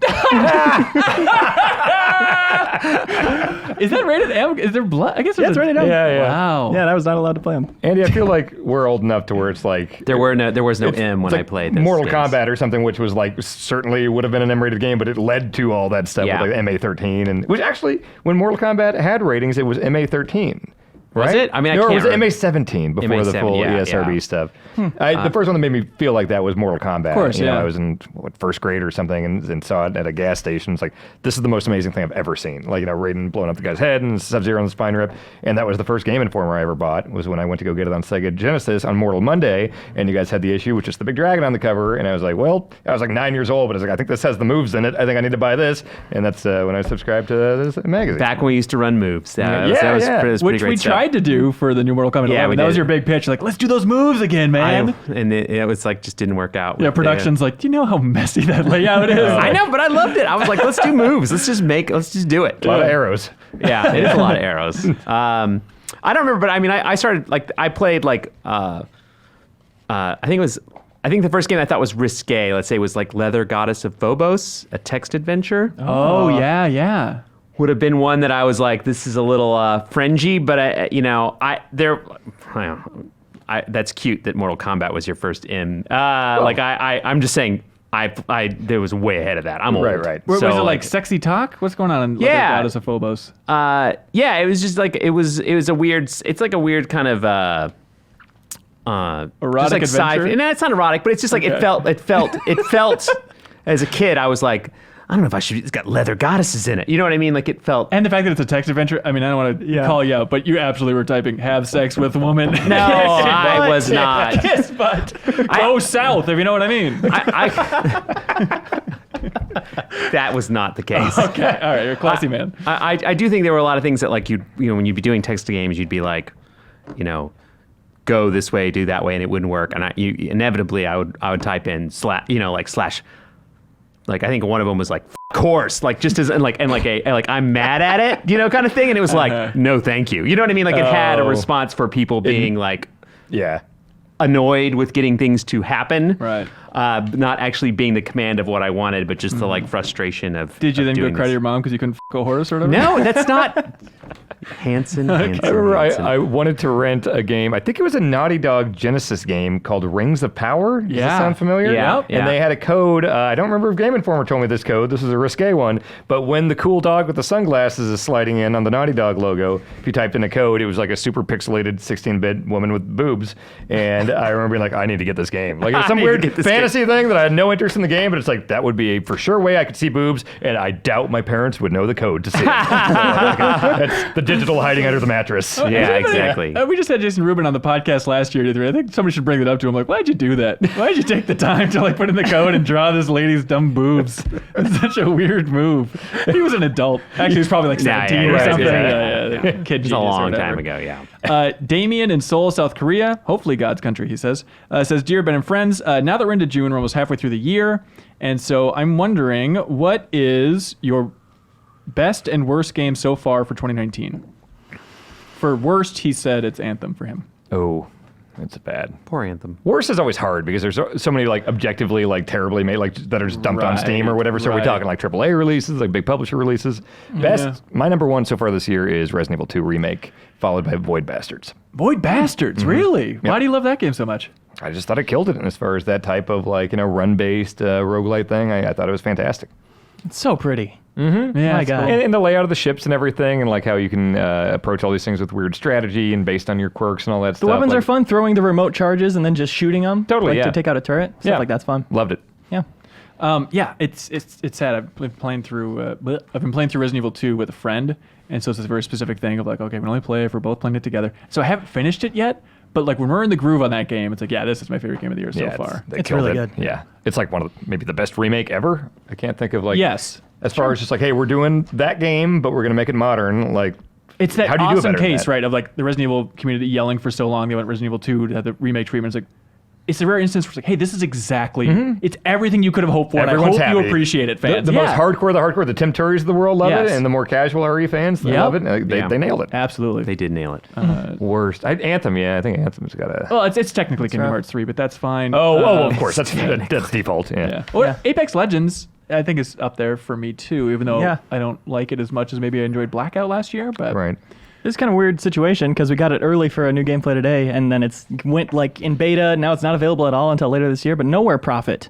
Is that rated M? Is there blood? I guess Yeah, it's rated M. Yeah. Wow. Yeah, and I was not allowed to play them. Andy, I feel like we're old enough to where it's like There was no M when it's I like played this. Mortal games. Kombat or something, which was like certainly would have been an M-rated game, but it led to all that stuff Yeah. with like MA13, and which actually, when Mortal Kombat had ratings, it was MA13. Was Right? it? I mean, I no, can't it was remember. MA17 before the MA7, full yeah, ESRB yeah. stuff. The first one that made me feel like that was Mortal Kombat. Of course, yeah. I was in first grade or something and saw it at a gas station. It's like, this is the most amazing thing I've ever seen. Like, Raiden blowing up the guy's head and Sub-Zero on the spine rip. And that was the first Game Informer I ever bought, was when I went to go get it on Sega Genesis on Mortal Monday. And you guys had the issue with just the big dragon on the cover. And I was like, well, I was like 9 years old, but I was like, I think this has the moves in it. I think I need to buy this. And that's when I subscribed to this magazine. Back when we used to run moves. Yeah, That was yeah. pretty Which great we stuff. tried to do for the new Mortal Kombat Yeah, 11. we That was did. your big pitch. Like, let's do those moves again, man. And it was like just didn't work out. Yeah, with production's like, do you know how messy that layout is? I know, but I loved it. I was like, let's do moves. Let's just do it. A lot of arrows. Yeah, it is a lot of arrows. I don't remember, but I mean, I started like I played like I think the first game I thought was risque. Let's say was like Leather Goddess of Phobos, a text adventure. Oh, yeah. Would have been one that I was like, this is a little fringy, but that's cute that Mortal Kombat was your first M. I'm just saying. There was way ahead of that. I'm old. Right. Was So, it like sexy talk? What's going on in Yeah. Goddess of Phobos? Yeah, it was just like it was a weird. It's like a weird kind of Erotic just like adventure? No, it's not erotic, but it's just like it felt. As a kid, I was like, I don't know if I should. It's got leather goddesses in it. You know what I mean? Like it felt. And the fact that it's a text adventure, I mean, I don't want to call you out, but you absolutely were typing, have sex with woman. No, I was not. Kiss butt. Go south, if you know what I mean. That was not the case. Okay, all right, you're a classy man. I do think there were a lot of things that like when you'd be doing text games, you'd be like, go this way, do that way, and it wouldn't work. And inevitably I would type in slash. Like I think one of them was like course, like just as like I'm mad at it, kind of thing. And it was like, no, thank you. You know what I mean? Like it had a response for people being like, Yeah. annoyed with getting things to happen, Right. Not actually being the command of what I wanted, but just the like frustration of. Did you of then go doing cry to this. your mom because you couldn't a horse or whatever? No, that's not. Hanson. I remember I wanted to rent a game. I think it was a Naughty Dog Genesis game called Rings of Power. Does that sound familiar? Yeah. Yep. And they had a code. I don't remember if Game Informer told me this code. This was a risque one. But when the cool dog with the sunglasses is sliding in on the Naughty Dog logo, if you typed in a code, it was like a super pixelated 16-bit woman with boobs. And I remember being like, I need to get this game. Like it's some weird fantasy thing that I had no interest in the game, but it's like that would be a for sure way I could see boobs, and I doubt my parents would know the code to see it. That's the digital hiding under the mattress. Yeah, exactly. We just had Jason Rubin on the podcast last year. I think somebody should bring that up to him. Like, why'd you do that? Why'd you take the time to like put in the code and draw this lady's dumb boobs? It's such a weird move. He was an adult. Actually, he was probably like 17 or right, something. yeah. Yeah. Kid It was genius a or long whatever. time ago. Yeah. Damien in Seoul, South Korea, hopefully God's country, he says, Dear Ben and friends, now that we're into June, we're almost halfway through the year, and so I'm wondering, what is your best and worst game so far for 2019? For worst, he said it's Anthem for him. Oh, It's bad. Poor Anthem. Worst is always hard because there's so many like objectively like terribly made like that are just dumped on Steam or whatever. So we're talking like AAA releases, like big publisher releases. Best, my number one so far this year is Resident Evil 2 Remake, followed by Void Bastards. Void Bastards, really? Why do you love that game so much? I just thought it killed it. And as far as that type of like, run-based roguelite thing, I thought it was fantastic. It's so pretty. Yeah, My God. And the layout of the ships and everything, and like how you can approach all these things with weird strategy and based on your quirks and all that The stuff. weapons like, are fun, throwing the remote charges and then just shooting them. Totally, like yeah. to take out a turret. Stuff like that's fun. Loved it. Yeah. Yeah, it's sad. I've been playing through Resident Evil 2 with a friend, and so it's this very specific thing of like, okay, we can only play if we're both playing it together. So I haven't finished it yet, but like when we're in the groove on that game, it's like, yeah, this is my favorite game of the year so far. They It's killed really it. good. Yeah, it's like one of maybe the best remake ever. I can't think of like Yes. As far as just like, hey, we're doing that game, but we're gonna make it modern. Like, It's that how do you do it awesome better than case, that? right, of like the Resident Evil community yelling for so long they want Resident Evil 2 to have the remake treatment. It's like, it's a rare instance where it's like, hey, this is exactly, it's everything you could have hoped for, Everyone's and I hope you happy. appreciate it, fans. The most hardcore, the Tim Turries of the world love Yes. it, and the more casual RE fans, they Yep. love it. They nailed it. Absolutely. They did nail it. Worst, Anthem. Yeah, I think Anthem's got a. Well, it's technically Kingdom rough. Hearts 3, but that's fine. Of course, that's default. Yeah. Yeah. Well, Apex Legends, I think, is up there for me too, even though I don't like it as much as maybe I enjoyed Blackout last year. But Right. This is kind of weird situation because we got it early for a new gameplay today, and then it's went like in beta. Now it's not available at all until later this year. But Nowhere Profit,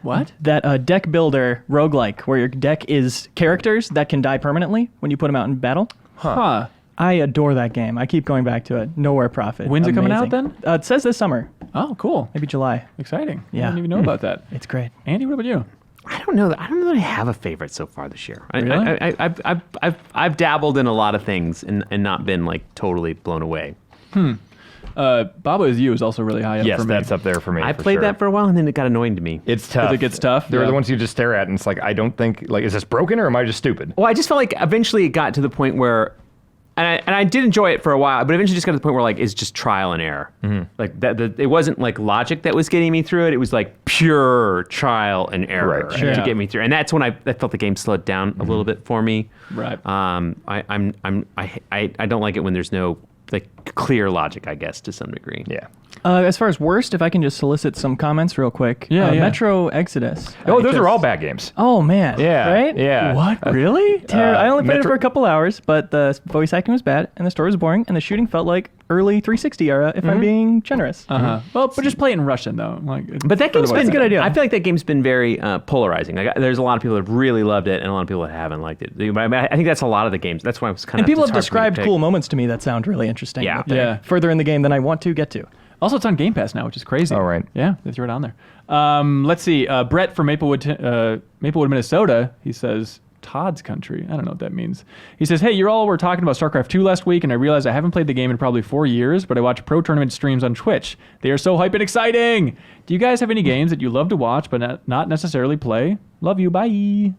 What? that deck builder roguelike where your deck is characters that can die permanently when you put them out in battle. Huh. I adore that game. I keep going back to it. Nowhere Profit. When's it coming out Amazing. then? It says this summer, Oh, cool. maybe July. Exciting. I Yeah. didn't even know about that. It's great. Andy, what about you? I don't know that I have a favorite so far this year. Really? I've dabbled in a lot of things and not been like totally blown away. Baba Is You is also really high up Yes, for me. that's up there for me. I for played sure. that for a while and then it got annoying to me. It's tough. it gets tough? They're Yeah. the ones you just stare at, and it's like I don't think like is this broken or am I just stupid? Well, I just felt like eventually it got to the point where, and I did enjoy it for a while, but eventually just got to the point where like it's just trial and error. Like it wasn't like logic that was getting me through it. It was like pure trial and error Right. to Sure. get me through. And that's when I felt the game slowed down a little bit for me. Right. I don't like it when there's no like clear logic, I guess, to some degree. Yeah. As far as worst, if I can just solicit some comments real quick. Yeah, yeah. Metro Exodus. Oh, those are all bad games. Oh man. Yeah. Right? Yeah. What? Really? I only played it Metro- for a couple hours, but the voice acting was bad, and the story was boring, and the shooting felt like early 360 era, if I'm being generous. Uh-huh. Well, but just play it in Russian, though. Like, But that game's been a good idea. I feel like that game's been very polarizing. Like, there's a lot of people that really loved it, and a lot of people that haven't liked it. But I think that's a lot of the games. That's why I was kind And of. people have described cool moments to me that sound really interesting. Yeah. but they're Yeah. Further in the game than I want to get to. Also, it's on Game Pass now, which is crazy. Oh, right. Yeah, they threw it on there. Let's see. Brett from Maplewood, Minnesota, he says, Todd's Country. I don't know what that means. He says, hey, you all were talking about StarCraft 2 last week, and I realized I haven't played the game in probably 4 years, but I watch pro tournament streams on Twitch. They are so hype and exciting. Do you guys have any games that you love to watch, but not necessarily play? Love you. Bye.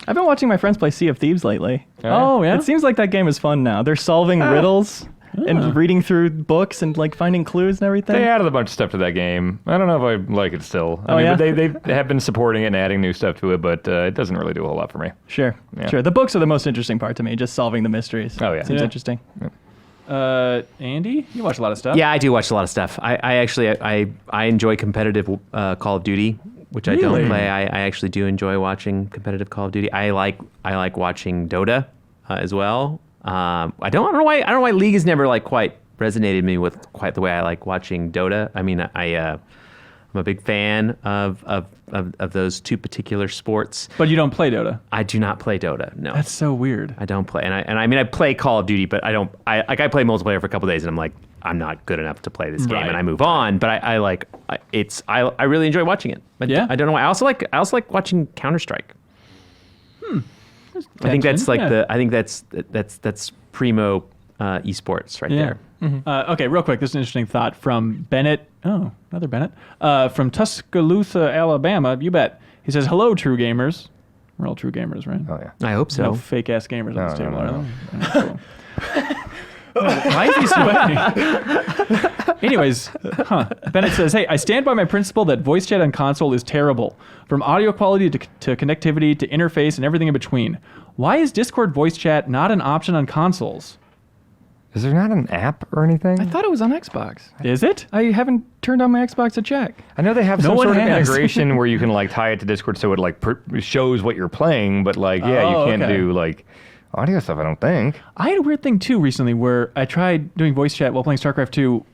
I've been watching my friends play Sea of Thieves lately. Oh, yeah? It seems like that game is fun now. They're solving riddles and reading through books and like finding clues and everything. They added a bunch of stuff to that game. I don't know if I like it still. I Oh, mean, yeah? but they have been supporting it and adding new stuff to it, but it doesn't really do a whole lot for me. Sure, Yeah. sure. The books are the most interesting part to me, just solving the mysteries. Oh, yeah. Seems Yeah. interesting. Andy, you watch a lot of stuff. Yeah, I do watch a lot of stuff. I actually enjoy competitive Call of Duty, which I Really? don't play. I actually do enjoy watching competitive Call of Duty. I like watching Dota as well. I don't know why League has never like quite resonated with me with quite the way I like watching Dota. I mean, I'm a big fan of those two particular sports. But you don't play Dota. I do not play Dota. No, That's so weird. I don't play. And I mean, I play Call of Duty, but I don't. I play multiplayer for a couple days, and I'm like, I'm not good enough to play this game, Right. and I move on. But I really enjoy watching it. But Yeah? I don't know why. I also like watching Counter-Strike. I think that's like Yeah. I think that's primo esports right there. Okay, real quick. This is an interesting thought from Bennett. Oh, another Bennett. From Tuscaloosa, Alabama. You bet. He says, hello, true gamers. We're all true gamers, right? Oh, yeah. I hope so. No fake-ass gamers on this No, table, no, are no. there? Cool. Why is he sweating? Anyways, Bennett says, hey, I stand by my principle that voice chat on console is terrible. From audio quality to connectivity to interface and everything in between. Why is Discord voice chat not an option on consoles? Is there not an app or anything? I thought it was on Xbox. Is it? I haven't turned on my Xbox to check. I know they have some one sort of has. integration where you can like tie it to Discord so it like shows what you're playing, but like you can't okay. do like audio stuff. I don't think. I had a weird thing too recently where I tried doing voice chat while playing StarCraft 2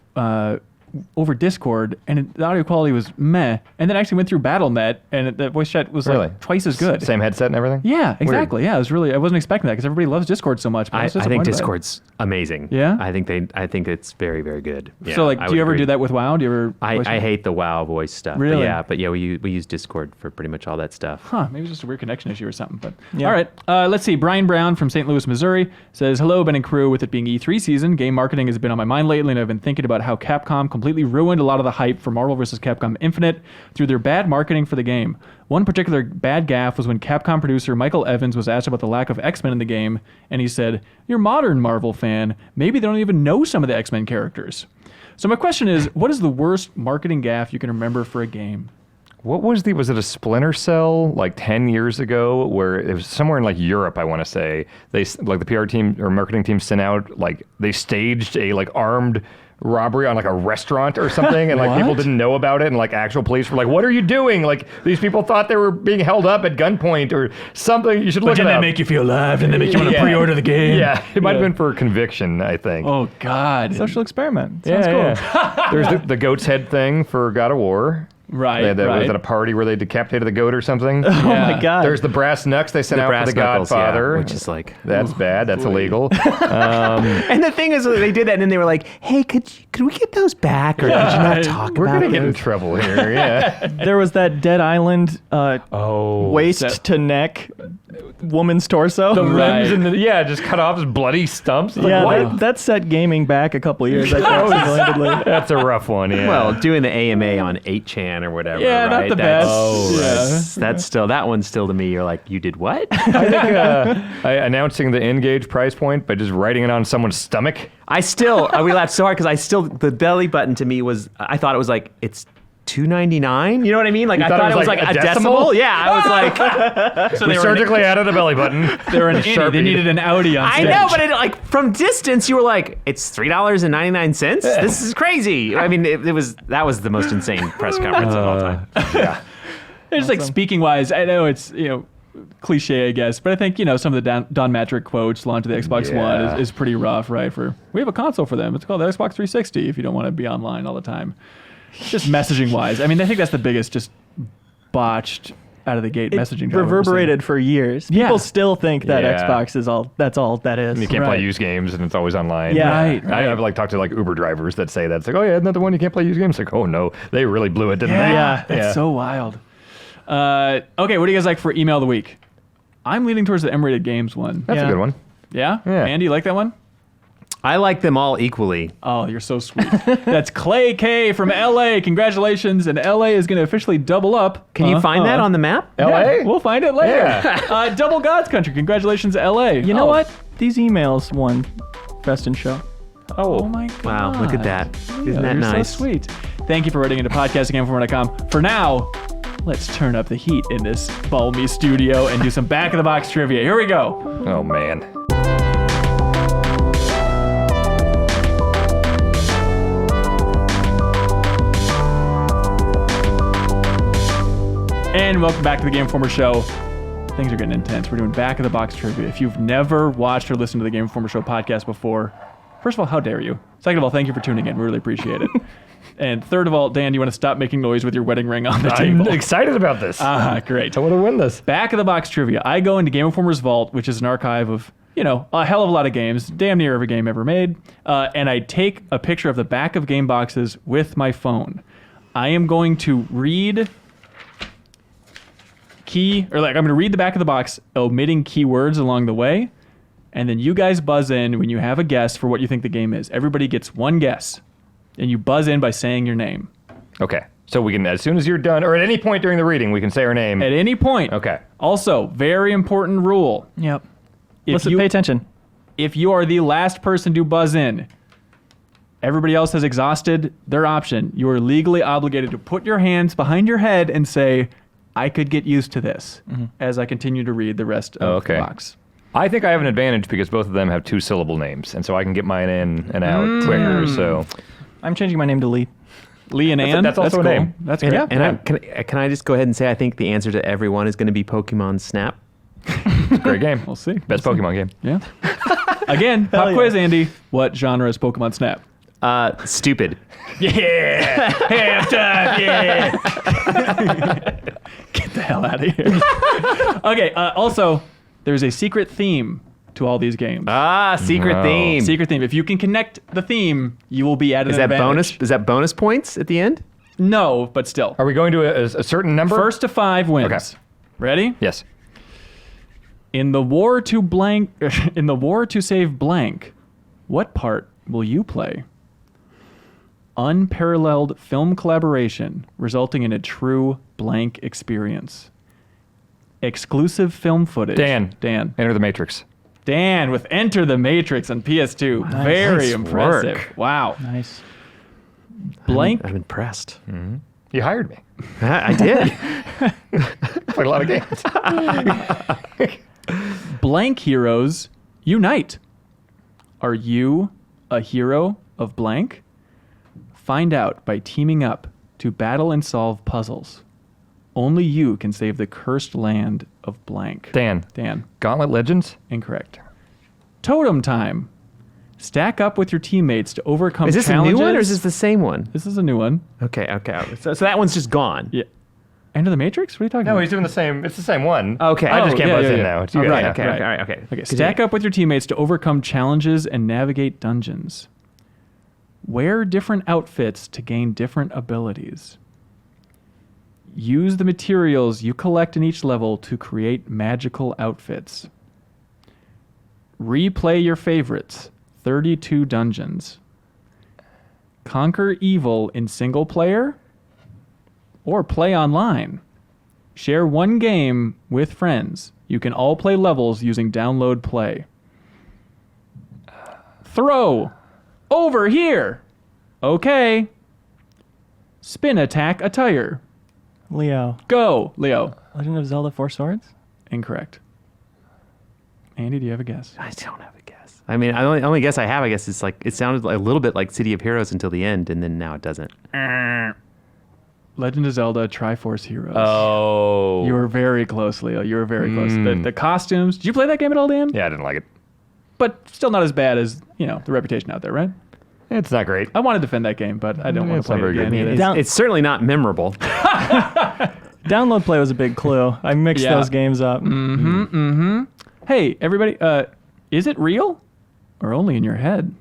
over Discord, and the audio quality was meh. And then I actually went through BattleNet, and the voice chat was Really? like twice as good. Same headset and everything. Yeah, exactly. Yeah, I wasn't expecting that because everybody loves Discord so much. But I was think disappointed by it. Discord's amazing. Yeah? I think it's very, very good. Yeah, So like, I do you would ever agree. do that with WoW? Do you ever? voice I chat? hate the WoW voice stuff. Really? But we use Discord for pretty much all that stuff. Huh, maybe it's just a weird connection issue or something. But Yeah. all right, let's see. Brian Brown from St. Louis, Missouri says, "Hello, Ben and crew. With it being E3 season, game marketing has been on my mind lately, and I've been thinking about how Capcom completely ruined a lot of the hype for Marvel vs. Capcom Infinite through their bad marketing for the game. One particular bad gaffe was when Capcom producer Michael Evans was asked about the lack of X-Men in the game, and he said, 'You're a modern Marvel fan. Maybe they don't even know some of the X-Men characters.' So my question is, what is the worst marketing gaffe you can remember for a game?" What was it a Splinter Cell like 10 years ago where it was somewhere in like Europe, I want to say, they like the PR team or marketing team sent out like they staged a like armed robbery on like a restaurant or something, and like people didn't know about it, and like actual police were like, "What are you doing?" Like these people thought they were being held up at gunpoint or something. You should look it up. you feel alive? Didn't they make you want to pre-order the game? Yeah, it might have been for conviction, I think. Oh God. Social experiment. Sounds cool. Yeah. There's the goat's head thing for God of War. Right. That right. was at a party where they decapitated the goat or something. Oh my God. There's the brass knucks they sent out for the Knuckles, Godfather. yeah, which is like. That's bad. That's illegal. And the thing is, they did that, and then they were like, "Hey, could we get those back, or could you not talk We're about gonna get in those?" trouble here. Yeah. There was that Dead Island Oh. waist to neck woman's torso. The Right. limbs and just cut off his bloody stumps. Like, yeah, what? that set gaming back a couple years, I think, single-handedly. That's a rough one. Yeah. Well, doing the AMA on 8chan or whatever. Yeah, not right? the best. That's still that one's still to me. You're like, you did what? I think announcing the N-Gage price point by just writing it on someone's stomach. We laughed so hard because the belly button to me was, I thought it was like, it's $2.99. You know what I mean? Like I thought it was like a decimal. Yeah, I was like, So We surgically added a belly button. they were an innie. They needed an Audi on I stage. know, but like from distance, you were like, it's $3.99. This is crazy. I mean, that was the most insane press conference of all time. Yeah. It's like speaking wise, I know it's cliche, I guess, but I think some of the Don Matrick quotes launched to the Xbox One Yeah. is pretty rough, right? We have a console for them. It's called the Xbox 360. If you don't want to be online all the time, just messaging wise. I mean, I think that's the biggest just botched out of the gate messaging. job I've ever seen. Reverberated for years. Yeah. People still think that Yeah. Xbox is all. That's all that is. You can't play Right. used games, and it's always online. Yeah. Right. I've like talked to like Uber drivers that say that. It's like, oh yeah, isn't that the one you can't play used games? Like, oh no, they really blew it, didn't they? Yeah. That's so wild. Okay, what do you guys like for email of the week? I'm leaning towards the M-rated games one. That's a Yeah. good one. Yeah? Yeah. Andy, you like that one? I like them all equally. Oh, you're so sweet. That's Clay K from LA. Congratulations. And LA is going to officially double up. Can you find that on the map? LA? We'll find it later. Yeah. Double God's Country. Congratulations, LA. You know what? These emails won Best in Show. Oh my God. Wow, look at that. Isn't that You're nice? so sweet. Thank you for writing into podcastinginformer.com. For now, let's turn up the heat in this balmy studio and do some back of the box trivia. Here we go. Oh man. And welcome back to the Game Informer Show. Things are getting intense. We're doing back of the box trivia. If you've never watched or listened to the Game Informer Show podcast before, first of all, how dare you? Second of all, thank you for tuning in. We really appreciate it. And third of all, Dan, you want to stop making noise with your wedding ring on the I'm table? excited about this. Great. I want to win this. Back of the box trivia. I go into Game Informer's vault, which is an archive of, a hell of a lot of games, damn near every game ever made, and I take a picture of the back of game boxes with my phone. I am going to read I'm going to read the back of the box, omitting keywords along the way, and then you guys buzz in when you have a guess for what you think the game is. Everybody gets one guess, and you buzz in by saying your name. Okay. So we can, as soon as you're done, or at any point during the reading, we can say our name. At any point. Okay. Also, very important rule. Yep. If Listen, pay attention. If you are the last person to buzz in, everybody else has exhausted their option. You are legally obligated to put your hands behind your head and say, I could get used to this, as I continue to read the rest of the box. I think I have an advantage because both of them have 2-syllable names, and so I can get mine in and out quicker. So I'm changing my name to Lee. Lee and Ann. that's also a cool. name. That's And, great. and can I just go ahead and say I think the answer to everyone is going to be Pokemon Snap. great game. We'll see. Best Pokemon game. Yeah. Again, pop yeah. quiz, Andy. What genre is Pokemon Snap? Stupid. Yeah. Halftime. Yeah. Get the hell out of here. Okay. Also, there's a secret theme to all these games. Secret theme. Secret theme. If you can connect the theme, you will be at an Is that advantage. bonus? Is that bonus points at the end? No, but still. Are we going to a certain number? First to 5 wins. Okay. Ready? Yes. In the war to blank. In the war to save blank, what part will you play? Unparalleled film collaboration resulting in a true blank experience. Exclusive film footage. Dan. Dan Enter the Matrix. with Enter the Matrix on PS2. Very Nice impressive. work. Wow. Nice. Blank I'm impressed. You hired me. I did. Played a lot of games. blank heroes unite. Are you a hero of blank? Find out by teaming up to battle and solve puzzles. Only you can save the cursed land of blank. Dan. Gauntlet Legends? Incorrect. Totem time. Stack up with your teammates to overcome Is this challenges. a new one or is this the same one? This is a new one. Okay. So that one's just gone. Yeah. Enter the Matrix? What are you talking No, about? he's doing the same. It's the same one. Okay. I just can't buzz in now. It's you Oh, guys. right, Yeah. Okay. Right. All right. Okay. Okay, stack up with your teammates to overcome challenges and navigate dungeons. Wear different outfits to gain different abilities. Use the materials you collect in each level to create magical outfits. Replay your favorites, 32 dungeons. Conquer evil in single player or play online. Share one game with friends. You can all play levels using download play. Throw. Over here. Okay. Spin attack attire. Leo. Go, Leo. Legend of Zelda 4 Swords? Incorrect. Andy, do you have a guess? I don't have a guess. I mean, the only guess I have, I guess, is like it sounded a little bit like City of Heroes until the end, and then now it doesn't. Legend of Zelda Triforce Heroes. Oh. You were very close, Leo. You were very close. The costumes. Did you play that game at all, Dan? Yeah, I didn't like it. But still not as bad as, the reputation out there, right? It's not great. I want to defend that game, but I don't want It's to play not it very again. good. either. Down- It's certainly not memorable. Download play was a big clue. I mixed Yeah. those games up. Hey, everybody, is it real or only in your head?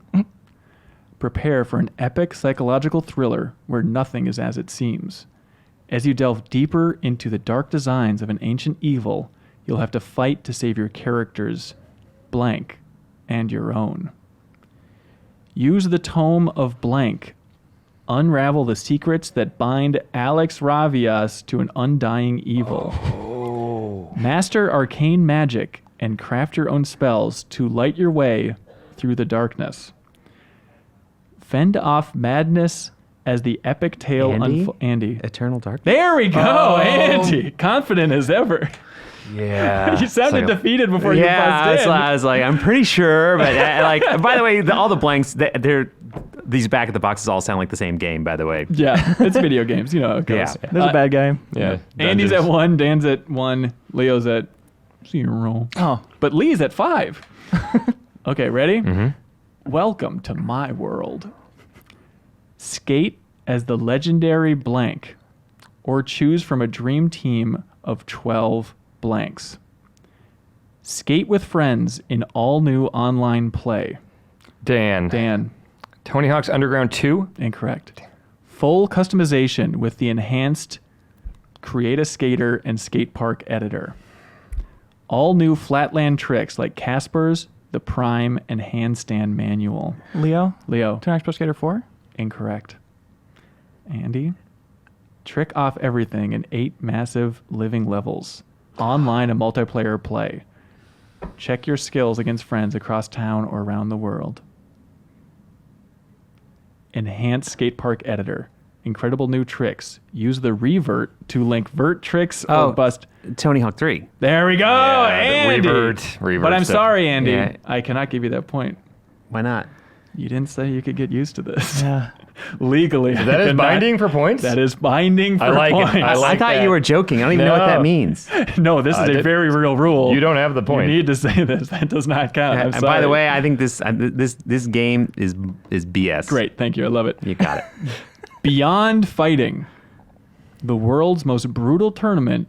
Prepare for an epic psychological thriller where nothing is as it seems. As you delve deeper into the dark designs of an ancient evil, you'll have to fight to save your characters, blank, and your own. Use the Tome of Blank. Unravel the secrets that bind Alex Ravias to an undying evil. Master arcane magic and craft your own spells to light your way through the darkness. Fend off madness as the epic tale Andy. Eternal Darkness. There we go, Andy. Confident as ever. Yeah. You sounded defeated before you Yeah, buzzed in. I was like, I'm pretty sure, but by the way, all the blanks, these back of the boxes all sound like the same game. By the way, Yeah, it's video games. You know how it goes. Yeah. There's a bad guy. Yeah. Andy's at Dungeons. 1, Dan's at 1, Leo's at 0. Oh. But Lee's at 5. Okay, ready? Welcome to my world. Skate as the legendary blank, or choose from a dream team of 12 blanks. Skate with friends in all new online play. Dan, Tony Hawk's Underground 2? incorrect. Full customization with the enhanced Create a Skater and Skate Park editor. All new flatland tricks like Casper's, the Prime, and Handstand Manual. Leo? Leo, Turn Pro Skater 4? incorrect. Andy, trick off everything in 8 massive living levels. Online and multiplayer play. Check your skills against friends across town or around the world. Enhanced skate park editor. incredible new tricks. Use the revert to link vert tricks or Oh. bust. Tony Hawk 3. There we go, Andy. Revert But I'm stuff. sorry, Andy. Yeah. I cannot give you that point. Why not? You didn't say you could get used to this. Yeah. Legally. That is binding for points? That is binding for I like it. points. I like I thought that. you were joking. I don't even know what No. that means. No, this is a did- very real rule. You don't have the point. You need to say this. That does not count. I'm And by the sorry. way, I think this game is BS. Great. Thank you. I love it. You got it. Beyond Fighting, the world's most brutal tournament,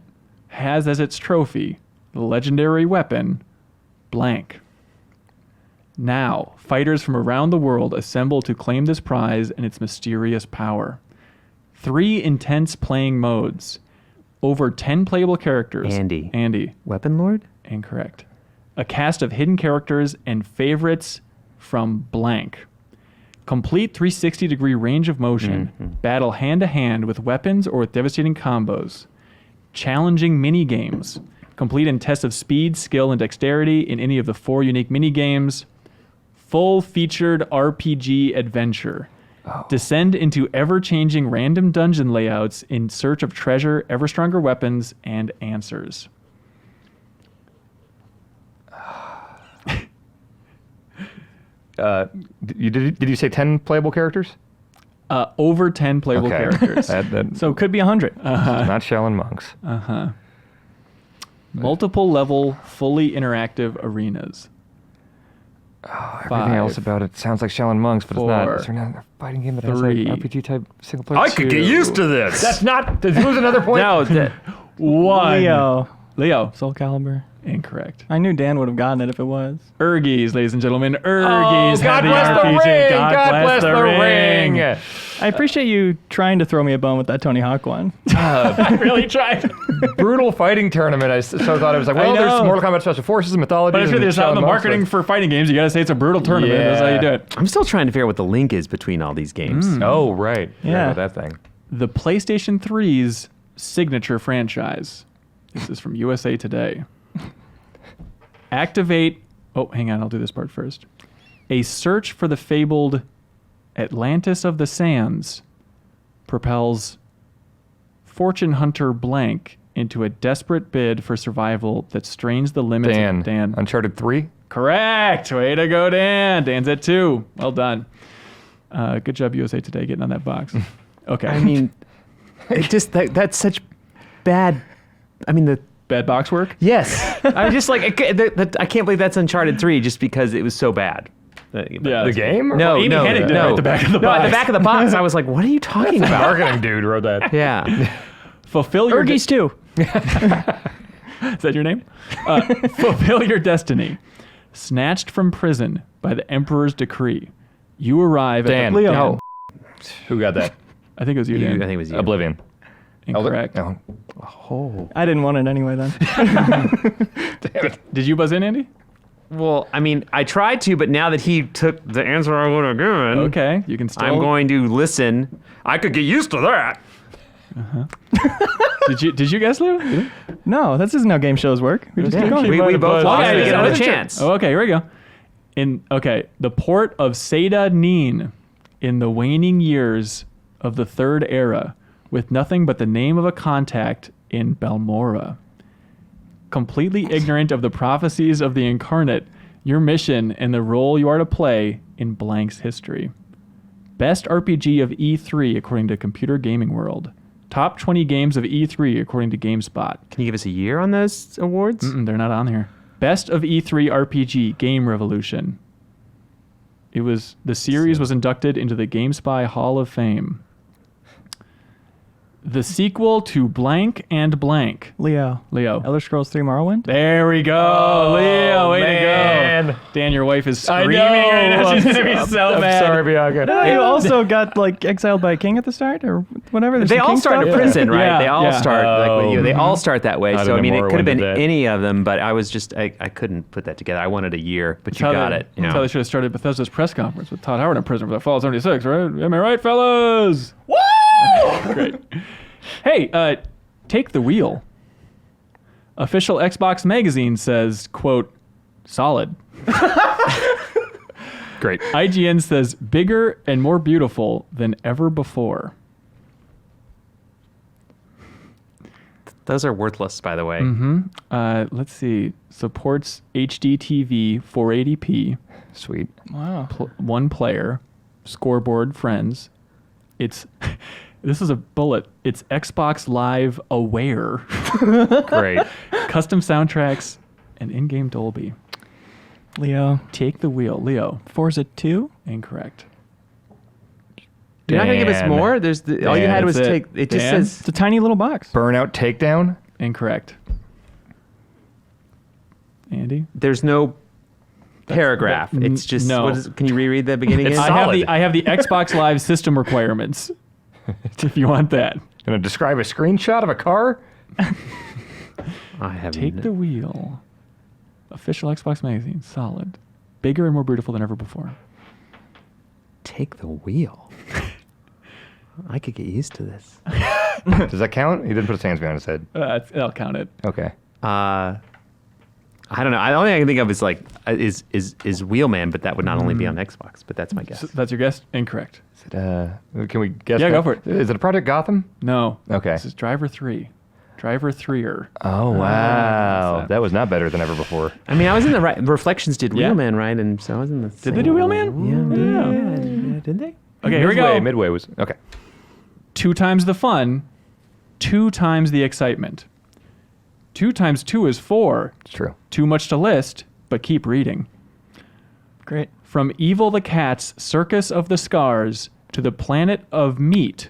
has as its trophy the legendary weapon, blank. Now, fighters from around the world assemble to claim this prize and its mysterious power. 3 intense playing modes, over 10 playable characters. Andy. Weapon Lord? Incorrect. A cast of hidden characters and favorites from blank. Complete 360-degree range of motion. Battle hand-to-hand with weapons or with devastating combos. Challenging mini-games. Complete in tests of speed, skill, and dexterity in any of the 4 unique mini-games. Full-featured RPG adventure. Descend into ever-changing random dungeon layouts in search of treasure, ever-stronger weapons, and answers. Did you say 10 playable characters? Over 10 playable characters. So it could be 100. Not Shaolin monks. Multiple level, fully interactive arenas. Everything 5, else about it sounds like Shaolin monks, but 4, it's not. It's not a fighting game that 3, has like RPG type single player. I could get used to this. That's not. Did you lose another point? No, 1. Leo. Soul Calibur. Incorrect. I knew Dan would have gotten it if it was. Ergies, ladies and gentlemen. Oh, Ergies. God had the bless the RPG. ring. God bless the ring. I appreciate you trying to throw me a bone with that Tony Hawk one. I really tried. Brutal fighting tournament. I so thought it was like, well, I there's know. Mortal Kombat Special Forces and mythology. But if and there's not Shaolin the monks, marketing like- for fighting games, you got to say it's a brutal tournament. That's how you do it. I'm still trying to figure out what the link is between all these games. Oh, right. Yeah. About that thing. The PlayStation 3's signature franchise. This is from USA Today. Activate. Oh, hang on. I'll do this part first. A search for the fabled Atlantis of the Sands propels Fortune Hunter blank into a desperate bid for survival that strains the limits of Dan. Uncharted 3? Correct. Way to go, Dan. Dan's at 2. Well done. Good job, USA Today, getting on that box. Okay. I mean, it just that's such bad. I mean the. Bad box work? Yes. I just like I can't believe that's Uncharted 3 just because it was so bad. Yeah. The game? Or No, Amy no, Hennig did no. it at the back of the No, at box. the back of the box, I was like, "What are you talking The about?" marketing dude wrote that. Yeah. Fulfill your... Ergies too. Is that your name? Fulfill your destiny. Snatched from prison by the Emperor's decree. You arrive at Dan. the... Leo. No. Who got that? I think it was you, I Dan. think it was you. Oblivion. Incorrect. No. I didn't want it anyway then. Damn it. Did you buzz in, Andy? Well, I mean, I tried to, but now that he took the answer I would have given, Okay, you can still... I'm going to listen. I could get used to that. Did you guess, Lou? No, this isn't how game shows work. We just keep going. We both lost. Okay, We get another that's true. chance. Oh, okay, here we go. The port of Seda Neen in the waning years of the Third Era, with nothing but the name of a contact in Balmora. Completely ignorant of the prophecies of the incarnate, your mission and the role you are to play in blank's history. Best RPG of E3 according to Computer Gaming World. Top 20 games of E3 according to GameSpot. Can you give us a year on those awards? They're not on here. Best of E3 RPG Game Revolution. The series was inducted into the GameSpy Hall of Fame. The sequel to Blank and Blank. Leo. Elder Scrolls 3 Morrowind? There we go. Leo, way to go. Dan, your wife is screaming right now. She's going to be so I'm mad. sorry, Bianca. No, you also got like exiled by a king at the start or whatever. There's They some all king start in stuff. prison, right? Yeah, they all yeah. start like with you. They all start that way. How So did I mean, it Morrowind could have been do that? any of them, but I was just I couldn't put that together. I wanted a year, but you got it. That's how they should have started Bethesda's press conference with Todd Howard in prison for the Fallout 76, right? Am I right, fellas? Woo! Great. Hey, take the wheel. Official Xbox magazine says, quote, solid. Great. IGN says, bigger and more beautiful than ever before. Those are worthless, by the way. Let's see. Supports HD TV 480p. Sweet. Wow. One player. Scoreboard friends. It's this is a bullet. It's Xbox Live aware. Great. Custom soundtracks and in-game Dolby. Leo. Take the wheel, Leo. Forza 2? Incorrect. You're not gonna give us Dan. more. All you had was That's it. take. It just Dan? says It's a tiny little box. Burnout Takedown. Incorrect. Andy? there's no paragraph. It's just no. Can you reread the beginning? It's again? solid. I have the Xbox Live system requirements. If you want that. Gonna describe a screenshot of a car. I have Take the wheel. Official Xbox magazine. Solid. Bigger and more beautiful than ever before. Take the wheel. I could get used to this. Does that count? He didn't put his hands behind his head. I'll count it. Okay. I don't know. The only thing I can think of is like is Wheelman, but that would not only be on Xbox. But that's my guess. So that's your guess? Incorrect. Is it, can we guess? Yeah, that? go for it. Is it a Project Gotham? No. Okay. This is Driver 3. Driver 3er. Oh wow, that? that was not better than ever before. I mean, I was in the right. Reflections did Yeah. Wheelman, right? And so I was in the. Did they do Wheelman? Yeah. Did they? Okay, here we go. Midway was okay. 2 times the fun, 2 times the excitement. 2 times 2 is 4. It's true. Too much to list, but keep reading. Great. From Evil the Cat's Circus of the Scars to the Planet of Meat.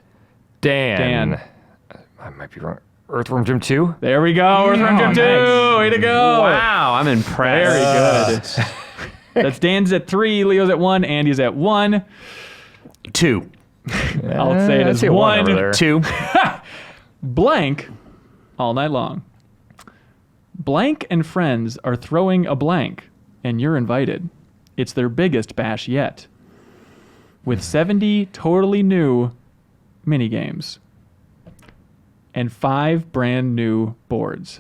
Dan. I might be wrong. Earthworm Jim 2? There we go. Earthworm Jim 2. nice. Way to go. Wow, I'm impressed. Very good. That's Dan's at 3, Leo's at 1, Andy's at 1. 2. I'll say it I'd as say 1. over there. 2. Blank all night long. Blank and friends are throwing a blank, and you're invited. It's their biggest bash yet. With 70 totally new minigames and 5 brand new boards.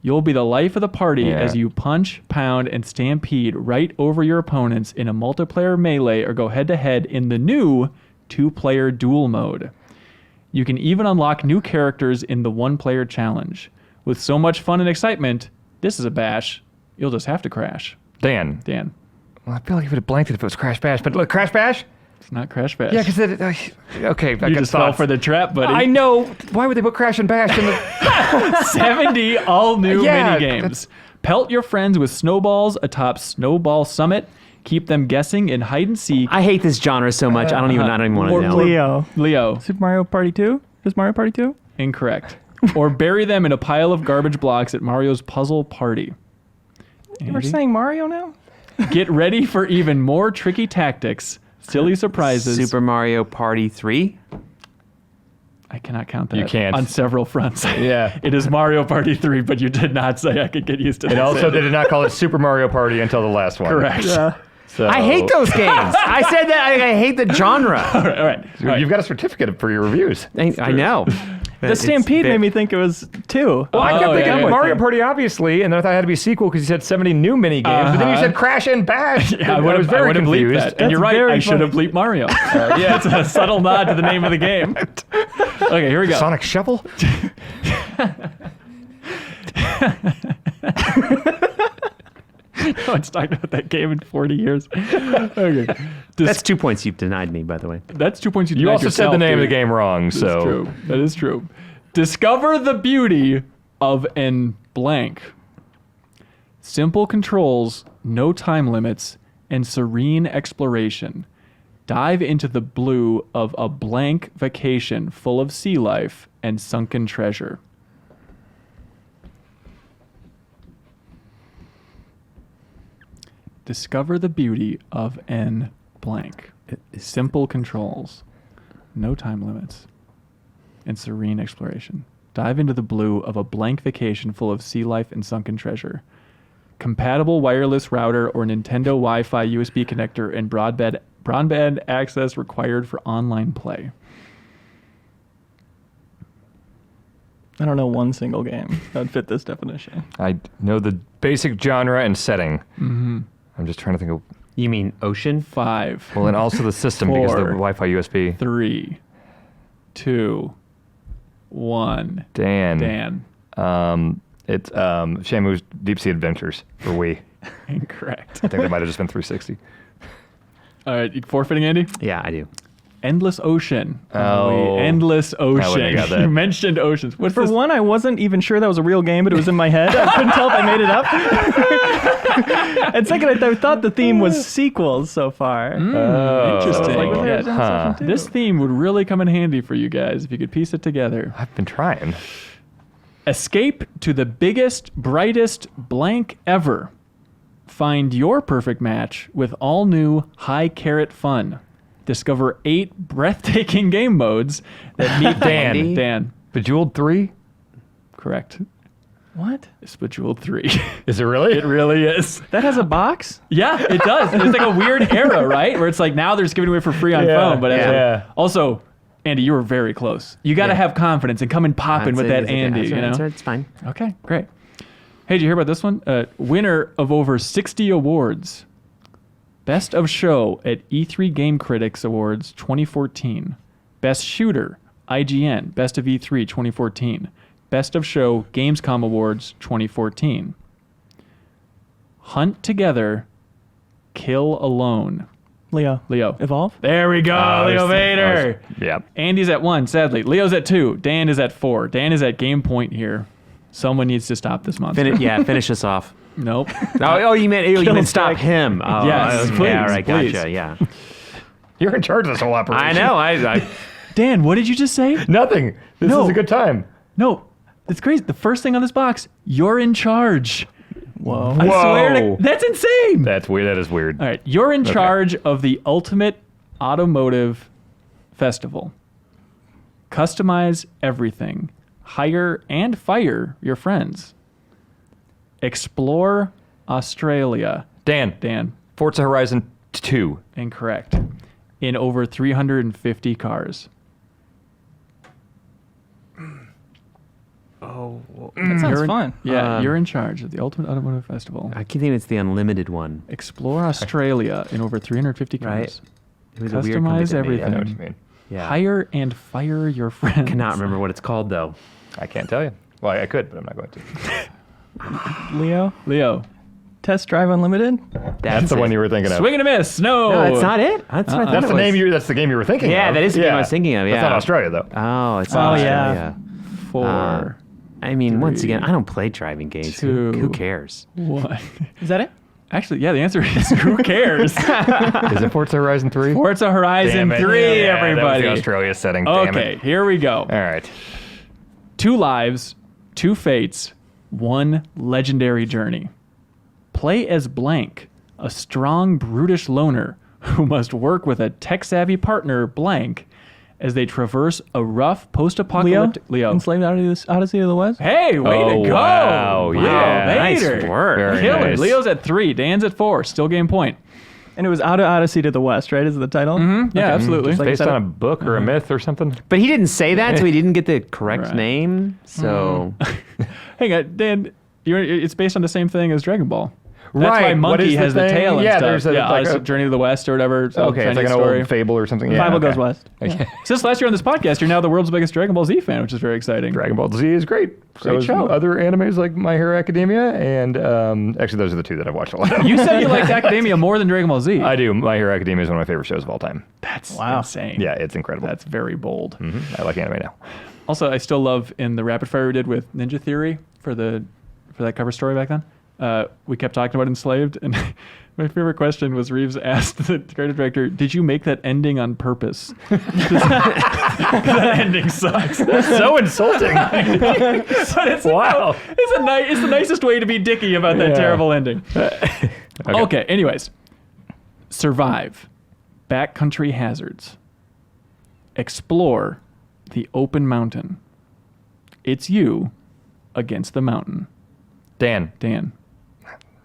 You'll be the life of the party as you punch, pound, and stampede right over your opponents in a multiplayer melee or go head-to-head in the new 2-player duel mode. You can even unlock new characters in the 1-player challenge. With so much fun and excitement, this is a bash. You'll just have to crash. Dan. Dan, Well, I feel like he would have blanked it if it was Crash Bash, but look, Crash Bash? it's not Crash Bash. Yeah, because okay, I you got just fell thoughts. for the trap, buddy. I know. Why would they put Crash and Bash in the? 70 all-new Yeah, minigames. Pelt your friends with snowballs atop Snowball Summit. Keep them guessing in hide and seek. I hate this genre so much. I don't even want to Or know. Leo. Leo, Super Mario Party 2? Is Mario Party 2? incorrect. Or bury them in a pile of garbage blocks at Mario's Puzzle Party. We're Andy? saying Mario now? Get ready for even more tricky tactics, silly surprises. Super Mario Party 3. I cannot count that. You can't. On several fronts. Yeah. It is Mario Party 3, but you did not say I could get used to And this. also, they did not call it Super Mario Party until the last one. Correct. So, I hate those games. I said that. I hate the genre. All right. You've got a certificate for your reviews. I know. The Stampede made me think it was 2. Well, I kept thinking yeah, yeah. Mario Party, obviously, and then I thought it had to be a sequel because you said 70 new mini games, but then you said Crash and Bash. I was very bleeped confused. that. And you're right. very I should have funny. bleeped Mario. Yeah, it's a subtle nod to the name of the game. Okay, here we go. Sonic Shovel? No one's talked about that game in 40 years. Okay. That's 2 points you've denied me, by the way. That's 2 points you You denied also said yourself, the name of the dude. game wrong, That's so. true. That is true. Discover the beauty of an blank. Simple controls, no time limits, and serene exploration. Dive into the blue of a blank vacation full of sea life and sunken treasure. Discover the beauty of an blank. Simple controls, no time limits, and serene exploration. Dive into the blue of a blank vacation full of sea life and sunken treasure. Compatible wireless router or Nintendo Wi-Fi USB connector and broadband access required for online play. I don't know one single game that would fit this definition. I know the basic genre and setting. Mm-hmm. I'm just trying to think of. You mean Ocean? 5, Well, and also the system because of the 4, Wi Fi USB. 3, 2, 1. Dan. Dan. It's Shamu's Deep Sea Adventures for Wii. Incorrect. I think that might have just been 360. All right, you forfeiting, Andy? Yeah, I do. Endless Ocean. Oh. Endless Ocean. wouldn't have got that. You mentioned oceans. What's For this? one, I wasn't even sure that was a real game, but it was in my head. I couldn't tell if I made it up. And second, I thought the theme was sequels so far. Interesting. Like, was there Yeah. Endless Ocean too? This theme would really come in handy for you guys if you could piece it together. I've been trying. Escape to the biggest, brightest blank ever. Find your perfect match with all new high carrot fun. Discover 8 breathtaking game modes that meet Dan. Dan. Bejeweled 3? Correct. What? It's Bejeweled 3. Is it really? It really is. That has a box? Yeah, it does. It's like a weird era, right? Where it's like now they're just giving away for free on phone. But also, Andy, you were very close. You got to have confidence and come and pop in with that Andy, you know? That's right, it's fine. Okay, great. Hey, did you hear about this one? Winner of over 60 awards. Best of Show at E3 Game Critics Awards 2014. Best Shooter, IGN, Best of E3 2014. Best of Show, Gamescom Awards 2014. Hunt Together, Kill Alone. Leo. Evolve? There we go, Leo Vader. Yeah. Andy's at 1, sadly. Leo's at 2. Dan is at 4. Dan is at game point here. Someone needs to stop this monster. Finish us off. Nope. You meant stop him. Oh, Yes, okay, please, all right, please. gotcha, yeah. You're in charge of this whole operation. I know, I Dan, what did you just say? Nothing. This No. is a good time. No, it's crazy. The first thing on this box, you're in charge. Whoa. I swear Whoa. to, that's insane. That's weird. That is weird. All right, you're in charge of the Ultimate Automotive Festival. Customize everything. Hire and fire your friends. Explore Australia. Dan. Forza Horizon 2. Incorrect. In over 350 cars. That sounds fun. Yeah, you're in charge of the Ultimate Automotive Festival. keep thinking it's the unlimited one. Explore Australia in over 350 cars. Right. It was a weird Customize company that made it. I know what everything. you mean. Yeah. Hire and fire your friends. Cannot remember what it's called though. I can't tell you. Well, I could, but I'm not going to. Leo. Test Drive Unlimited? That's the one you were thinking of. Swing and a miss. No. No, that's not it. That's what I thought That's it the was. name. That's the game you were thinking of. Yeah, that is the game I was thinking of. Yeah. That's not Australia though. Oh, it's Oh, Australia. yeah. 4, I mean, once Three, again, I don't play driving games. 2, Who cares? 1. Is that it? Actually, yeah, the answer is who cares? Is it Forza Horizon 3? Forza Horizon 3, everybody. That was the Australia setting. Damn Okay, it. here we go. All right. 2 lives, 2 fates, 1 legendary journey. Play as blank, a strong, brutish loner who must work with a tech-savvy partner, blank, as they traverse a rough post-apocalyptic... Leo. Enslaved Odyssey of the West? Hey, way Oh, to go! wow, yeah. Nice Vader. work. Very Killer. nice. Leo's at 3, Dan's at 4, still game point. And it was Out of Odyssey to the West, right? Is the title? Yeah, absolutely. Just like Based I said, on a book or a myth or something? But he didn't say that, so he didn't get the correct Right. name. So Hang on, Dan, it's based on the same thing as Dragon Ball. That's why Right, what Monkey is the has the thing? tail and Yeah, stuff. there's a- like Odyssey, a- Journey to the West or whatever. some Okay, it's like Chinese an story. old fable or something. Yeah, Bible okay. goes west. Okay. Since last year on this podcast, you're now the world's biggest Dragon Ball Z fan, which is very exciting. Dragon Ball Z is great. So Great is show. other animes like My Hero Academia, and actually those are the 2 that I've watched a lot of. You said you liked Academia more than Dragon Ball Z. I do. My Hero Academia is one of my favorite shows of all time. That's Wow. insane. Yeah, it's incredible. That's very bold. I like anime now. Also, I still love in the rapid fire we did with Ninja Theory for that cover story back then. We kept talking about Enslaved, and my favorite question was Reeves asked the creative director, "Did you make that ending on purpose?" That ending sucks. So insulting. But it's Wow. it's the nicest way to be dicky about that Yeah. terrible ending. Okay. Anyways, survive, backcountry hazards, explore the open mountain. It's you against the mountain. Dan, Dan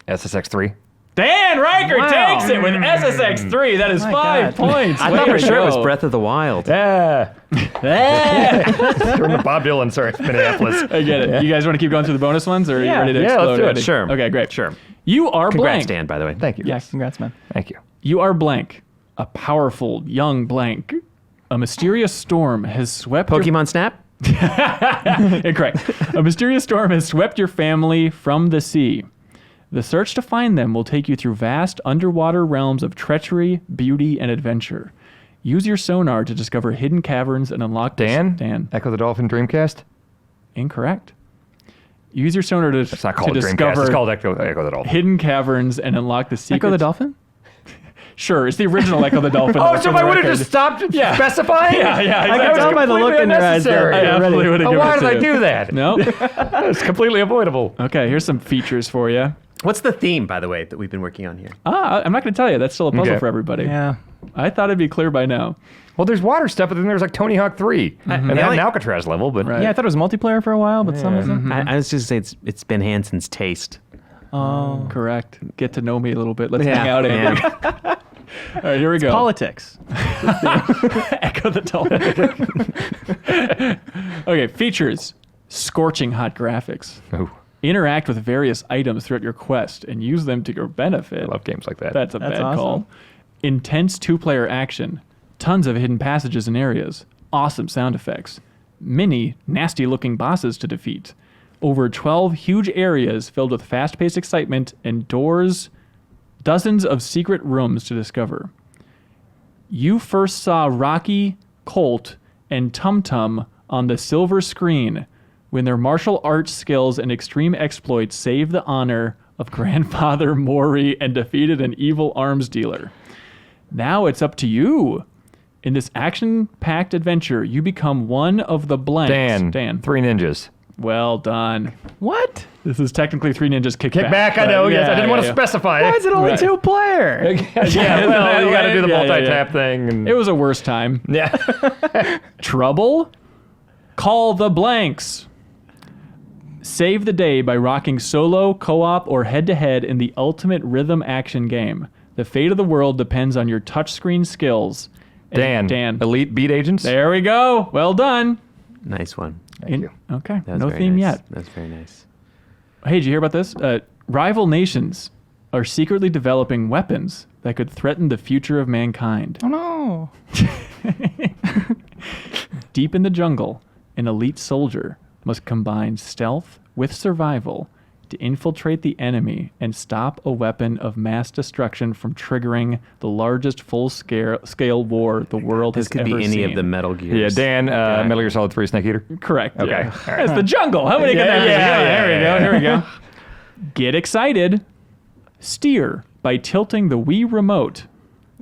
SSX3. Riker Wow. takes it with SSX3. That is My 5 God. points. I Way thought for to sure it was go. Breath of the Wild. Yeah. From the Bob Dylan, sorry, Minneapolis. I get it. You guys want to keep going through the bonus ones, or are you Yeah. ready to Yeah, let's explode? do it. Andy? Sure. Okay, great. Sure. You are Congrats, blank. Dan, by the way. Thank you. Yeah, congrats, man. Thank you. You are blank. A powerful young blank. A mysterious storm has swept. your- Pokemon Snap? Incorrect. A mysterious storm has swept your family from the sea. The search to find them will take you through vast underwater realms of treachery, beauty, and adventure. Use your sonar to discover hidden caverns and unlock... Dan? Echo the Dolphin Dreamcast? Incorrect. Use your sonar to, It's not called to Dreamcast. discover It's called Echo the Dolphin. hidden caverns and unlock the secrets... Echo the Dolphin? Sure, it's the original Echo the Dolphin. Oh, that's so on if I the would have record. just stopped Yeah. specifying? Yeah, I can exactly. tell by the look in your eyes. unnecessary. that I you're absolutely ready. would have Oh, given why it did to I you. do that? No? It's completely avoidable. Okay, here's some features for you. What's the theme, by the way, that we've been working on here? I'm not going to tell you. That's still a puzzle Okay. for everybody. Yeah. I thought it'd be clear by now. Well, there's water stuff, but then there's like Tony Hawk 3. And they had an Alcatraz level, but... Right. Yeah, I thought it was multiplayer for a while, but some isn't. I was just saying it's Ben Hansen's taste. Oh. Correct. Get to know me a little bit. Let's Yeah. hang out, Andy. Yeah. All right, here we go. Politics. Echo the Dolphin. Okay, features. Scorching hot graphics. Ooh, Interact with various items throughout your quest and use them to your benefit. I love games like that. That's a That's bad call. awesome. Intense two-player action. Tons of hidden passages and areas. Awesome sound effects. Many nasty-looking bosses to defeat. Over 12 huge areas filled with fast-paced excitement and dozens of secret rooms to discover. You first saw Rocky, Colt, and Tum Tum on the silver screen when their martial arts skills and extreme exploits saved the honor of Grandfather Mori and defeated an evil arms dealer. Now it's up to you. In this action-packed adventure, you become one of the blanks. Dan. Three Ninjas. Well done. What? This is technically Three Ninjas Kick Kick back, I know. Right, Yes, I yeah, didn't want to yeah. specify. Why is it only Right. two-player? Yeah, well, you got to do the Yeah, yeah, multi-tap yeah. thing. And, It was a worse time. yeah. Trouble? Call the blanks. Save the day by rocking solo, co-op, or head-to-head in the ultimate rhythm action game. The fate of the world depends on your touchscreen skills. And Dan. Elite Beat Agents. There we go. Well done. Nice one. Thank you. Okay. That was No very theme nice. yet. That's very nice. Hey, did you hear about this? Rival nations are secretly developing weapons that could threaten the future of mankind. Oh, no. Deep in the jungle, an elite soldier must combine stealth with survival to infiltrate the enemy and stop a weapon of mass destruction from triggering the largest full-scale war the world This has could ever be seen. any of the Metal Gears. Yeah, Dan, Metal Gear Solid 3 Snake Eater. Correct. Okay. Yeah. All right. It's the jungle. How many can Yeah, there be? yeah, There we yeah. go. Here we go. Get excited. Steer by tilting the Wii remote.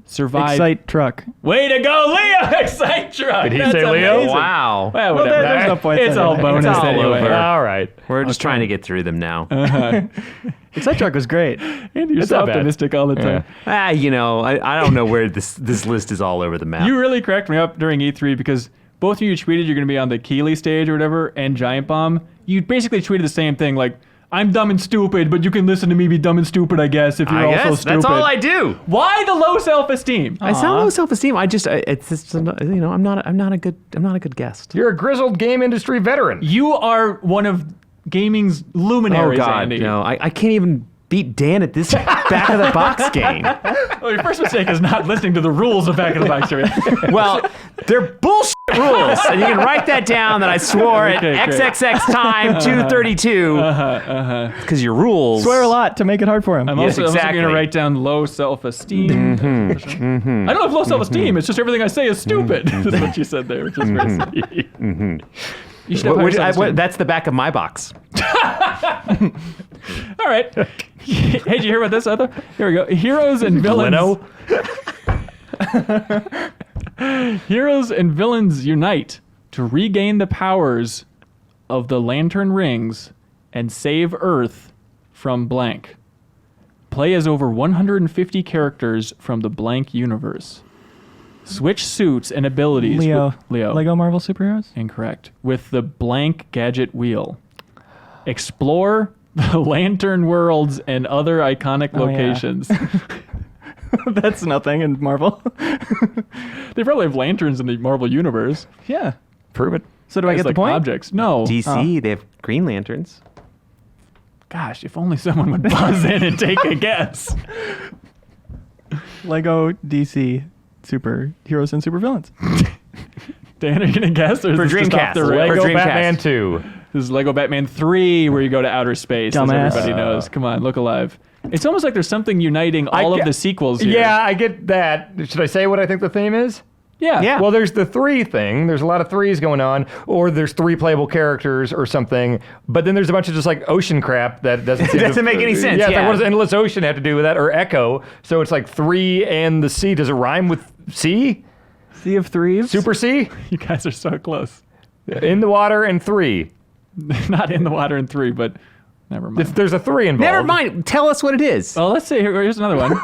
Survive. Excite truck. Way to go, Leo! Excite truck. Did he That's say Leo? amazing. Wow. Well, Well, whatever. there's no point. It's all bonus It's all anyway. over. All right. We're just trying to get through them now. Excite truck was great. Andy, you're It's so not bad. optimistic all the time. I don't know where this list is all over the map. You really cracked me up during E3 because both of you tweeted you're going to be on the Keeley stage or whatever and Giant Bomb. You basically tweeted the same thing, like, I'm dumb and stupid, but you can listen to me be dumb and stupid, I guess, if you're I also guess stupid. that's all I do. Why the low self-esteem? I sound low self-esteem. It's just, I'm not a good guest. You're a grizzled game industry veteran. You are one of gaming's Oh luminaries, God, Andy. no! I can't even beat Dan at this back of the box game. Well, your first mistake is not listening to the rules of Back of the Box. Well, they're bullshit rules, and you can write that down. That I swore Okay, at great. XXX time 232 because your rules. Swear a lot to make it hard for him. I'm Yes, also exactly. going to write down low self-esteem. I don't have low self-esteem. It's just everything I say is stupid. That's what you said there, which is very sweet. You should have higher self-esteem. That's the back of my box. All right. Hey, did you hear about this, Otto? Here we go. Heroes and villains. Leno? Heroes and villains unite to regain the powers of the Lantern Rings and save Earth from blank. Play as over 150 characters from the blank universe. Switch suits and abilities. Leo. Leo. Lego Marvel superheroes? Incorrect. With the blank gadget wheel. Explore the Lantern worlds and other iconic Oh, yeah. locations. That's nothing in Marvel. They probably have lanterns in the Marvel universe. Yeah. Prove it. So do I As, get like, the point? Objects. No. DC, they have Green Lanterns. Gosh, if only someone would buzz in and take a guess. Lego DC super heroes and super villains. Dan, are you going to guess? Or is For this just off Dreamcast. the rails? Lego Dreamcast. Batman 2. This is Lego Batman 3, where you go to outer space, Dumbass. as everybody knows. Come on, look alive. It's almost like there's something uniting all of the sequels here. Yeah, I get that. Should I say what I think the theme is? Yeah. Yeah. Well, there's the 3 thing. There's a lot of 3s going on, or there's 3 playable characters or something. But then there's a bunch of just like ocean crap that doesn't seem Doesn't make any sense, Yeah, it's like, yeah. what does Endless Ocean have to do with that? Or Echo. So it's like 3 and the sea. Does it rhyme with sea? Sea of Threes. Super sea? You guys are so close. In the water and 3. Not in the water in 3, but never mind. There's a 3 involved. Never mind. Tell us what it is. Well, let's see. Here's another one.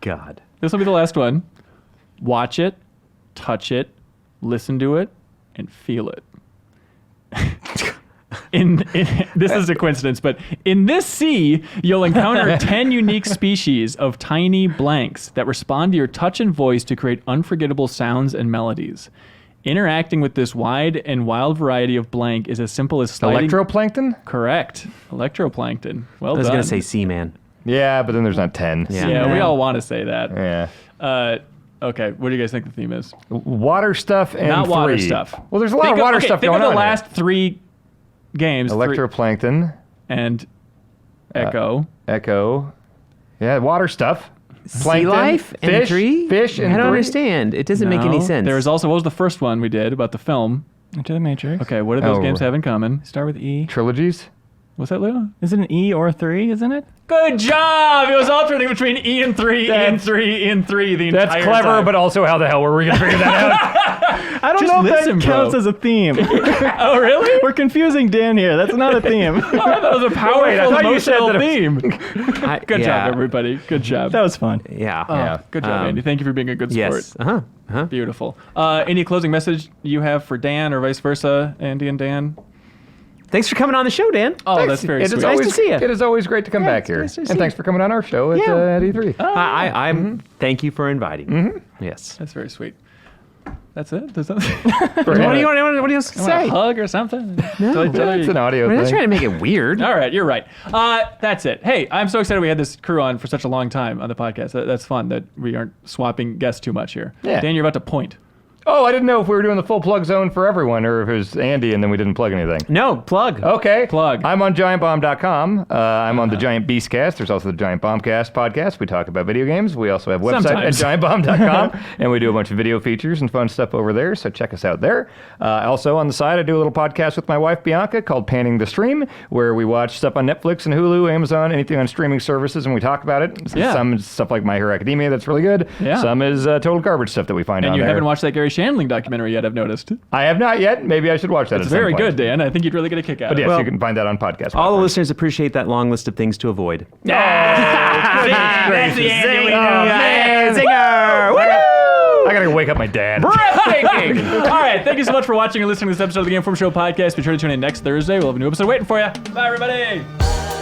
God. This will be the last one. Watch it, touch it, listen to it, and feel it. This is a coincidence, but in this sea, you'll encounter 10 unique species of tiny blanks that respond to your touch and voice to create unforgettable sounds and melodies. Interacting with this wide and wild variety of blank is as simple as sliding... Electroplankton? Correct. Electroplankton. Well I was done. going to say Seaman. Yeah, but then there's not 10. Yeah. Yeah, we all want to say that. Yeah. Okay, what do you guys think the theme is? Water stuff and Not 3. water stuff. Well, there's a lot of water stuff think going of on the here. last 3 games. Electroplankton, And Echo. Echo. Yeah, water stuff. Sea Plankton, life and fish, 3? Fish and I don't 3. understand. It doesn't make any No. sense. There was also, what was the first one we did about the film? Into the Matrix. Okay, what do those Oh. games have in common? Start with E. Trilogies. What's that, Leo? Is it an E or a 3, isn't it? Good job! It was alternating between E and 3, E and 3, E and 3 the That's entire clever, time. but also how the hell were we going to figure that I don't Just know if listen, that counts bro. as a theme. Oh, really? We're confusing Dan here. That's not a theme. That was a powerful Wait, I thought you said emotional that theme. Good job, everybody. Good job. That was fun. Yeah. Yeah. Good job, Andy. Thank you for being a good sport. Yes. Uh-huh. Beautiful. Any closing message you have for Dan or vice versa, Andy and Dan? Thanks for coming on the show, Dan. Oh, that's very It is sweet. Nice always, to see ya. It is always great to come back here. nice to And see thanks for coming on our show at, Yeah. at E3. I'm Thank you for inviting me. Yes. That's very sweet. That's it? There's nothing? What do you else Want a say? hug or something? No. It's an audio We're not thing. trying to make it weird. All right, you're right. That's it. Hey, I'm so excited we had this crew on for such a long time on the podcast. That's fun that we aren't swapping guests too much here. Yeah. Dan, you're about to point. Oh, I didn't know if we were doing the full plug zone for everyone or if it was Andy and then we didn't plug anything. No, plug. Okay. Plug. I'm on GiantBomb.com. I'm on the Giant Beastcast. There's also the Giant Bombcast podcast. We talk about video games. We also have a website Sometimes. at GiantBomb.com, and we do a bunch of video features and fun stuff over there, so check us out there. Also on the side, I do a little podcast with my wife, Bianca, called Panning the Stream, where we watch stuff on Netflix and Hulu, Amazon, anything on streaming services, and we talk about it. Yeah. Some is stuff like My Hero Academia that's really good. Yeah. Some is total garbage stuff that we find And on you there. haven't watched that Gary Shandling documentary yet, I've noticed. I have not yet. Maybe I should watch that It's at some very point. good, Dan. I think you'd really get a kick out But of yes, it. Well, you can find that on podcast. All the platforms. listeners appreciate that long list of things to avoid. That's the Andy we Man, knew. zinger! Woo! I gotta wake up my dad. Breathtaking! All right, thank you so much for watching and listening to this episode of the Game Inform Show podcast. Be sure to tune in next Thursday. We'll have a new episode waiting for you. Bye, everybody!